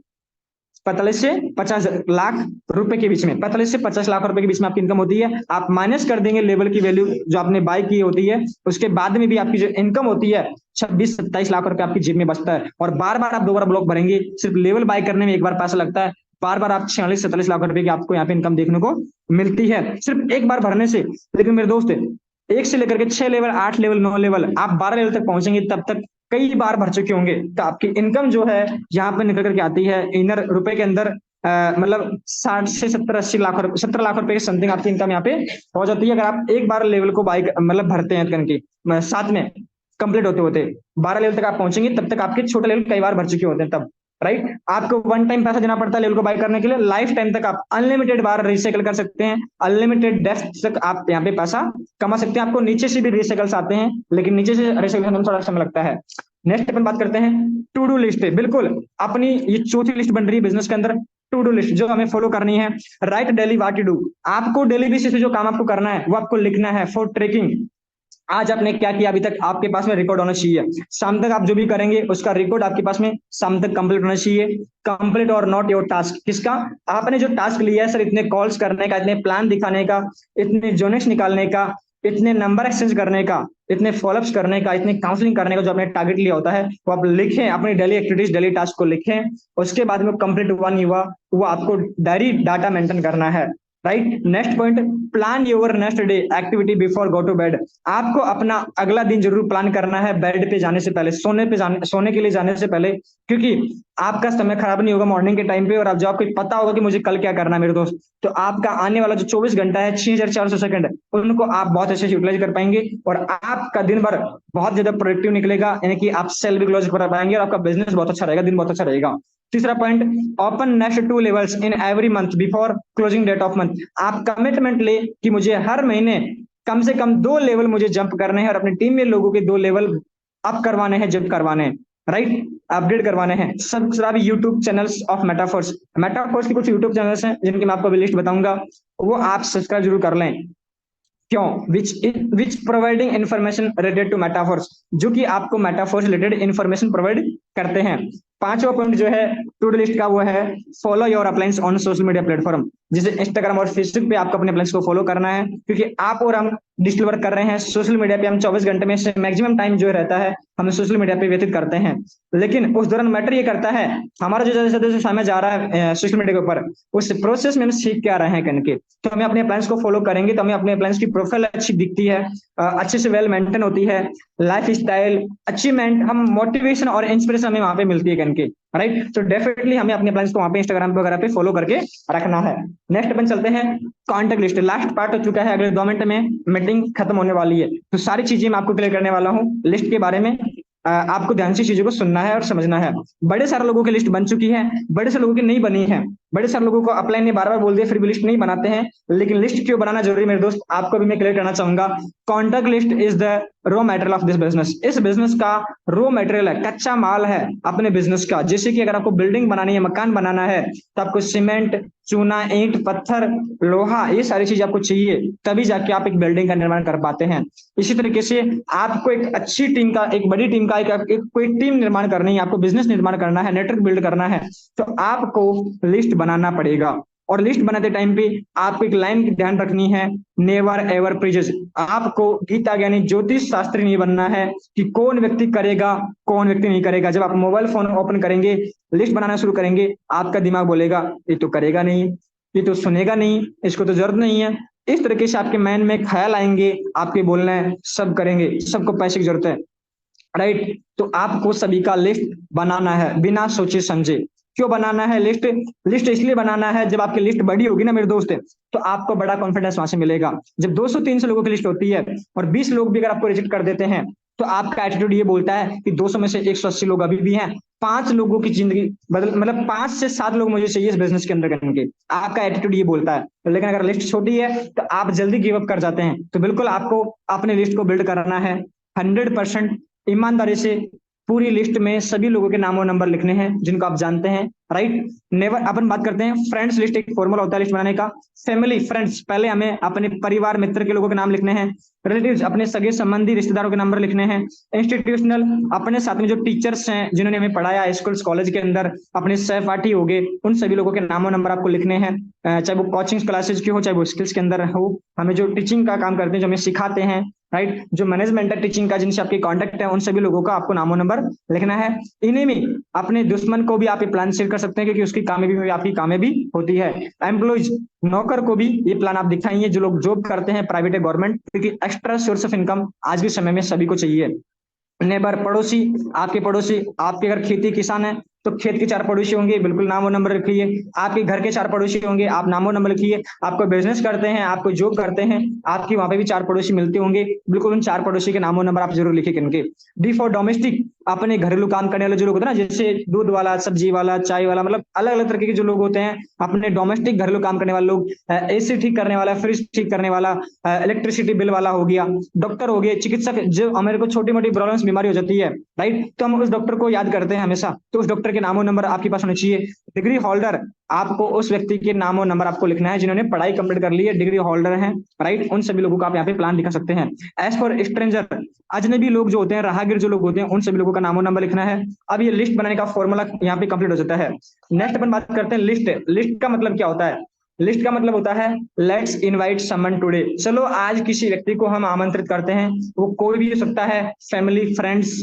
45 से 50 लाख रुपए के बीच में, 45 से 50 लाख रुपए के बीच में आपकी इनकम होती है। आप माइनस कर देंगे लेवल की वैल्यू जो आपने बाय की होती है, उसके बाद में भी आपकी जो इनकम होती है 26-27 लाख रुपए आपकी जेब में बचता है। और बार बार आप दोबारा ब्लॉक भरेंगे, सिर्फ लेवल बाय करने में एक बार पैसा लगता है, बार बार आप 46-47 लाख रुपए की आपको यहाँ पे इनकम देखने को मिलती है सिर्फ एक बार भरने से। लेकिन मेरे दोस्त, 1 से लेकर के 6 लेवल, 8 लेवल, 9 लेवल, आप 12 लेवल तक पहुंचेंगे, तब तक कई बार भर चुके होंगे, तो आपकी इनकम जो है यहाँ पे निकल करके आती है इनर रुपए के अंदर, मतलब 60 से 70-80 लाख रुपए, 17 लाख रुपए के समथिंग आपकी इनकम यहाँ पे हो जाती है, अगर आप एक बार लेवल को बाई मतलब भरते हैं करके साथ में कंप्लीट होते होते 12 लेवल तक आप पहुंचेंगे, तब तक आपके छोटे लेवल कई बार भर चुके होते हैं तब। राइट, आपको वन टाइम पैसा देना पड़ता है लेवल को बाय करने के लिए, लाइफ टाइम तक आप अनलिमिटेड बार रिसाइकल कर सकते हैं, अनलिमिटेड डेप्थ तक आप यहाँ पे पैसा कमा सकते हैं। आपको नीचे से भी रिसाइकल्स आते हैं, लेकिन नीचे से रिसाइकल में थोड़ा समय लगता है। नेक्स्ट अपन बात करते हैं टू डू लिस्ट। बिल्कुल, अपनी ये चौथी लिस्ट बन रही है बिजनेस के अंदर, टू डू लिस्ट, जो हमें फॉलो करनी है। Right daily what to do, आपको डेली बेसिस पे जो काम आपको करना है वो आपको लिखना है फॉर ट्रेकिंग। आज आपने क्या किया अभी तक, आपके पास में रिकॉर्ड होना चाहिए। शाम तक आप जो भी करेंगे उसका रिकॉर्ड आपके पास में शाम तक कंप्लीट होना चाहिए। कंप्लीट और नॉट योर टास्क, किसका? आपने जो टास्क लिया है सर, इतने कॉल्स करने का, इतने प्लान दिखाने का, इतने जोनेक्स निकालने का, इतने नंबर एक्सचेंज करने का, इतने फॉलोअप्स करने का, इतने काउंसलिंग करने का, जो आपने टारगेट लिया होता है वो आप लिखें, अपनी डेली एक्टिविटीज, डेली टास्क को लिखें। उसके बाद में कंप्लीट हुआ नहीं हुआ, वो आपको डायरी डाटा मेंटेन करना है। Right, next point, plan your next day activity before go to bed. आपको अपना अगला दिन जरूर प्लान करना है बेड पे जाने से पहले, सोने के लिए जाने से पहले, क्योंकि आपका समय खराब नहीं होगा मॉर्निंग के टाइम पे, और आप जब आपको पता होगा कि मुझे कल क्या करना है मेरे दोस्त, तो आपका आने वाला जो 24 घंटा है, 6400 सेकंड, उनको आप बहुत अच्छे से यूटिलाइज कर पाएंगे, और आपका दिन भर बहुत ज्यादा प्रोडक्टिव निकलेगा, यानी कि आप सेल भी क्लोज कर पाएंगे और आपका बिजनेस बहुत अच्छा रहेगा, दिन बहुत अच्छा रहेगा। तीसरा point, open next 2 levels in every month before closing date of month. आप कमिटमेंट ले कि मुझे हर महीने कम से कम 2 लेवल मुझे जंप करने हैं और अपनी टीम में लोगों के 2 लेवल अप करवाने हैं, जंप करवाने हैं, राइट, अपडेट करवाने हैं। Subscribe YouTube channels of Metaforce. Metaforce के कुछ यूट्यूब चैनल्स हैं जिनकी मैं आपको लिस्ट बताऊंगा, वो आप सब्सक्राइब जरूर कर लें। क्यों? Which providing information related to metaphors, जो कि आपको मेटाफोर्स रिलेटेड इन्फॉर्मेशन प्रोवाइड करते हैं। पांचवा पॉइंट जो है टू डू लिस्ट का, वो है follow your uplines on social media platform. जैसे इंस्टाग्राम और फेसबुक पे आपको अपने अपलायंस को फॉलो करना है, क्योंकि आप और हम डिजिटल वर्क कर रहे हैं। सोशल मीडिया पे हम 24 घंटे में से मैक्सिमम टाइम जो रहता है हम सोशल मीडिया पे व्यतीत करते हैं। लेकिन उस दौरान मैटर ये करता है हमारा जो ज्यादा से ज्यादा समय जा रहा है सोशल मीडिया के ऊपर, उस प्रोसेस में हम सीख क्या रहे हैं करके। तो हमें अपने प्लान्स को फॉलो करेंगे तो हमें अपने प्लान्स की प्रोफाइल अच्छी दिखती है, अच्छे से वेल मेंटेन होती है, लाइफ स्टाइल अचीवमेंट, हम मोटिवेशन और इंस्पिरेशन हमें वहां पे मिलती है करके, राइट। तो डेफिनेटली हमें अपने प्लान्स को वहां पे इंस्टाग्राम पे वगैरह पे फॉलो करके रखना है। नेक्स्ट अपन चलते हैं कॉन्टेक्ट लिस्ट। लास्ट पार्ट हो चुका है, अगले 2 मिनट में मीटिंग खत्म होने वाली है, तो सारी चीजें मैं आपको क्लियर करने वाला हूँ लिस्ट के बारे में। आपको ध्यान से चीजों को सुनना है और समझना है। बड़े सारे लोगों की लिस्ट बन चुकी है, बड़े सारे लोगों की नहीं बनी है। बड़े सारे लोगों को अपलाइन ने बार बार बोल दिया फिर भी लिस्ट नहीं बनाते हैं, लेकिन लिस्ट क्यों बनाना जरूरी मेरे दोस्त, आपको भी मैं क्लियर करना चाहूंगा। Contact list is the raw material of this business. इस बिजनेस का रॉ मटेरियल है, कच्चा माल है अपने बिजनेस का। जैसे कि अगर आपको बिल्डिंग बनानी है, मकान बनाना है, तो आपको सीमेंट, चूना, ईंट, पत्थर, लोहा, ये सारी चीज आपको चाहिए, तभी जाके आप एक बिल्डिंग का निर्माण कर पाते हैं। इसी तरीके से आपको एक अच्छी टीम का, एक बड़ी टीम का, एक कोई टीम निर्माण करनी है, आपको बिजनेस निर्माण करना है, नेटवर्क बिल्ड करना है, तो आपको लिस्ट बनाना पड़ेगा। और लिस्ट बनाते टाइम पे आपको एक लाइन की ध्यान रखनी है, नेवर एवर प्रीजस। आपको गीता ज्ञानी ज्योतिष शास्त्री नहीं बनना है कि कौन व्यक्ति करेगा कौन व्यक्ति नहीं करेगा। जब आप मोबाइल फोन ओपन करेंगे, लिस्ट बनाना शुरू करेंगे, आपका दिमाग बोलेगा ये तो करेगा नहीं, ये तो सुनेगा नहीं, इसको तो जरूरत नहीं है। इस तरीके से आपके माइंड में ख्याल आएंगे, आपके बोलना है सब करेंगे, सबको पैसे की जरूरत है, राइट। तो आपको सभी का लिस्ट बनाना है बिना सोचे समझे। क्यों बनाना है लिस्ट? लिस्ट इसलिए बनाना है, जब आपकी लिस्ट बड़ी होगी ना मेरे दोस्त, तो आपको बड़ा कॉन्फिडेंस वहां से मिलेगा। जब 200-300 लोगों की लिस्ट होती है और 20 लोग भी अगर आपको रिजेक्ट कर देते हैं, तो आपका एटीट्यूड ये बोलता है कि 200 में से 180 लोग अभी भी हैं, 5 लोगों की जिंदगी बदल, मतलब 5 से 7 लोग मुझे चाहिए इस बिजनेस के अंदर करने के। आपका एटीट्यूड ये बोलता है। लेकिन अगर लिस्ट छोटी है तो आप जल्दी गिव अप कर जाते हैं। तो बिल्कुल आपको अपने लिस्ट को बिल्ड करना है 100% ईमानदारी से। पूरी लिस्ट में सभी लोगों के नाम और नंबर लिखने हैं जिनको आप जानते हैं, राइट। नेवर, अपन बात करते हैं फ्रेंड्स लिस्ट, एक फॉर्मूला होता है लिस्ट बनाने का। फैमिली फ्रेंड्स, पहले हमें अपने परिवार मित्र के लोगों के नाम लिखने हैं। रिलेटिव्स, अपने सगे संबंधी रिश्तेदारों के नंबर लिखने हैं। इंस्टीट्यूशनल, अपने साथ में जो टीचर्स हैं जिन्होंने हमें पढ़ाया स्कूल कॉलेज के अंदर, अपने सहपाठी हो गए, उन सभी लोगों के नाम और नंबर आपको लिखने हैं। चाहे वो कोचिंग क्लासेज की हो, चाहे वो स्किल्स के अंदर हो, हमें जो टीचिंग का काम करते हैं, जो हमें सिखाते हैं, राइट, जो मैनेजमेंट है टीचिंग का, जिनसे आपके कांटेक्ट है, उन सभी लोगों का आपको नामो नंबर लिखना है। इन्हीं में अपने दुश्मन को भी आप ये प्लान शेयर कर सकते हैं, क्योंकि उसकी कामयाबी में आपकी कामयाबी होती है। एम्प्लॉइज, नौकर को भी ये प्लान आप दिखाइए, जो लोग जॉब करते हैं प्राइवेट या गवर्नमेंट, क्योंकि एक्स्ट्रा सोर्स ऑफ इनकम आज के समय में सभी को चाहिए। नेबर, पड़ोसी, आपके पड़ोसी, आपके अगर खेती किसान है तो खेत के 4 पड़ोसी होंगे, बिल्कुल नाम और नंबर लिखिए। आपके घर के 4 पड़ोसी होंगे, आप नाम और नंबर लिखिए। आपको बिजनेस करते हैं, आपको जॉब करते हैं, आपकी वहां पे भी 4 पड़ोसी मिलते होंगे, बिल्कुल उन 4 पड़ोसी के नाम और नंबर आप जरूर लिखिए इनके। डी फॉर डोमेस्टिक, अपने घरेलू काम करने वाले जो लोग होते हैं ना, जैसे दूध वाला, सब्जी वाला, चाय वाला, मतलब अलग अलग तरीके के जो लोग होते हैं, अपने डोमेस्टिक घरेलू काम करने वाले लोग, एसी ठीक करने वाला, फ्रिज ठीक करने वाला, इलेक्ट्रिसिटी बिल वाला हो गया, डॉक्टर हो गए, चिकित्सक, जो हमारे को छोटी मोटी प्रॉब्लम्स बीमारी हो जाती है, राइट, तो हम उस डॉक्टर को याद करते हैं हमेशा, तो उस डॉक्टर के नामो नंबर आपके पास होने चाहिए। डिग्री होल्डर, आपको उस व्यक्ति के नामो नंबर आपको लिखना है जिन्होंने पढ़ाई कंप्लीट कर ली है, डिग्री होल्डर हैं, राइट, उन सभी लोगों का आप यहाँ पे प्लान दिखा सकते हैं। एज फॉर स्ट्रेंजर, अजनबी लोग जो होते हैं, राहगीर जो लोग होते हैं, उन सभी लोगों का नामो नंबर लिखना है। अब ये लिस्ट बनाने का फॉर्मूला यहाँ पे कंप्लीट हो जाता है। नेक्स्ट अपन बात करते हैं लिस्ट। लिस्ट का मतलब क्या होता है? लिस्ट का मतलब होता है लेट्स इनवाइट समवन टुडे। चलो आज किसी व्यक्ति को हम आमंत्रित करते हैं, वो कोई भी हो सकता है, फैमिली, फ्रेंड्स,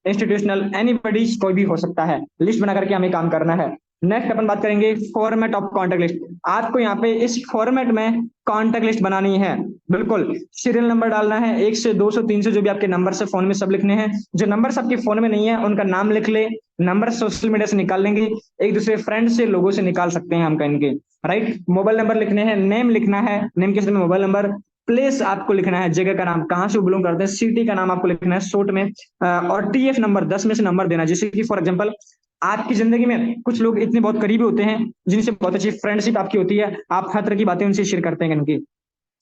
इंस्टीट्यूशनल, एनीबडी, कोई भी हो सकता है। लिस्ट बना करके हमें काम करना है। नेक्स्ट अपन बात करेंगे फॉर्मेट ऑफ कॉन्टेक्ट लिस्ट। आपको यहाँ पे इस फॉर्मेट में कॉन्टेक्ट लिस्ट बनानी है। बिल्कुल सीरियल नंबर डालना है, 1 से 200 300 जो भी आपके नंबर से फोन में सब लिखने हैं। जो नंबर आपके फोन में नहीं है उनका नाम लिख ले। नंबर सोशल मीडिया से निकाल लेंगे, एक दूसरे फ्रेंड से, लोगों से निकाल सकते हैं हम कहेंगे, राइट। मोबाइल नंबर लिखने हैं, नेम लिखना है, नेम के साथ में मोबाइल नंबर, प्लेस आपको लिखना है, जगह का नाम, कहाँ से बिलोंग करते हैं, सिटी का नाम आपको लिखना है शॉर्ट में, और टीएफ नंबर 10 में से नंबर देना, जैसे कि फॉर एग्जांपल आपकी जिंदगी में कुछ लोग इतने बहुत करीबी होते हैं जिनसे बहुत अच्छी फ्रेंडशिप आपकी होती है, आप हर तरह की बातें उनसे शेयर करते हैं इनकी,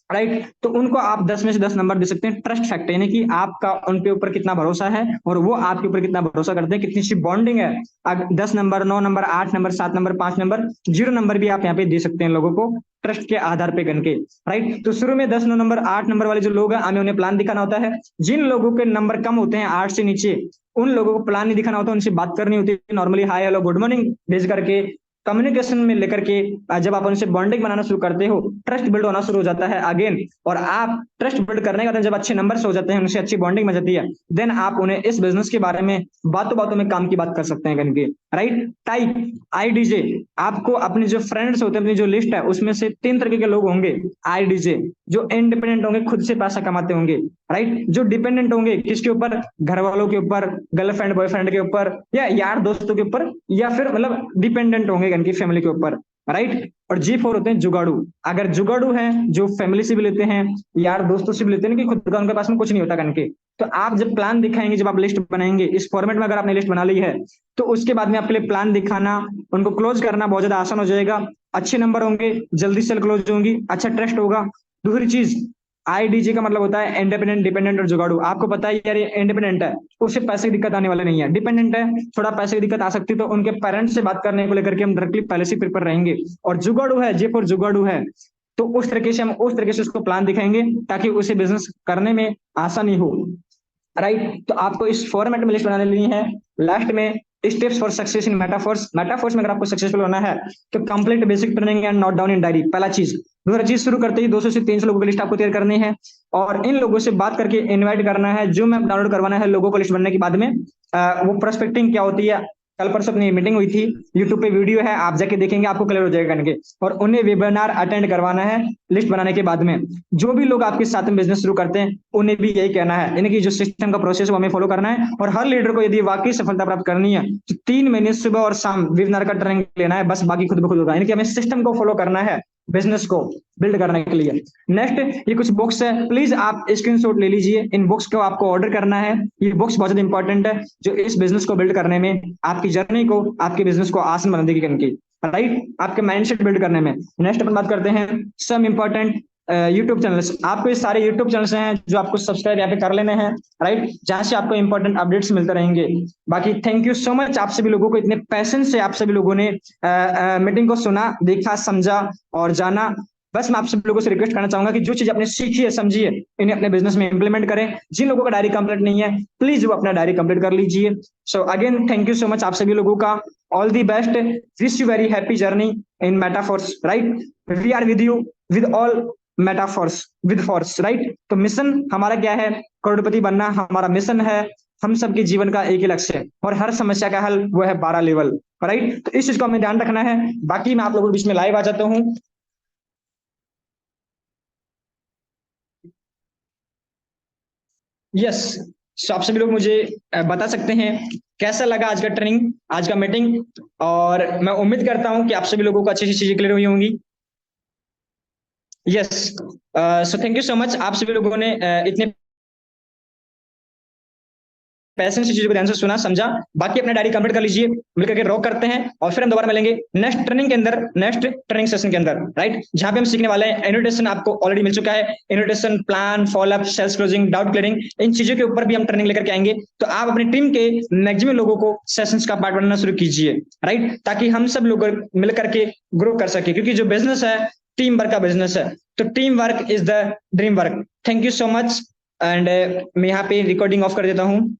राइट। तो उनको आप 10 में से 10 नंबर दे सकते हैं ट्रस्ट फैक्टर, यानी कि आपका उनके ऊपर कितना भरोसा है और वो आपके ऊपर कितना भरोसा करते हैं, कितनी अच्छी बॉन्डिंग है। अगर 10 number, 9 number, 8 number, 7 number, 5 number, 0 number भी आप यहाँ पे दे सकते हैं लोगों को ट्रस्ट के आधार पे करके, राइट। तो शुरू में 10, 9 नंबर, 8 नंबर वाले जो लोग हैं, हमें उन्हें प्लान दिखाना होता है। जिन लोगों के नंबर कम होते हैं 8 से नीचे, उन लोगों को प्लान नहीं दिखाना होता, उनसे बात करनी होती है normally, hi hello good morning भेज करके, कम्युनिकेशन में लेकर के। जब आप उनसे बॉन्डिंग बनाना शुरू करते हो, ट्रस्ट बिल्ड होना शुरू हो जाता है अगेन। और आप ट्रस्ट बिल्ड करने के बाद जब अच्छे नंबर हो जाते हैं, उनसे अच्छी बॉन्डिंग बन जाती है, देन आप उन्हें इस बिजनेस के बारे में बातों बातों में काम की बात कर सकते हैं करके, राइट। टाइप आईडीजे, आपको अपने जो फ्रेंड्स होते हैं, अपनी जो लिस्ट है उसमें से 3 तरीके के लोग होंगे। आईडीजे जो इंडिपेंडेंट होंगे, खुद से पैसा कमाते होंगे, राइट। जो डिपेंडेंट होंगे किसके ऊपर, घर वालों के ऊपर, गर्लफ्रेंड बॉयफ्रेंड के ऊपर, या यार दोस्तों के ऊपर, या फिर मतलब डिपेंडेंट होंगे इनकी फैमिली के ऊपर, राइट। और G4 होते हैं जुगाड़ू। अगर जुगाड़ू हैं जो फैमिली से भी लेते हैं, यार दोस्तों से भी लेते हैं, कि खुद का उनके पास में कुछ नहीं होता करके। तो आप जब प्लान दिखाएंगे, जब आप लिस्ट बनाएंगे इस फॉर्मेट में, अगर आपने लिस्ट बना ली है, तो उसके बाद में आपके लिए प्लान दिखाना, उनको क्लोज करना बहुत ज्यादा आसान हो जाएगा। अच्छे नंबर होंगे, जल्दी से क्लोज होंगी, अच्छा ट्रस्ट होगा। दूसरी चीज, आईडीजे का मतलब होता है इंडिपेंडेंट, डिपेंडेंट और जुगाड़ू। आपको पता है यार ये इंडिपेंडेंट है, उसे पैसे की दिक्कत आने वाले नहीं है। डिपेंडेंट है, थोड़ा पैसे की दिक्कत आ सकती है, तो उनके पेरेंट्स से बात करने को लेकर के हम डायरेक्टली पहले से प्रिपेयर रहेंगे। और जुगाड़ू है, J4 जुगाड़ू है, तो उस तरीके से उसको प्लान दिखाएंगे ताकि उसे बिजनेस करने में आसानी हो, राइट। तो आपको इस फॉर्मेट में लिस्ट बनाने लेनी है। लास्ट में steps for success in Metaforce. Metaforce में अगर आपको सक्सेसफुल होना है तो complete basic training and note down in diary, पहला चीज। दूसरा चीज, शुरू करते ही 200 से 300 लोगों की लिस्ट आपको तैयार करनी है, और इन लोगों से बात करके इनवाइट करना है, जो मैं डाउनलोड करवाना है लोगों को लिस्ट बनने के बाद में। वो प्रोस्पेक्टिंग क्या होती है, कल परसों अपनी मीटिंग हुई थी, यूट्यूब पे वीडियो है, आप जाके देखेंगे, आपको क्लियर हो जाएगा करके। और उन्हें वेबिनार अटेंड करवाना है लिस्ट बनाने के बाद में। जो भी लोग आपके साथ में बिजनेस शुरू करते हैं, उन्हें भी यही कहना है, यानी कि जो सिस्टम का प्रोसेस है हमें फॉलो करना है। और हर लीडर को यदि वाकई सफलता प्राप्त करनी है तो 3 महीने सुबह और शाम वेबिनार का ट्रेनिंग लेना है, बस बाकी खुद ब खुद होगा। यानी कि हमें सिस्टम को फॉलो करना है बिजनेस को बिल्ड करने के लिए। नेक्स्ट, ये कुछ बुक्स है, प्लीज आप स्क्रीनशॉट ले लीजिए। इन बुक्स को आपको ऑर्डर करना है, ये बुक्स बहुत ज्यादा इंपॉर्टेंट है, जो इस बिजनेस को बिल्ड करने में, आपकी जर्नी को, आपके बिजनेस को आसान बना देगी करके, राइट, आपके माइंडसेट बिल्ड करने में। नेक्स्ट अपन बात करते हैं सम इंपॉर्टेंट यूट्यूब चैनल्स। आपको ये सारे यूट्यूब चैनल्स हैं जो आपको सब्सक्राइब यहाँ पे कर लेने हैं, राइट, जहां से आपको इंपॉर्टेंट अपडेट्स मिलते रहेंगे। बाकी थैंक यू सो मच आप सभी लोगों को, इतने पैशन से आप सभी लोगों ने मीटिंग को सुना, देखा, समझा और जाना। बस मैं आप सभी लोगों से रिक्वेस्ट करना चाहूंगा कि जो चीज आपने सीखी है, समझी है, इन्हें अपने बिजनेस में इंप्लीमेंट करें। जिन लोगों का डायरी कंप्लीट नहीं है, प्लीज वो अपना डायरी कंप्लीट कर लीजिए। So again thank you so much आप सभी लोगों का, all the best, wish you very happy journey in Metaforce, right. We are with you with all Metaforce with force, right. तो मिशन हमारा क्या है, करोड़पति बनना हमारा मिशन है। हम सबके जीवन का एक ही लक्ष्य है, और हर समस्या का हल वो है 12 लेवल, राइट। तो इस चीज को हमें ध्यान रखना है। बाकी मैं आप लोगों के बीच में लाइव आ जाता हूँ। यस, तो आप सभी लोग मुझे बता सकते हैं कैसा लगा आज का ट्रेनिंग, आज का मीटिंग। और मैं उम्मीद करता हूं कि आप सभी लोगों को अच्छी अच्छी चीजें क्लियर हुई होंगी। Yes, so thank you so much आप सभी लोगों ने इतने पैसे से चीजों को ध्यान से सुना, समझा। बाकी अपना डायरी कंप्लीट कर लीजिए, मिलकर के रॉक करते हैं, और फिर हम दोबारा मिलेंगे नेक्स्ट ट्रेनिंग के अंदर, नेक्स्ट ट्रेनिंग सेशन के अंदर, राइट, जहां पे हम सीखने वाले हैं। इन्विटेशन आपको ऑलरेडी मिल चुका है, invitation, plan, follow up, sales closing, doubt clearing, इन चीजों के ऊपर भी हम ट्रेनिंग लेकर के आएंगे। तो आप अपनी टीम के मैक्सिमम लोगों को सेशंस का पार्ट बनना शुरू कीजिए, राइट, ताकि हम सब लोग मिलकर के ग्रो कर सके, क्योंकि जो बिजनेस है टीम वर्क का बिजनेस है। तो team work is the dream work. Thank you so much, and मैं यहाँ पे रिकॉर्डिंग ऑफ कर देता हूँ।